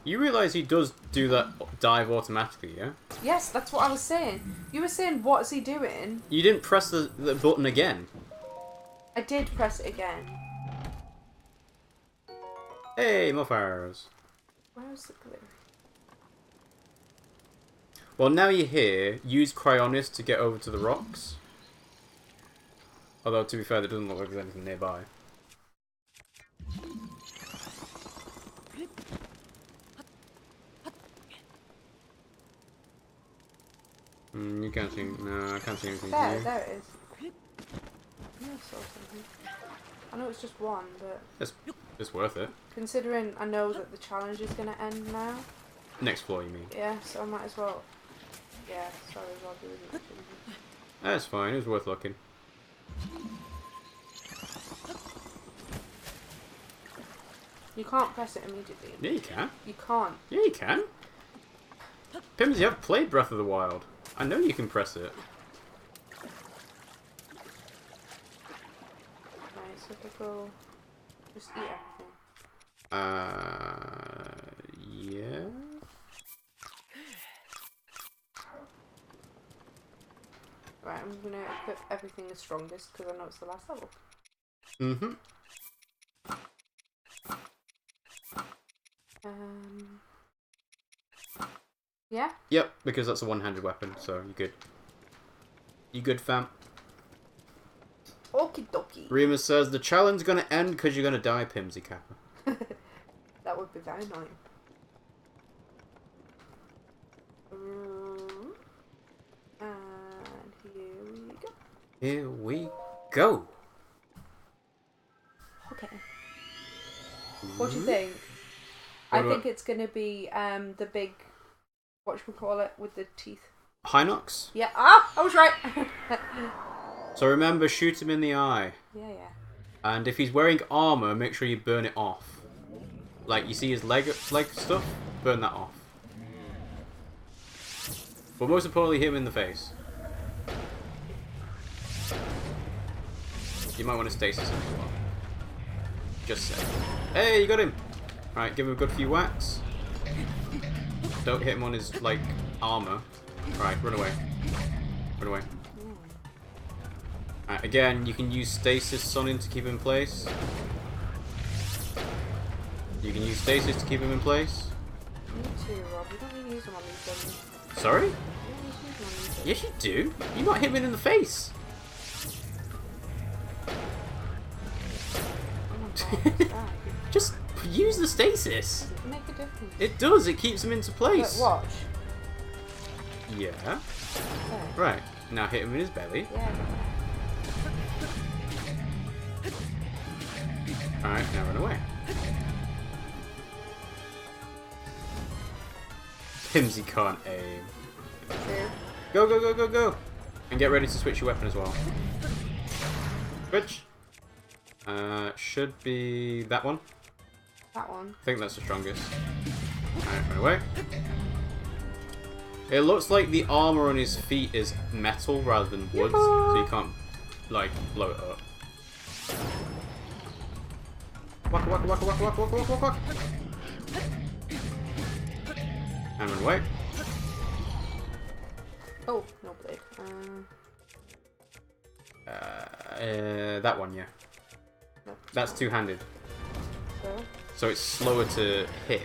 You realise he does do that dive automatically, yeah? Yes, that's what I was saying. You were saying, what is he doing? You didn't press the button again. I did press it again. Hey, more fires. Where's the glue? Well, now you're here, use Cryonis to get over to the rocks. Although, to be fair, there doesn't look like there's anything nearby. You can't see... No, I can't see anything There, here. there it is. I know I saw something. I know it's just one, but... It's worth it. Considering I know that the challenge is going to end now. Next floor, you mean? Yeah, so I might as well... Yeah, sorry, Robbie wasn't watching. That's fine, it was worth looking. You can't press it immediately. Yeah, you can. You can't. Yeah, you can. Pimmsy, I've played Breath of the Wild. I know you can press it. Right, so if I go... Just eat everything. Yeah. Right, I'm going to equip everything the strongest because I know it's the last level. Mm-hmm. Yeah? Yep, because that's a one-handed weapon, so you're good. You good, fam? Okie dokie. Remus says, the challenge is going to end because you're going to die, Pimmsy Kappa. That would be very annoying. And here we go. Here we go. Okay. What do you think? I think it's going to be the big, whatchamacallit, with the teeth. Hinox? Yeah. Ah! I was right! So remember, shoot him in the eye. Yeah, yeah. And if he's wearing armor, make sure you burn it off. Like, you see his leg stuff? Burn that off. But most importantly, hit him in the face. You might want to stasis him as well. Just say. Hey, you got him! Right, give him a good few whacks. Don't hit him on his, like, armor. Right, run away. Run away. Right, again, you can use stasis on him to keep him in place. You can use stasis to keep him in place. Me too, Rob. You don't need to use them on these things. Sorry? You don't need to use them on these things. Yes, you do. You might hit him in the face. Oh my god, what's that? Just use the stasis. Does it make a difference? It does. It keeps him into place. But watch. Yeah. There. Right. Now hit him in his belly. Yeah. Alright, now run away. Pimmsy can't aim. True. Go, go, go, go, go! And get ready to switch your weapon as well. Switch! Should be that one. That one. I think that's the strongest. Alright, run away. It looks like the armor on his feet is metal rather than wood, so you can't, like, blow it up. Walk, walk, walk, walk, walk, walk, walk, walk, walk. And run away. Oh, no blade. That one, yeah. Nope. That's two-handed. So? So it's slower to hit.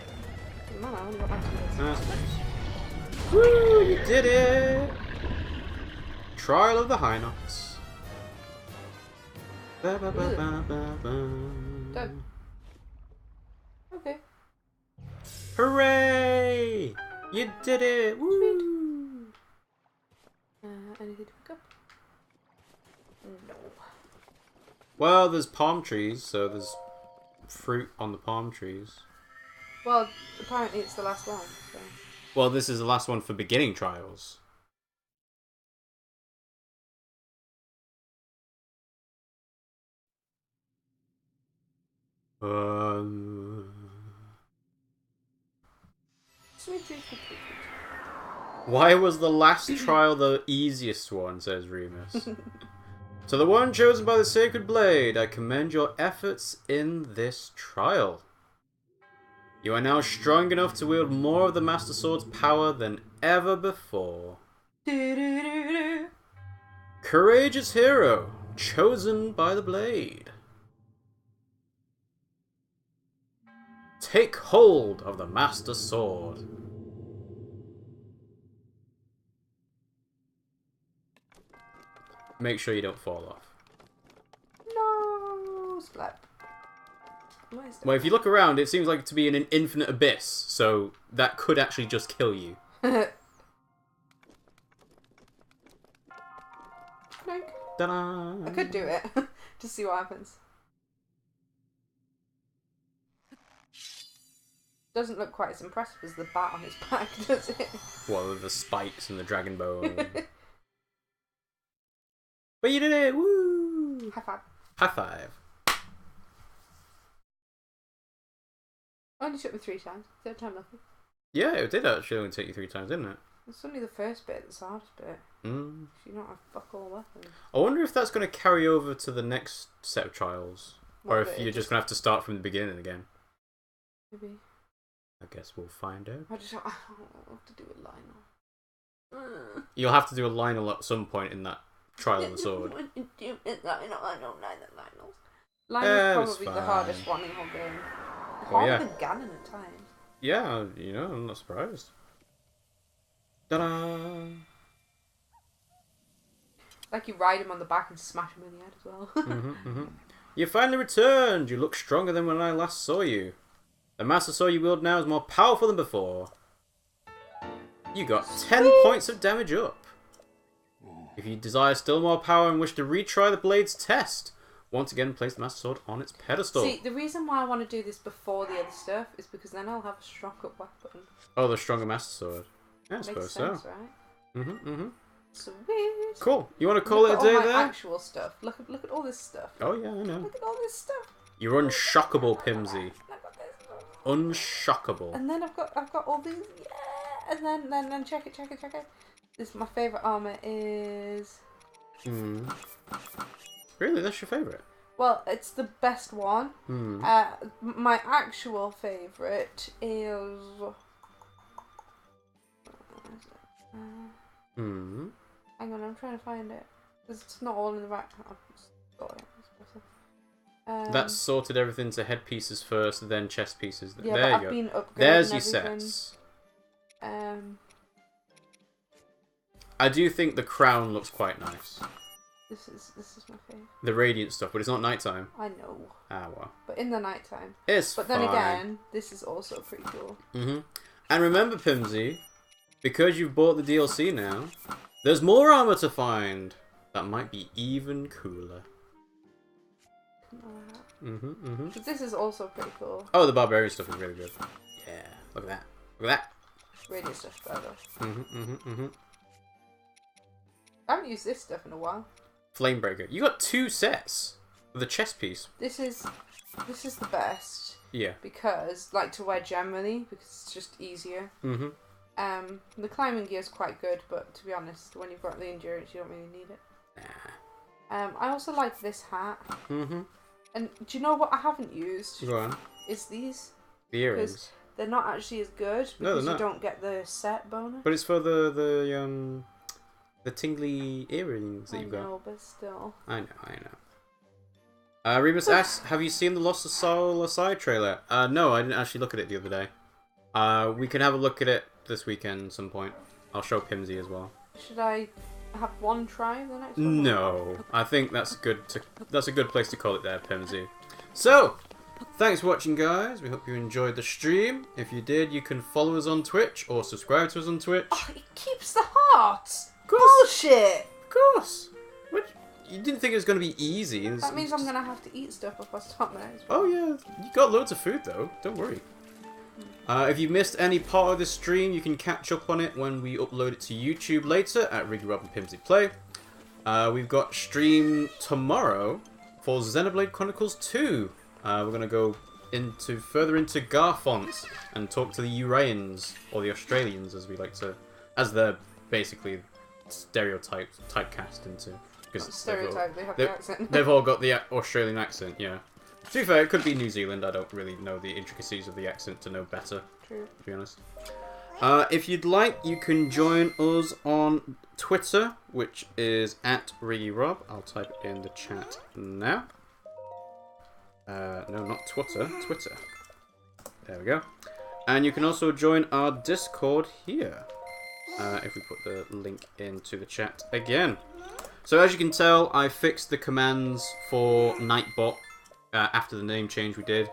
Man, I only got back to this. That's nice. Woo! You did it! Trial of the Hinox. Ba, ba, ba, ba, ba, ba. Done. Okay. Hooray! You did it! Woo! Anything to pick up? No. Well, there's palm trees, so there's fruit on the palm trees. Well, apparently it's the last one, so... Well, this is the last one for beginning trials. Sweet, sweet, sweet, sweet. Why was the last trial the easiest one, says Remus. To the one chosen by the Sacred Blade, I commend your efforts in this trial. You are now strong enough to wield more of the Master Sword's power than ever before. Courageous hero, chosen by the Blade. Take hold of the Master Sword. Make sure you don't fall off. No, slap. Well, if you look around, it seems like to be in an infinite abyss, so that could actually just kill you. Clink. Ta-da! I could do it. Just see what happens. Doesn't look quite as impressive as the bat on his back, does it? Well, with the spikes and the dragon bone. But you did it! Woo! High five. High five. Only took me 3 times. Third time lucky. Yeah, it did actually only take you 3 times, didn't it? It's only the first bit that's the hardest bit. Mm. You don't have fuck all weapons. I wonder if that's going to carry over to the next set of trials. Or What, if you're just going to have to start from the beginning again. Maybe. I guess we'll find out. I don't have to do a Lionel. You'll have to do a Lionel at some point in that Trial of the Sword. Lionel's it's probably the fine. hardest one in the whole game. Oh, Harder yeah. than Ganon at times. Yeah, you know, I'm not surprised. Ta-da! Like you ride him on the back and smash him in the head as well. You finally returned! You look stronger than when I last saw you. The Master Sword you wield now is more powerful than before. You got 10 points of damage up. If you desire still more power and wish to retry the blade's test, once again place the Master Sword on its pedestal. See, the reason why I want to do this before the other stuff is because then I'll have a stronger weapon. Oh, the stronger Master Sword. Yeah, I Makes suppose sense, so. right? Sweet. Cool. You want to call it a day all my there? actual stuff. Look at all this stuff. Oh yeah, I know. Look at all this stuff. You're unshockable, Pimmsy. I've got this. Unshockable. And then I've got all these. Yeah. And then check it. This my favorite armor is. Really, that's your favorite? Well, it's the best one. My actual favorite is. Hang on, I'm trying to find it. It's not all in the back. That sorted everything to headpieces first, then chest pieces. Yeah, there but you I've been go. upgrading There's your everything. sets. I do think the crown looks quite nice. This is my favourite. The radiant stuff, but it's not nighttime. I know. Ah, well. But in the nighttime. It's But fine. then again, this is also pretty cool. And remember, Pimmsy, because you've bought the DLC now, there's more armor to find. That might be even cooler. But this is also pretty cool. Oh, the barbarian stuff is really good. Yeah, look at that. Look at that. Radiant stuff better. I haven't used this stuff in a while. Flamebreaker. You got 2 sets with a chest piece. This is the best. Yeah. Because, like, to wear generally, because it's just easier. The climbing gear is quite good, but to be honest, when you've got the endurance, you don't really need it. I also like this hat. And do you know what I haven't used? Go on. Is these. The earrings. Because they're not actually as good, because you don't get the set bonus. But it's for the tingly earrings that you've got. I know, but still. I know. Rebus asks, have you seen the Lost of Soul Aside trailer? No, I didn't actually look at it the other day. We can have a look at it this weekend at some point. I'll show Pimmsy as well. Should I have one try the next one? No, I think that's a good place to call it there, Pimmsy. So, thanks for watching, guys. We hope you enjoyed the stream. If you did, you can follow us on Twitch or subscribe to us on Twitch. Oh, it keeps the hearts. Of course. Bullshit. Of course. What? You didn't think it was going to be easy. That means I'm going to have to eat stuff if I stop now. Oh yeah, you got loads of food though. Don't worry. If you missed any part of this stream, you can catch up on it when we upload it to YouTube later at RiggyRob and Pimmsy Play. We've got stream tomorrow for Xenoblade Chronicles 2. We're going to go further into Garfont and talk to the Urayans, or the Australians as we like to, as they're basically stereotyped, typecast into. Stereotype, they have the accent. They've all got the Australian accent, yeah. To be fair, it could be New Zealand. I don't really know the intricacies of the accent to know better. True. To be honest. If you'd like, you can join us on Twitter, which is at RiggyRob. I'll type it in the chat now. No, not Twitter. Twitter. There we go. And you can also join our Discord here. If we put the link into the chat again. So as you can tell, I fixed the commands for Nightbot after the name change we did.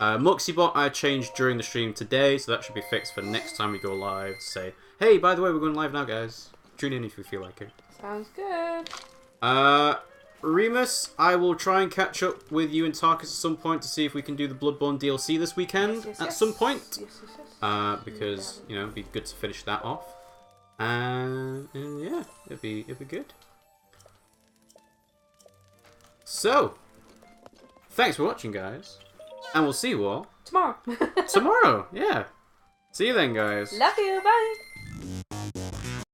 Muxibot I changed during the stream today, so that should be fixed for next time we go live. To say, hey, by the way, we're going live now, guys. Tune in if you feel like it. Sounds good. Remus, I will try and catch up with you and Tarkus at some point to see if we can do the Bloodborne DLC this weekend at some point. Yes. Because, you know, it'd be good to finish that off. And yeah, it'd be good. So, thanks for watching, guys. And we'll see you all tomorrow. tomorrow, yeah. See you then, guys. Love you, bye.